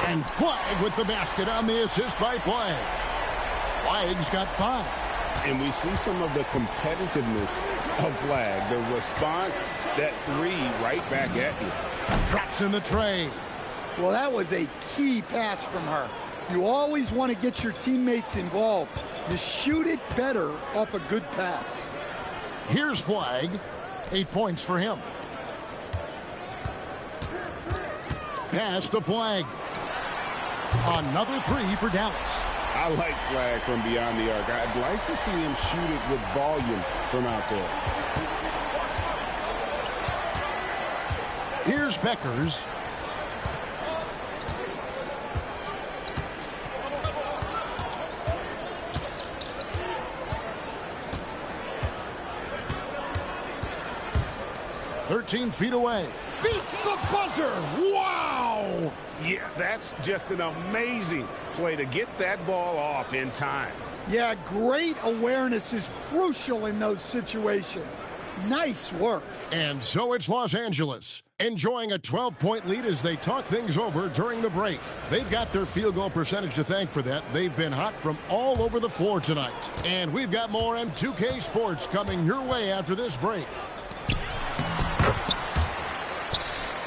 And Flagg with the basket on the assist by Flagg. Flagg's got 5. And we see some of the competitiveness of Flagg. The response, that 3 right back at you. Drops in the tray. Well, that was a key pass from her. You always want to get your teammates involved. You shoot it better off a good pass. Here's Flagg. 8 points for him. Pass to Flagg. Another 3 for Dallas. I like flag from beyond the arc. I'd like to see him shoot it with volume from out there. Here's Beckers. "13 feet away. Beats the buzzer. Wow! Yeah, that's just an amazing play to get that ball off in time. Yeah, great awareness is crucial in those situations. Nice work. And so it's Los Angeles, enjoying a 12-point lead as they talk things over during the break. They've got their field goal percentage to thank for that. They've been hot from all over the floor tonight. And we've got more M2K Sports coming your way after this break.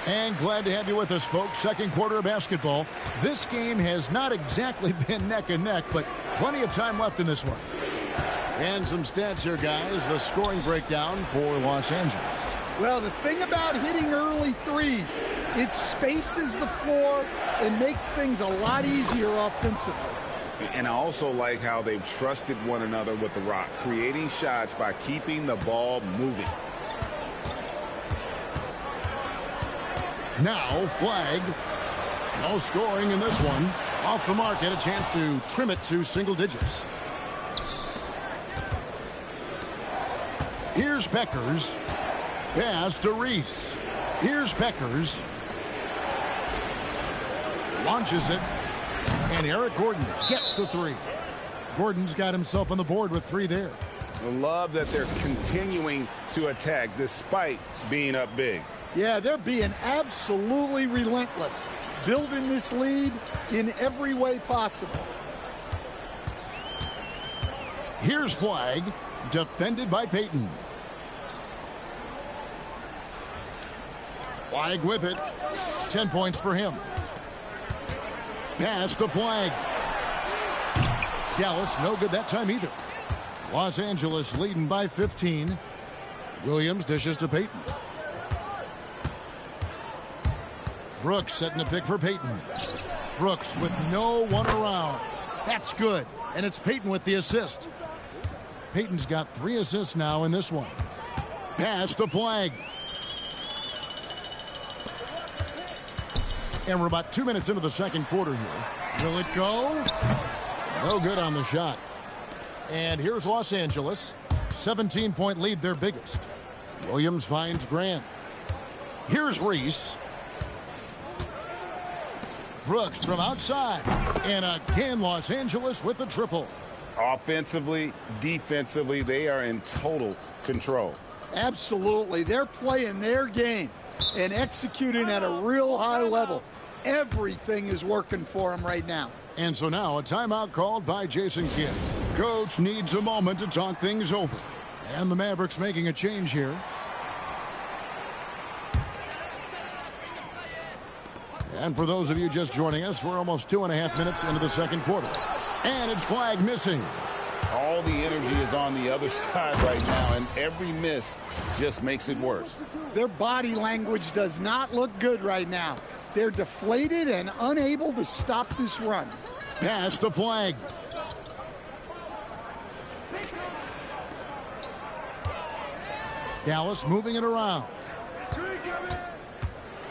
And glad to have you with us, folks. Second quarter of basketball. This game has not exactly been neck and neck, but plenty of time left in this one. And some stats here, guys. The scoring breakdown for Los Angeles. Well, the thing about hitting early threes, it spaces the floor and makes things a lot easier offensively. And I also like how they've trusted one another with the rock, creating shots by keeping the ball moving. Now, flag. No scoring in this one. Off the mark, had a chance to trim it to single digits. Here's Beckers. Pass to Reese. Here's Beckers. Launches it. And Eric Gordon gets the three. Gordon's got himself on the board with three there. I love that they're continuing to attack despite being up big. Yeah, they're being absolutely relentless, building this lead in every way possible. Here's flag, defended by Payton. Flag with it. 10 points for him. Pass to Flag. Dallas, no good that time either. Los Angeles leading by 15. Williams dishes to Payton. Brooks setting the pick for Payton. Brooks with no one around. That's good. And it's Payton with the assist. Payton's got 3 assists now in this one. Pass to Flag. And we're about 2 minutes into the second quarter here. Will it go? No good on the shot. And here's Los Angeles. 17-point lead, their biggest. Williams finds Grant. Here's Reese. Brooks from outside. And again, Los Angeles with the triple. Offensively, defensively, they are in total control. Absolutely. They're playing their game and executing at a real high level. Everything is working for them right now. And so now a timeout called by Jason Kidd. Coach needs a moment to talk things over. And the Mavericks making a change here. And for those of you just joining us, we're almost 2.5 minutes into the second quarter. And it's Flag missing. All the energy is on the other side right now, and every miss just makes it worse. Their body language does not look good right now. They're deflated and unable to stop this run. Pass to Flag. Dallas moving it around.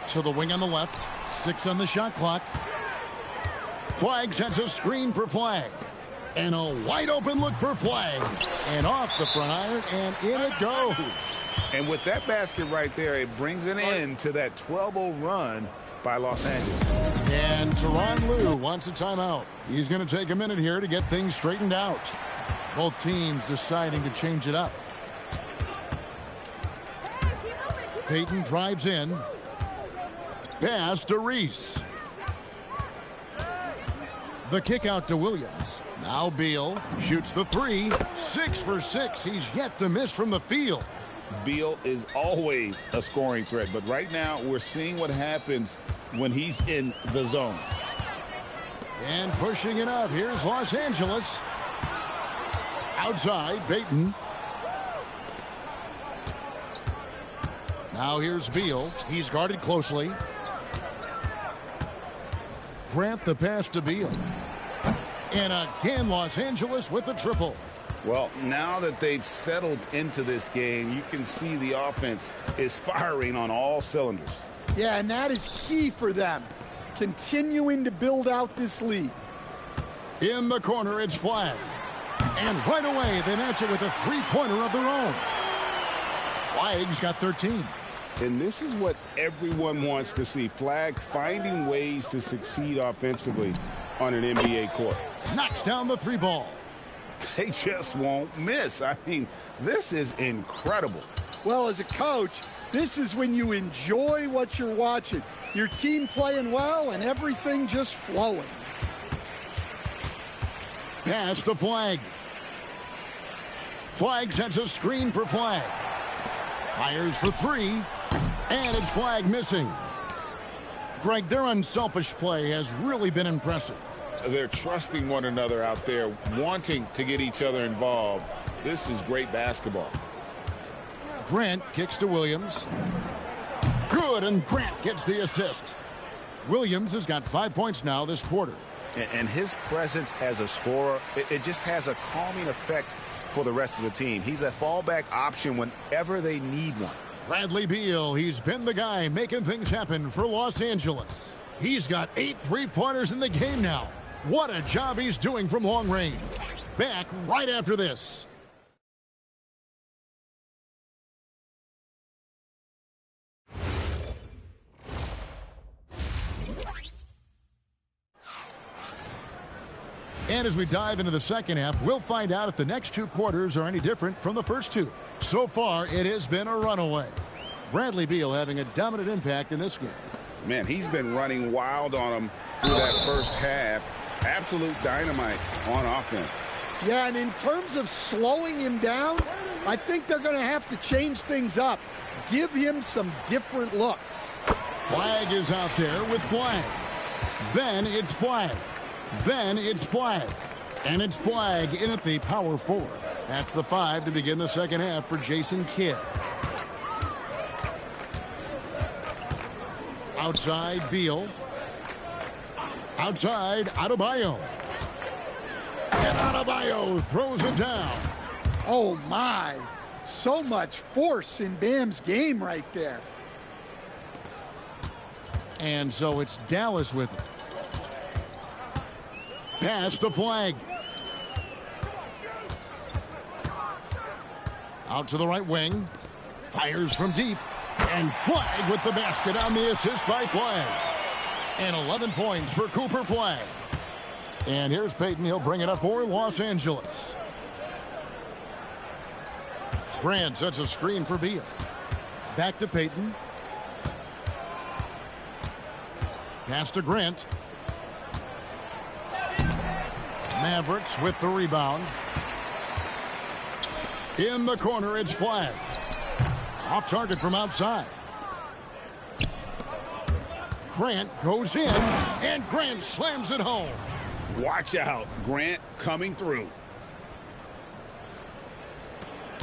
To the wing on the left. 6 on the shot clock. Flag sets a screen for Flag. And a wide open look for Flag. And off the front iron, and in it goes. And with that basket right there, it brings an end to that 12-0 run by Los Angeles. And Tyronn Lue wants a timeout. He's going to take a minute here to get things straightened out. Both teams deciding to change it up. Payton drives in. Pass to Reese. The kick out to Williams. Now Beal shoots the 3. 6 for 6. He's yet to miss from the field. Beal is always a scoring threat, but right now we're seeing what happens when he's in the zone. And pushing it up. Here's Los Angeles. Outside, Payton. Now here's Beal. He's guarded closely. Grant the pass to Beal. And again, Los Angeles with the triple. Well, now that they've settled into this game, you can see the offense is firing on all cylinders. Yeah, and that is key for them, continuing to build out this lead. In the corner, it's Flag. And right away, they match it with a three-pointer of their own. Flag's got 13. And this is what everyone wants to see. Flag finding ways to succeed offensively on an NBA court. Knocks down the three ball. They just won't miss. I mean, this is incredible. Well, as a coach, this is when you enjoy what you're watching. Your team playing well and everything just flowing. Pass to Flag. Flag sets a screen for Flag. Fires for three. And it's Flag missing. Greg, their unselfish play has really been impressive. They're trusting one another out there, wanting to get each other involved. This is great basketball. Grant kicks to Williams. Good, and Grant gets the assist. Williams has got 5 points now this quarter. And his presence as a scorer, it just has a calming effect for the rest of the team. He's a fallback option whenever they need one. Bradley Beal, he's been the guy making things happen for Los Angeles. He's got 8 three-pointers in the game now. What a job he's doing from long range. Back right after this. And as we dive into the second half, we'll find out if the next two quarters are any different from the first two. So far, it has been a runaway. Bradley Beal having a dominant impact in this game. Man, he's been running wild on them through that first half. Absolute dynamite on offense. Yeah, and in terms of slowing him down, I think they're going to have to change things up. Give him some different looks. Flag is out there with Flag. Then it's Flag. Then it's Flag. And it's Flag in at the power forward. That's the 5 to begin the second half for Jason Kidd. Outside, Beal. Outside, Adebayo. And Adebayo throws it down. Oh, my. So much force in Bam's game right there. And so it's Dallas with it. Pass to Flag. Out to the right wing. Fires from deep. And Flag with the basket on the assist by Flag. And 11 points for Cooper Flag. And here's Payton. He'll bring it up for Los Angeles. Grant sets a screen for Beal. Back to Payton. Pass to Grant. Mavericks with the rebound. In the corner, it's Flag. Off target from outside. Grant goes in, and Grant slams it home. Watch out. Grant coming through.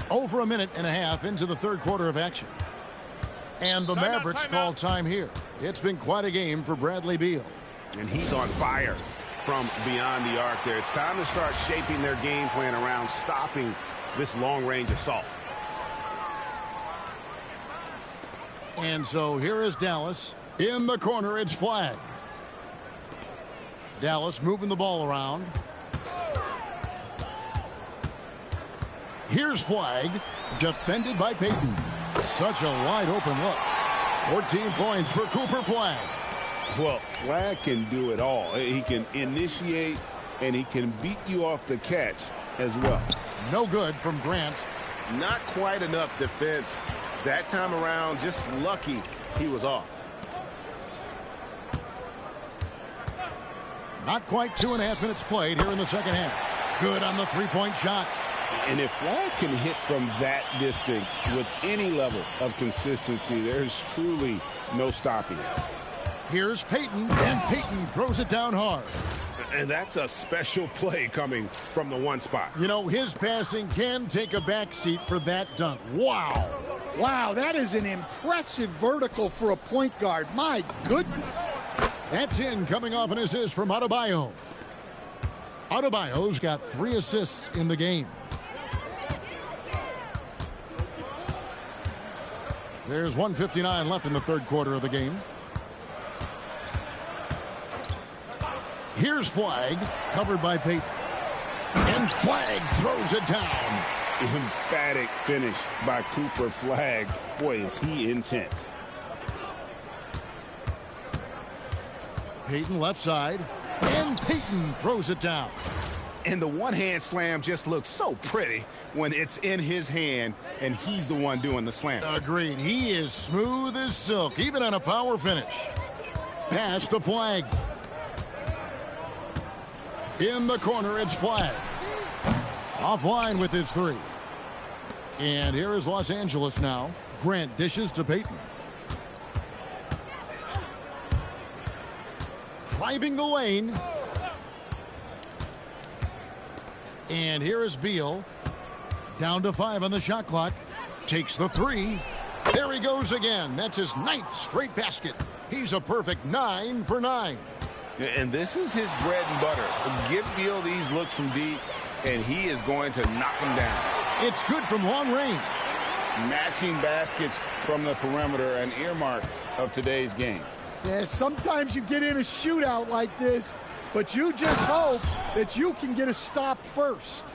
Over a minute and a half into the third quarter of action. And the Mavericks call time here. It's been quite a game for Bradley Beal. And he's on fire from beyond the arc there. It's time to start shaping their game plan around stopping this long-range assault. And so here is Dallas. In the corner, it's Flag. Dallas moving the ball around. Here's Flag, defended by Payton. Such a wide-open look. 14 points for Cooper Flag. Well, Flag can do it all. He can initiate, and he can beat you off the catch as well. No good from Grant. Not quite enough defense that time around. Just lucky he was off. Not quite 2.5 minutes played here in the second half. Good on the three-point shot. And if Flag can hit from that distance with any level of consistency, there's truly no stopping it. Here's Payton, and Payton throws it down hard. And that's a special play coming from the one spot. You know, his passing can take a backseat for that dunk. Wow. Wow, that is an impressive vertical for a point guard. My goodness. That's in, coming off an assist from Adebayo. Adebayo's got 3 assists in the game. There's 1:59 left in the third quarter of the game. Here's Flagg, covered by Payton. And Flagg throws it down. Emphatic finish by Cooper Flagg. Boy, is he intense. Payton left side. And Payton throws it down. And the one-hand slam just looks so pretty when it's in his hand and he's the one doing the slam. Agreed. He is smooth as silk, even on a power finish. Pass to Flagg. In the corner, it's Flagg. Offline with his 3. And here is Los Angeles now. Grant dishes to Payton. Driving the lane. And here is Beal. Down to 5 on the shot clock. Takes the 3. There he goes again. That's his 9th straight basket. He's a perfect 9 for 9. And this is his bread and butter. Give Beal these looks from deep, and he is going to knock them down. It's good from long range. Matching baskets from the perimeter, an earmark of today's game. Yeah, sometimes you get in a shootout like this, but you just hope that you can get a stop first.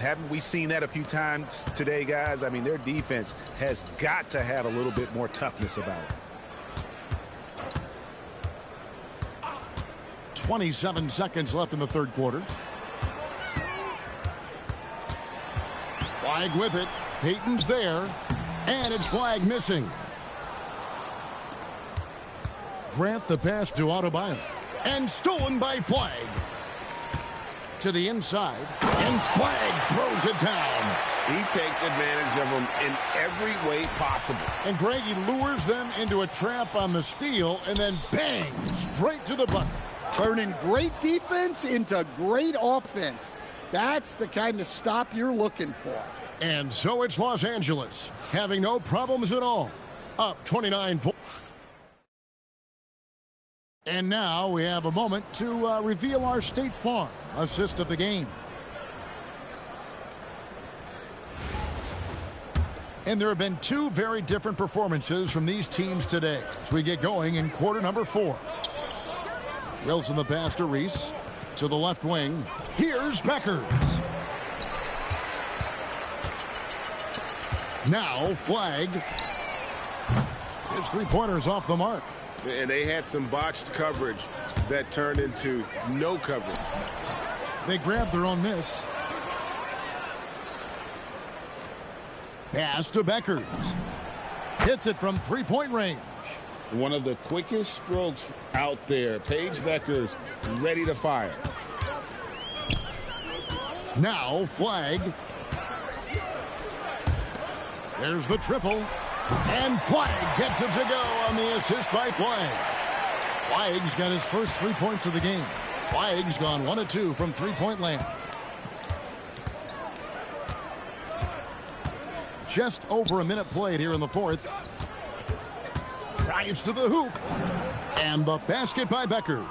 Haven't we seen that a few times today, guys? I mean, their defense has got to have a little bit more toughness about it. 27 seconds left in the third quarter. Flagg with it. Payton's there. And it's Flagg missing. Grant the pass to Adebayo. And stolen by Flagg. To the inside. And Flagg throws it down. He takes advantage of them in every way possible. And Greg, he lures them into a trap on the steal and then bang, straight to the bucket. Turning great defense into great offense. That's the kind of stop you're looking for. And so it's Los Angeles, having no problems at all. Up 29 points. And now we have a moment to reveal our State Farm assist of the game. And there have been 2 very different performances from these teams today as we get going in quarter number 4. Wilson the pass to Reese. To the left wing. Here's Beckers. Now Flagg. His 3-pointers off the mark. And they had some botched coverage that turned into no coverage. They grabbed their own miss. Pass to Beckers. Hits it from 3-point range. One of the quickest strokes out there. Paige Beckers ready to fire. Now Flagg. There's the triple. And Flagg gets it to go on the assist by Flagg. Flagg's got his first 3 points of the game. Flagg's gone 1 of 2 from 3-point land. Just over a minute played here in the fourth. Drives to the hoop. And the basket by Beckers.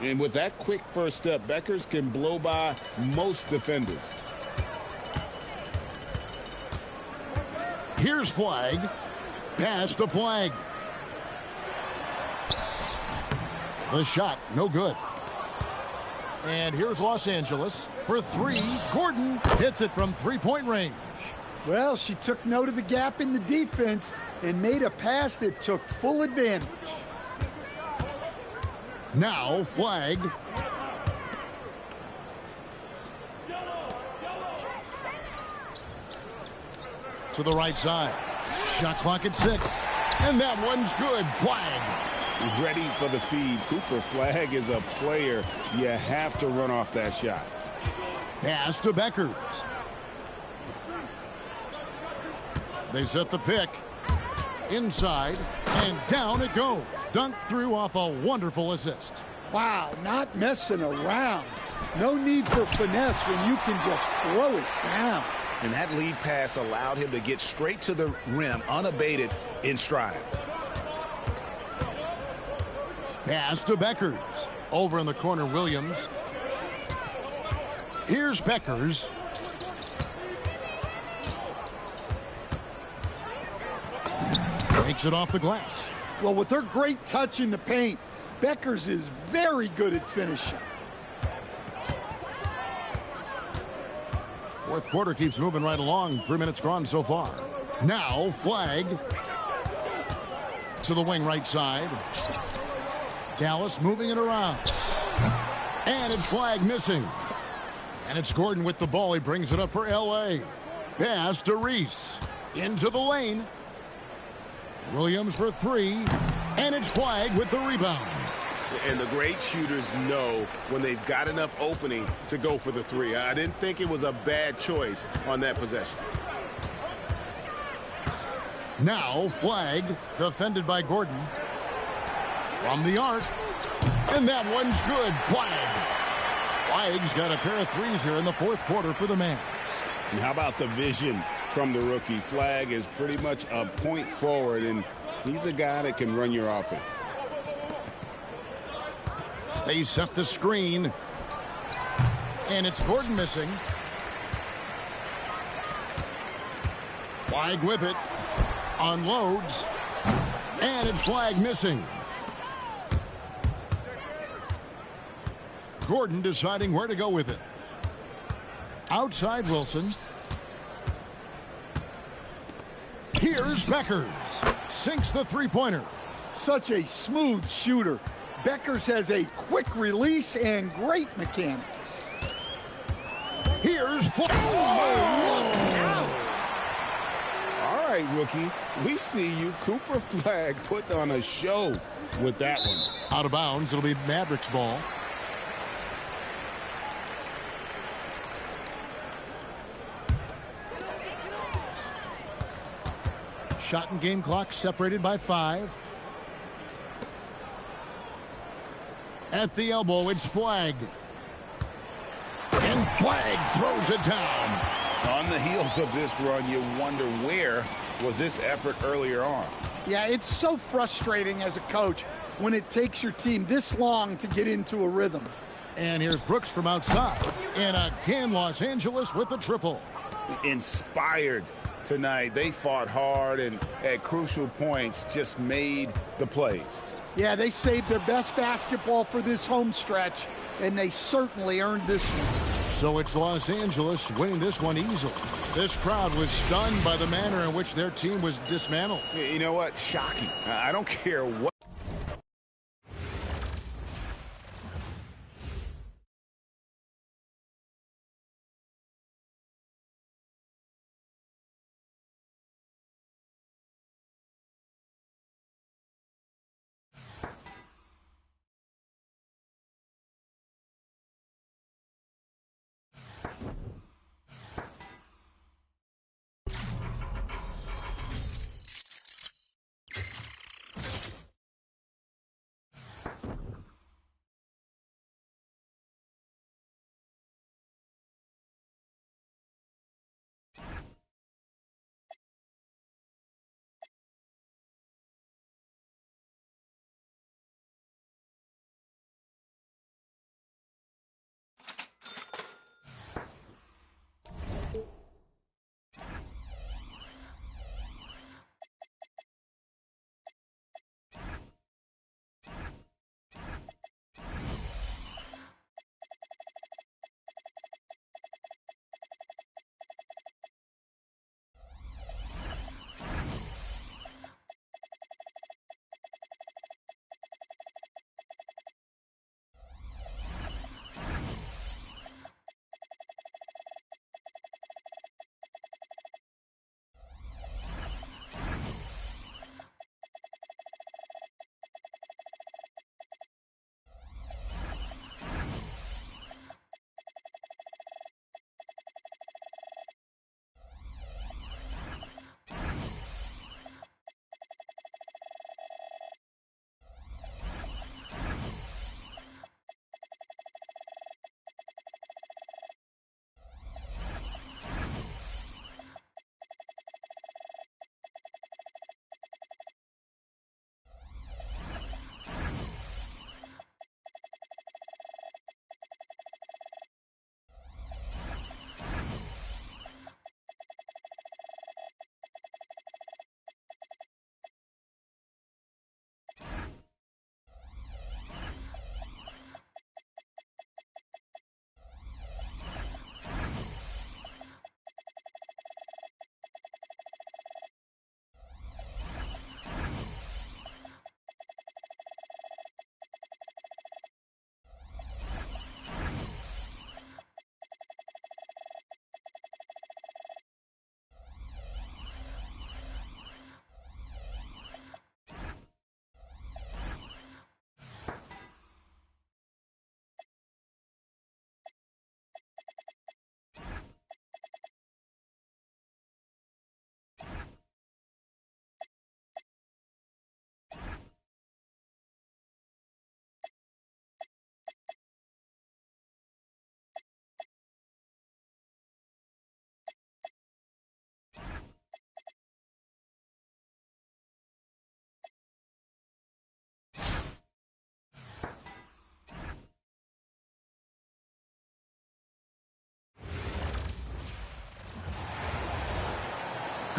And with that quick first step, Beckers can blow by most defenders. Here's Flagg. Pass to Flagg. The shot, no good. And here's Los Angeles for 3. Gordon hits it from 3-point range. Well, she took note of the gap in the defense and made a pass that took full advantage. Now Flagg. To the right side. Shot clock at 6. And that one's good. Flagg. Ready for the feed. Cooper Flagg is a player you have to run off that shot. Pass to Beckers. They set the pick. Inside. And down it goes. Dunked through off a wonderful assist. Wow, not messing around. No need for finesse when you can just throw it down. And that lead pass allowed him to get straight to the rim unabated in stride. Pass to Beckers. Over in the corner, Williams. Here's Beckers. Takes it off the glass. Well, with her great touch in the paint, Beckers is very good at finishing. Fourth quarter keeps moving right along. 3 minutes gone so far. Now, Flag to the wing right side. Dallas moving it around. And it's Flag missing. And it's Gordon with the ball. He brings it up for L.A. Pass to Reese. Into the lane. Williams for three. And it's Flag with the rebound. And the great shooters know when they've got enough opening to go for the three. I didn't think it was a bad choice on that possession. Now Flag, defended by Gordon. From the arc. And that one's good. Flag. Flag's got a pair of threes here in the fourth quarter for the Mavs. And how about the vision from the rookie? Flag is pretty much a point forward, and he's a guy that can run your offense. They set the screen. And it's Gordon missing. Flag with it. Unloads. And it's Flag missing. Gordon deciding where to go with it. Outside Wilson. Here's Beckers. Sinks the three-pointer. Such a smooth shooter. Beckers has a quick release and great mechanics. Here's Flag. All right, rookie. We see you. Cooper Flag put on a show with that one. Out of bounds. It'll be Mavericks ball. Shot and game clock separated by 5. At the elbow, it's Flag. And Flag throws it down. On the heels of this run, you wonder where was this effort earlier on. Yeah, it's so frustrating as a coach when it takes your team this long to get into a rhythm. And here's Brooks from outside. And again, Los Angeles with the triple. Inspired tonight. They fought hard and at crucial points just made the plays. Yeah, they saved their best basketball for this home stretch, and they certainly earned this one. So it's Los Angeles winning this one easily. This crowd was stunned by the manner in which their team was dismantled. You know what? Shocking. I don't care what.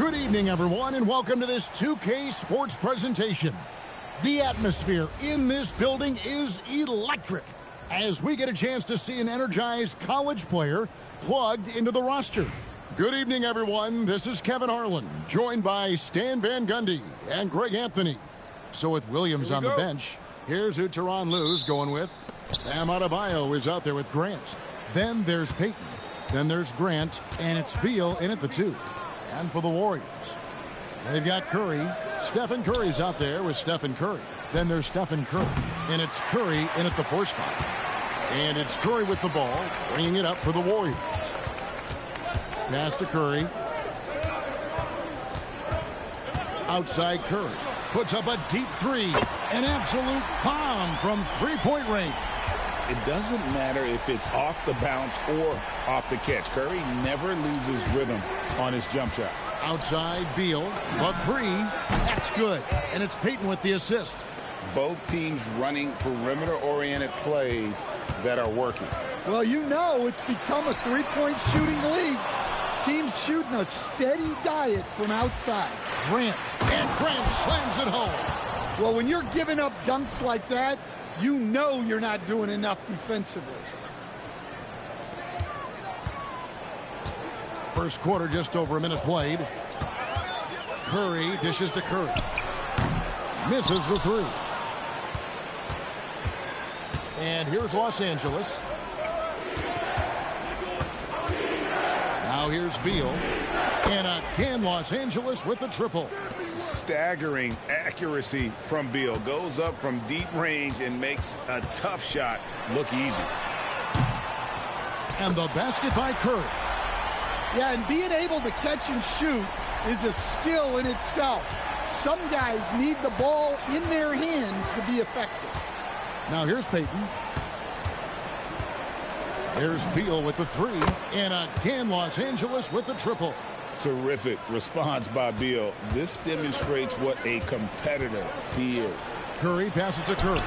Good evening, everyone, and welcome to this 2K Sports presentation. The atmosphere in this building is electric as we get a chance to see an energized college player plugged into the roster. Good evening, everyone. This is Kevin Harlan, joined by Stan Van Gundy and Greg Anthony. So with Williams on the bench, here's who Tyronn Lue's going with. Bam Adebayo is out there with Grant. Then there's Peyton. Then there's Grant, and it's Beal in at the 2. And for the Warriors, they've got Curry. Stephen Curry's out there with Stephen Curry. Then there's Stephen Curry, and it's Curry in at the 4 spot. And it's Curry with the ball, bringing it up for the Warriors. Pass to Curry. Outside Curry. Puts up a deep 3. An absolute bomb from three-point range. It doesn't matter if it's off the bounce or off the catch. Curry never loses rhythm on his jump shot. Outside Beal, a 3. That's good. And it's Peyton with the assist. Both teams running perimeter-oriented plays that are working. Well, you know it's become a three-point shooting league. Teams shooting a steady diet from outside. Grant, and Grant slams it home. Well, when you're giving up dunks like that, you know you're not doing enough defensively. First quarter, just over a minute played. Curry dishes to Curry. Misses the 3. And here's Los Angeles. Now here's Beal. And again, Los Angeles with the triple. Staggering accuracy from Beal. Goes up from deep range and makes a tough shot look easy. And the basket by Curry. Yeah, and being able to catch and shoot is a skill in itself. Some guys need the ball in their hands to be effective. Now here's Peyton. There's Beal with the 3. And again, Los Angeles with the triple. Terrific response by Beal. This demonstrates what a competitor he is. Curry passes to Curry.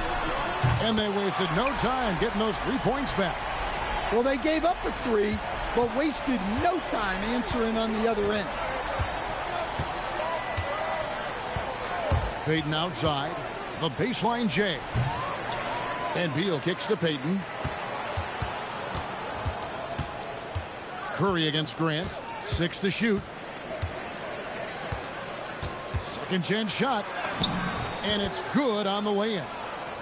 And they wasted no time getting those 3 points back. Well, they gave up a 3, but wasted no time answering on the other end. Peyton outside. The baseline J. And Beal kicks to Peyton. Curry against Grant. 6 to shoot. Second chance shot. And it's good on the way in.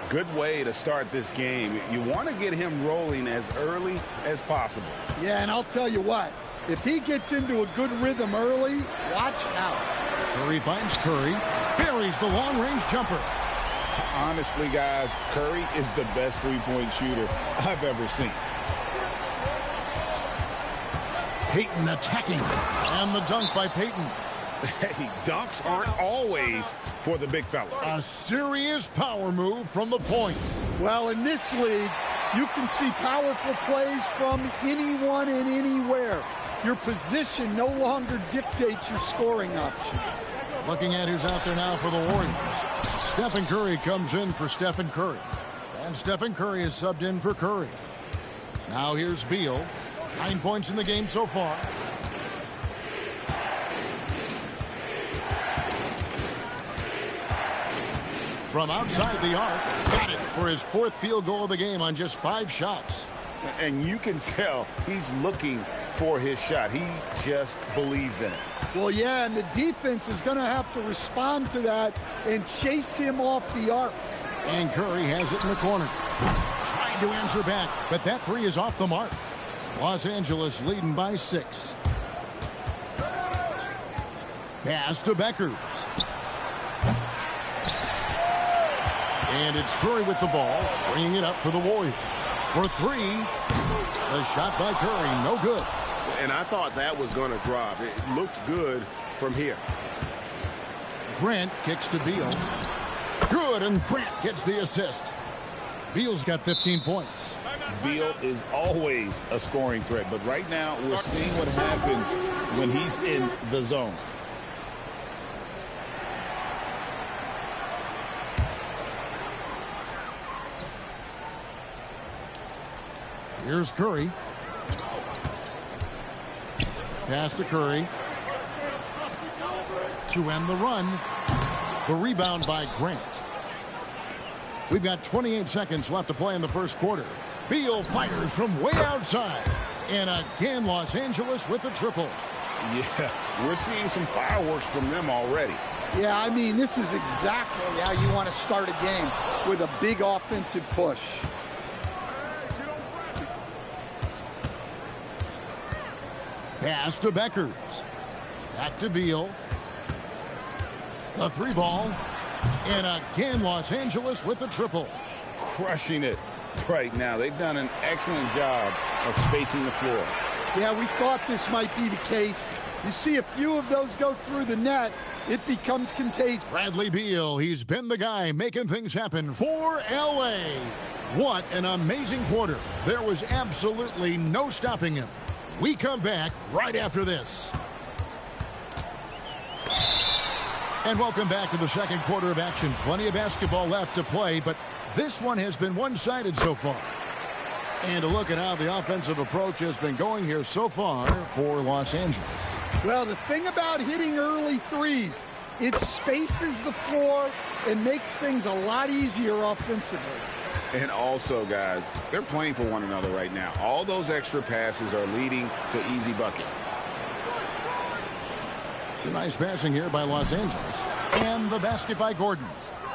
Good way to start this game. You want to get him rolling as early as possible. Yeah, and I'll tell you what. If he gets into a good rhythm early, watch out. Curry finds Curry. Buries the long-range jumper. Honestly, guys, Curry is the best three-point shooter I've ever seen. Peyton attacking. And the dunk by Peyton. Hey, dunks aren't always for the big fella. A serious power move from the point. Well, in this league, you can see powerful plays from anyone and anywhere. Your position no longer dictates your scoring options. Looking at who's out there now for the Warriors. Stephen Curry comes in for Stephen Curry. And Stephen Curry is subbed in for Curry. Now here's Beal. 9 points in the game so far. From outside the arc, got it for his 4th field goal of the game on just 5 shots. And you can tell he's looking for his shot. He just believes in it. Well, yeah, and the defense is going to have to respond to that and chase him off the arc. And Curry has it in the corner. Tried to answer back, but that 3 is off the mark. Los Angeles leading by 6. Pass to Beckers. And it's Curry with the ball, bringing it up for the Warriors. For 3, the shot by Curry, no good. And I thought that was going to drop. It looked good from here. Grant kicks to Beal. Good, and Grant gets the assist. Beal's got 15 points. Beal is always a scoring threat, but right now we're seeing what happens when he's in the zone. Here's Curry. Pass to Curry. to end the run. The rebound by Grant. We've got 28 seconds left to play in the first quarter. Beal fires from way outside. And again, Los Angeles with the triple. Yeah, we're seeing some fireworks from them already. Yeah, I mean, this is exactly how you want to start a game, with a big offensive push. Pass to Beckers. Back to Beal. The three ball. And again, Los Angeles with the triple. Crushing it right now. They've done an excellent job of spacing the floor. Yeah, we thought this might be the case. You see a few of those go through the net, it becomes contagious. Bradley Beal, he's been the guy making things happen for L.A. What an amazing quarter. There was absolutely no stopping him. We come back right after this. And welcome back to the second quarter of action. Plenty of basketball left to play, but this one has been one-sided so far. And a look at how the offensive approach has been going here so far for Los Angeles. Well, the thing about hitting early threes, it spaces the floor and makes things a lot easier offensively. And also, guys, they're playing for one another right now. All those extra passes are leading to easy buckets. Some nice passing here by Los Angeles. And the basket by Gordon.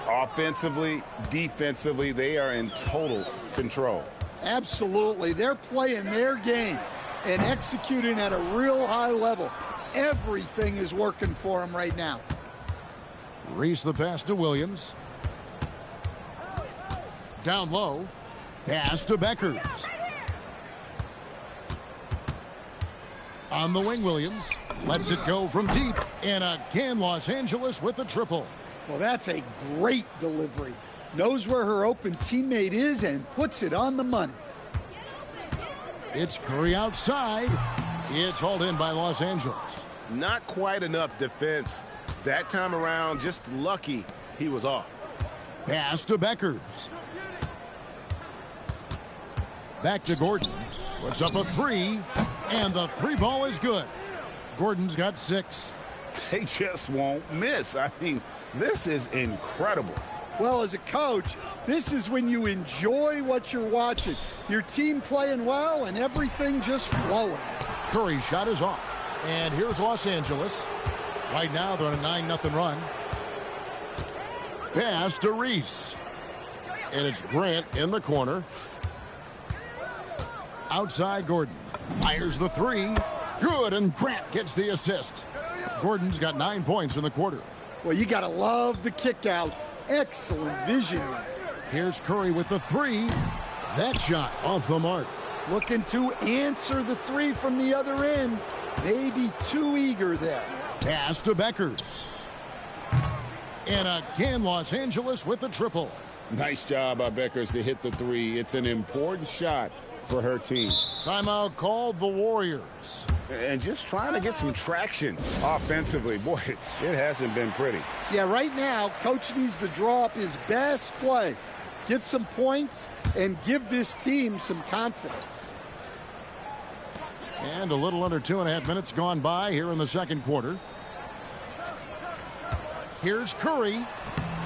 Offensively, defensively, they are in total control. Absolutely. They're playing their game and executing at a real high level. Everything is working for them right now. Reese the pass to Williams. Down low. Pass to Beckers. On the wing, Williams lets it go from deep. And again, Los Angeles with the triple. Well, that's a great delivery. Knows where her open teammate is and puts it on the money. It's Curry outside. It's hauled in by Los Angeles. Not quite enough defense. That time around, just lucky he was off. Pass to Beckers. Back to Gordon. Puts up a three. And the three ball is good. Gordon's got 6. They just won't miss. I mean, this is incredible. Well, as a coach, this is when you enjoy what you're watching. Your team playing well and everything just flowing. Curry's shot is off. And here's Los Angeles. Right now, they're on a 9-0 run. Pass to Reese. And it's Grant in the corner. Outside Gordon. Fires the three. Good, and Grant gets the assist. Gordon's got 9 points in the quarter. Well, you got to love the kick out. Excellent vision. Here's Curry with the three. That shot off the mark. Looking to answer the three from the other end. Maybe too eager there. Pass to Beckers. And again, Los Angeles with the triple. Nice job by Beckers to hit the three. It's an important shot for her team. Timeout called the Warriors. And just trying to get some traction offensively. Boy, it hasn't been pretty. Yeah, right now, Coach needs to draw up his best play. Get some points and give this team some confidence. And a little under 2.5 minutes gone by here in the second quarter. Here's Curry.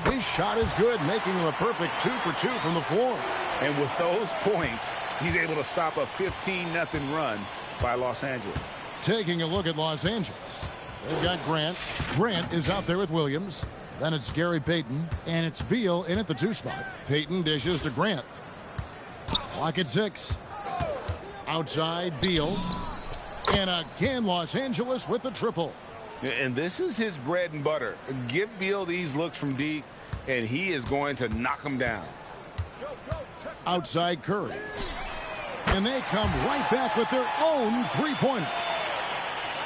His shot is good, making him a perfect 2 for 2 from the floor. And with those points, he's able to stop a 15-0 run by Los Angeles. Taking a look at Los Angeles. They've got Grant. Grant is out there with Williams. Then it's Gary Payton. And it's Beal in at the 2 spot. Payton dishes to Grant. Clock at 6. Outside Beal. And again, Los Angeles with the triple. And this is his bread and butter. Give Beal these looks from deep, and he is going to knock them down. Outside Curry. And they come right back with their own three-pointer.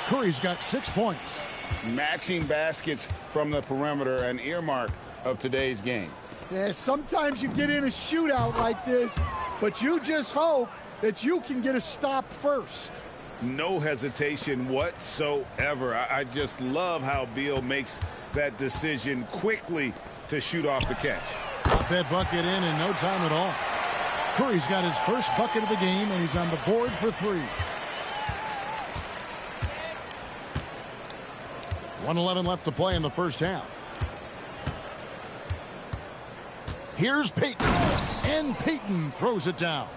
Curry's got 6 points. Matching baskets from the perimeter, an earmark of today's game. Yeah, sometimes you get in a shootout like this, but you just hope that you can get a stop first. No hesitation whatsoever. I just love how Beal makes that decision quickly to shoot off the catch. Got that bucket in no time at all. Curry's got his first bucket of the game, and he's on the board for 3. 1:11 left to play in the first half. Here's Peyton, and Peyton throws it down.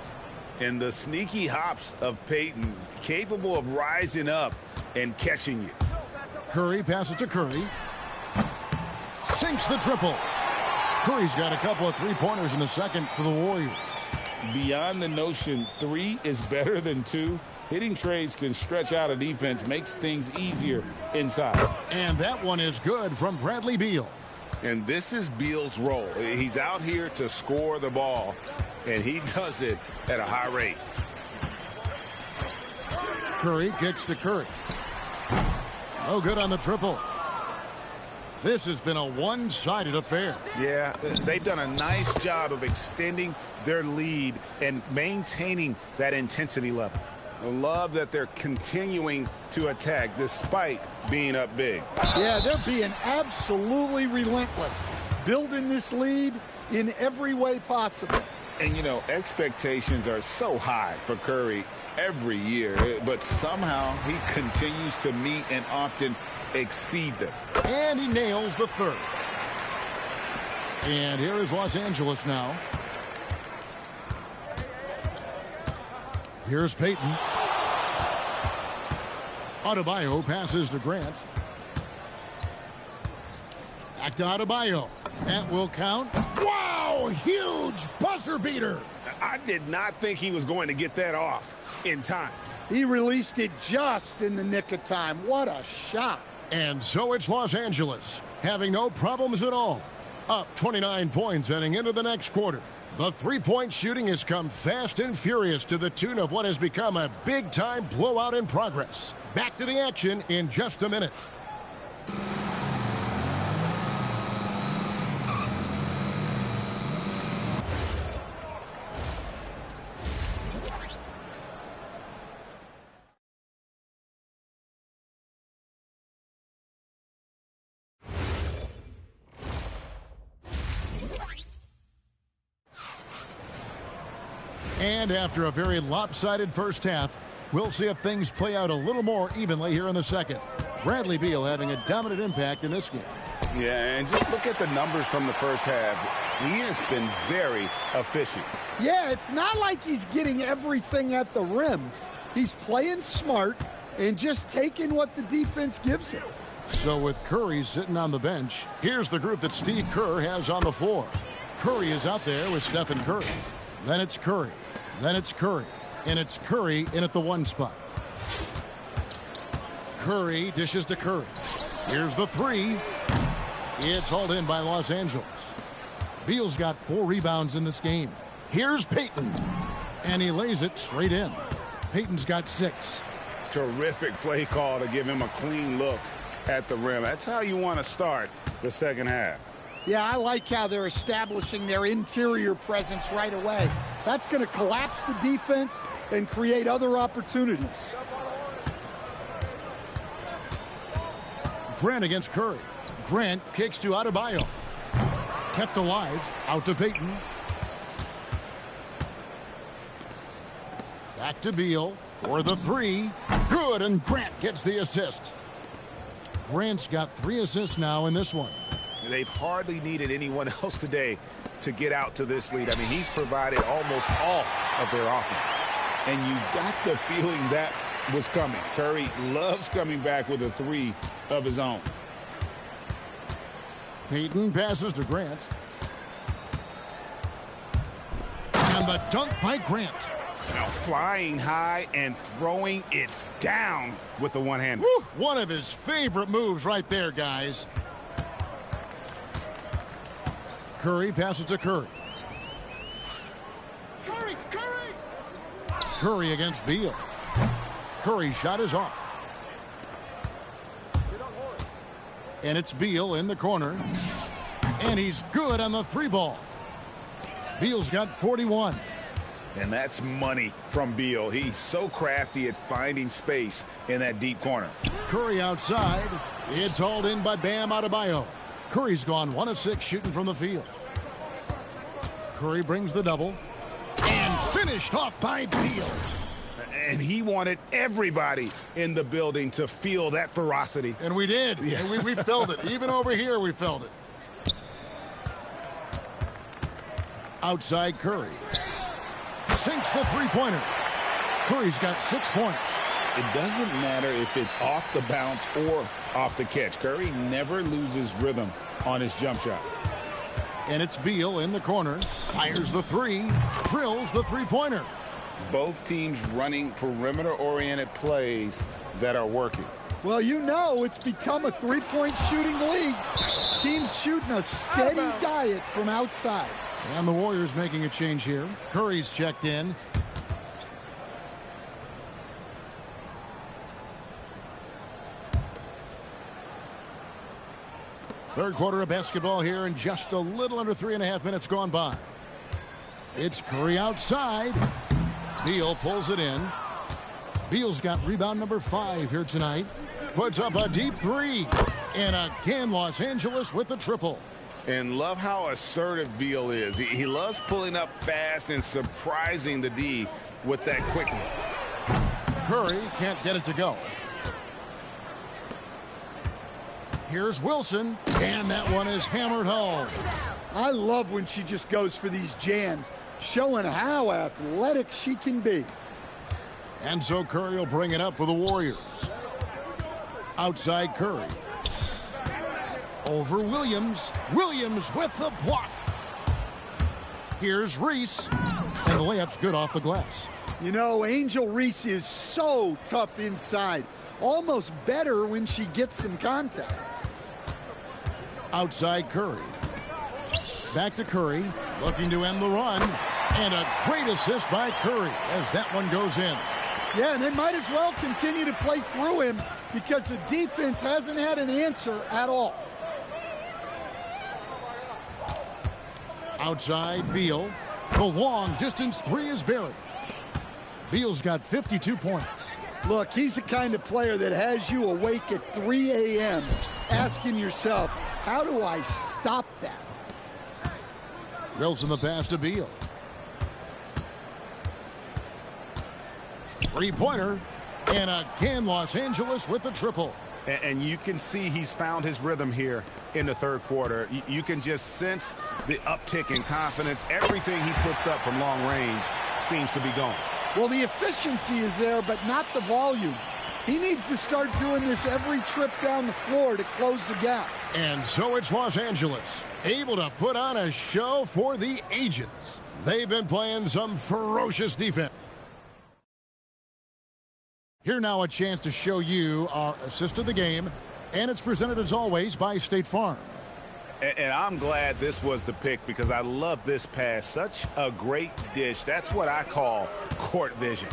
And the sneaky hops of Peyton, capable of rising up and catching you. Curry passes to Curry. Sinks the triple. Curry's got a couple of three-pointers in the second for the Warriors. Beyond the notion 3 is better than 2, hitting trades can stretch out a defense, makes things easier inside. And that one is good from Bradley Beal. And this is Beal's role. He's out here to score the ball, and he does it at a high rate. Curry kicks to Curry. No good on the triple. This has been a one-sided affair. Yeah, they've done a nice job of extending their lead and maintaining that intensity level. I love that they're continuing to attack despite being up big. Yeah, they're being absolutely relentless, building this lead in every way possible. And, you know, expectations are so high for Curry every year, but somehow he continues to meet and often exceed them. And he nails the third. And here is Los Angeles now. Here's Peyton. Adebayo passes to Grant. Back to Adebayo. That will count. Wow! Huge buzzer beater. I did not think he was going to get that off in time. He released it just in the nick of time. What a shot. And so it's Los Angeles, having no problems at all. Up 29 points heading into the next quarter. The three-point shooting has come fast and furious to the tune of what has become a big-time blowout in progress. Back to the action in just a minute. And after a very lopsided first half, we'll see if things play out a little more evenly here in the second. Bradley Beal having a dominant impact in this game. Yeah, and just look at the numbers from the first half. He has been very efficient. Yeah, it's not like he's getting everything at the rim. He's playing smart and just taking what the defense gives him. So with Curry sitting on the bench, here's the group that Steve Kerr has on the floor. Curry is out there with Stephen Curry. Then it's Curry. Then it's Curry. And it's Curry in at the one spot. Curry dishes to Curry. Here's the three. It's hauled in by Los Angeles. Beal's got 4 rebounds in this game. Here's Peyton. And he lays it straight in. Peyton's got 6. Terrific play call to give him a clean look at the rim. That's how you want to start the second half. Yeah, I like how they're establishing their interior presence right away. That's going to collapse the defense and create other opportunities. Grant against Curry. Grant kicks to Adebayo. Kept alive. Out to Peyton. Back to Beal for the 3. Good, and Grant gets the assist. Grant's got 3 assists now in this one. They've hardly needed anyone else today to get out to this lead. I mean, he's provided almost all of their offense. And you got the feeling that was coming. Curry loves coming back with a 3 of his own. Peyton passes to Grant. And the dunk by Grant. Now flying high and throwing it down with the one-hander. One of his favorite moves right there, guys. Curry passes to Curry. Curry against Beal. Curry's shot is off. And it's Beal in the corner. And he's good on the 3 ball. Beal's got 41. And that's money from Beal. He's so crafty at finding space in that deep corner. Curry outside. It's hauled in by Bam Adebayo. Curry's gone 1 of 6 shooting from the field. Curry brings the double. And finished off by Beal. And he wanted everybody in the building to feel that ferocity. And we did. Yeah. And we felt it. Even over here, we felt it. Outside Curry. Sinks the three-pointer. Curry's got 6 points. It doesn't matter if it's off the bounce or off the catch. Curry never loses rhythm on his jump shot. And it's Beal in the corner. Fires the three. Drills the three-pointer. Both teams running perimeter-oriented plays that are working. Well, you know it's become a three-point shooting league. Teams shooting a steady diet from outside. And the Warriors making a change here. Curry's checked in. Third quarter of basketball here, and just a little under 3.5 minutes gone by. It's Curry outside. Beal pulls it in. Beal's got rebound number 5 here tonight. Puts up a deep three. And again, Los Angeles with the triple. And love how assertive Beal is. He loves pulling up fast and surprising the D with that quickness. Curry can't get it to go. Here's Wilson, and that one is hammered home. I love when she just goes for these jams, showing how athletic she can be. And so Curry will bring it up for the Warriors. Outside Curry. Over Williams. Williams with the block. Here's Reese. And the layup's good off the glass. You know, Angel Reese is so tough inside. Almost better when she gets some contact. Outside Curry. Back to Curry. Looking to end the run. And a great assist by Curry as that one goes in. Yeah, and they might as well continue to play through him because the defense hasn't had an answer at all. Outside Beal. The long distance three is buried. Beal's got 52 points. Look, he's the kind of player that has you awake at 3 a.m. asking yourself, how do I stop that? Wilson the pass to Beal. Three-pointer. And again, Los Angeles with the triple. And you can see he's found his rhythm here in the third quarter. You can just sense the uptick in confidence. Everything he puts up from long range seems to be going. Well, the efficiency is there, but not the volume. He needs to start doing this every trip down the floor to close the gap. And so it's Los Angeles, able to put on a show for the ages. They've been playing some ferocious defense. Here now a chance to show you our assist of the game, and it's presented as always by State Farm. And I'm glad this was the pick because I love this pass. Such a great dish. That's what I call court vision.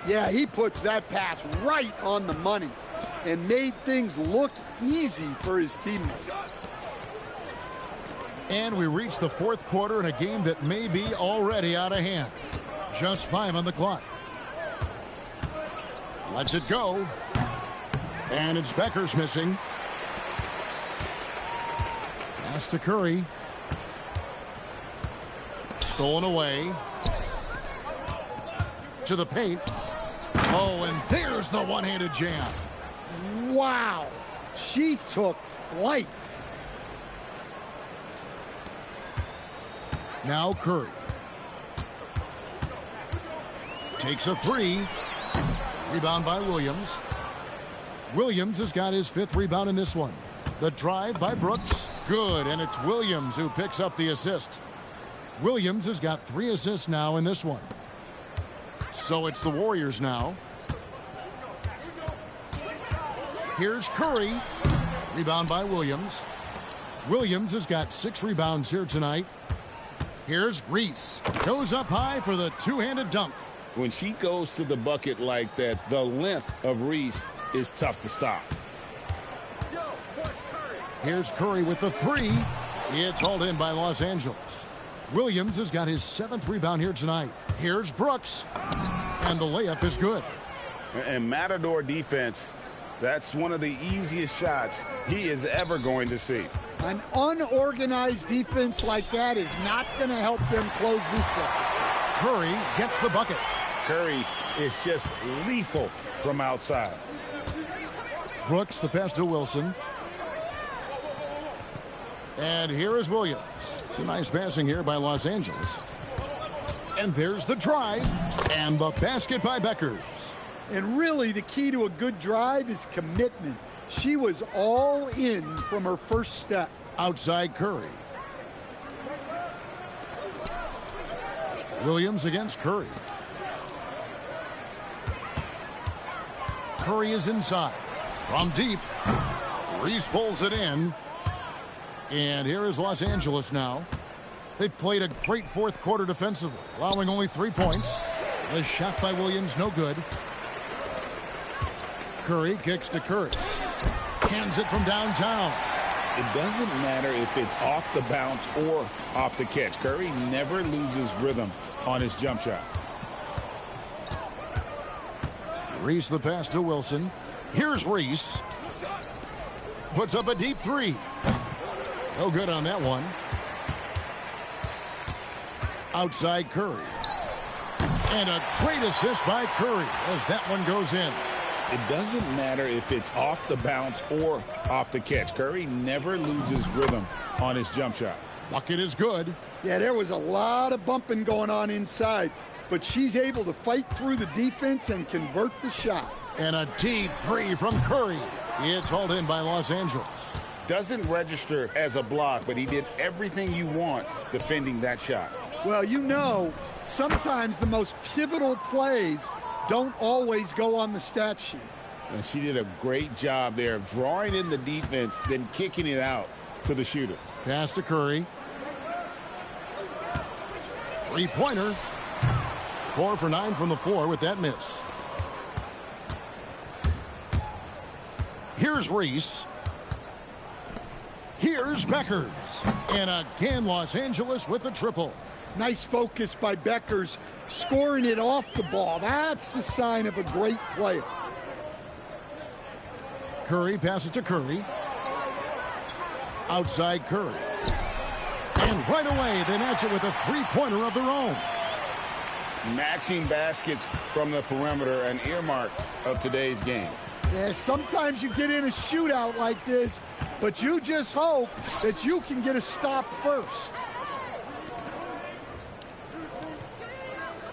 Yeah, he puts that pass right on the money and made things look easy for his teammates. And we reach the fourth quarter in a game that may be already out of hand. Just 5 on the clock. Lets it go. And it's Becker's missing. Pass to Curry. Stolen away. To the paint. Oh, and there's the one-handed jam. Wow. She took flight. Now Curry. Takes a three. Rebound by Williams. Williams has got his 5th rebound in this one. The drive by Brooks. Good, and it's Williams who picks up the assist. Williams has got 3 assists now in this one. So it's the Warriors now. Here's Curry. Rebound by Williams. Williams has got 6 rebounds here tonight. Here's Reese. Goes up high for the two-handed dunk. When she goes to the bucket like that, the length of Reese is tough to stop. Here's Curry with the 3. It's hauled in by Los Angeles. Williams has got his 7th rebound here tonight. Here's Brooks. And the layup is good. And Matador defense, that's one of the easiest shots he is ever going to see. An unorganized defense like that is not going to help them close this deficit. Curry gets the bucket. Curry is just lethal from outside. Brooks, the pass to Wilson. And here is Williams. Some nice passing here by Los Angeles. And there's the drive. And the basket by Beckers. And really, the key to a good drive is commitment. She was all in from her first step. Outside Curry. Williams against Curry. Curry is inside. From deep. Reese pulls it in. And here is Los Angeles now. They've played a great fourth quarter defensively, allowing only 3 points. The shot by Williams, no good. Curry kicks to Curry. Hands it from downtown. It doesn't matter if it's off the bounce or off the catch. Curry never loses rhythm on his jump shot. Reese the pass to Wilson. Here's Reese. Puts up a deep three. No good on that one. Outside Curry. And a great assist by Curry as that one goes in. It doesn't matter if it's off the bounce or off the catch. Curry never loses rhythm on his jump shot. Bucket is good. Yeah, there was a lot of bumping going on inside, but she's able to fight through the defense and convert the shot. And a deep three from Curry. It's hauled in by Los Angeles. Doesn't register as a block, but he did everything you want defending that shot. Well, you know, sometimes the most pivotal plays don't always go on the stat sheet. And she did a great job there of drawing in the defense, then kicking it out to the shooter. Pass to Curry. Three-pointer. 4 for 9 from the floor with that miss. Here's Reese. Here's Beckers. And again, Los Angeles with the triple. Nice focus by Beckers, scoring it off the ball. That's the sign of a great player. Curry passes to Curry. Outside Curry. And right away, they match it with a three-pointer of their own. Matching baskets from the perimeter, an earmark of today's game. Yeah, sometimes you get in a shootout like this, but you just hope that you can get a stop first.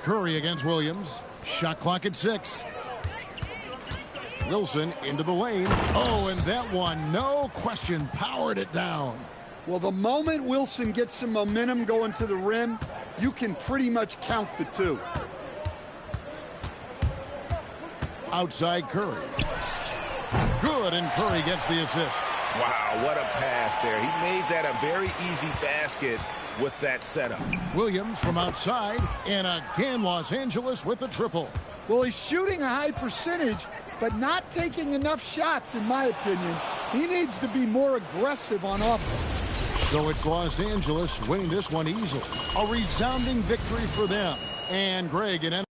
Curry against Williams. Shot clock at 6. Wilson into the lane. Oh, and that one, no question, powered it down. Well, the moment Wilson gets some momentum going to the rim, you can pretty much count the two. Outside Curry. Good, and Curry gets the assist. Wow, what a pass there. He made that a very easy basket with that setup. Williams from outside, and again Los Angeles with the triple. Well, he's shooting a high percentage, but not taking enough shots, in my opinion. He needs to be more aggressive on offense. So it's Los Angeles winning this one easily. A resounding victory for them. And Greg and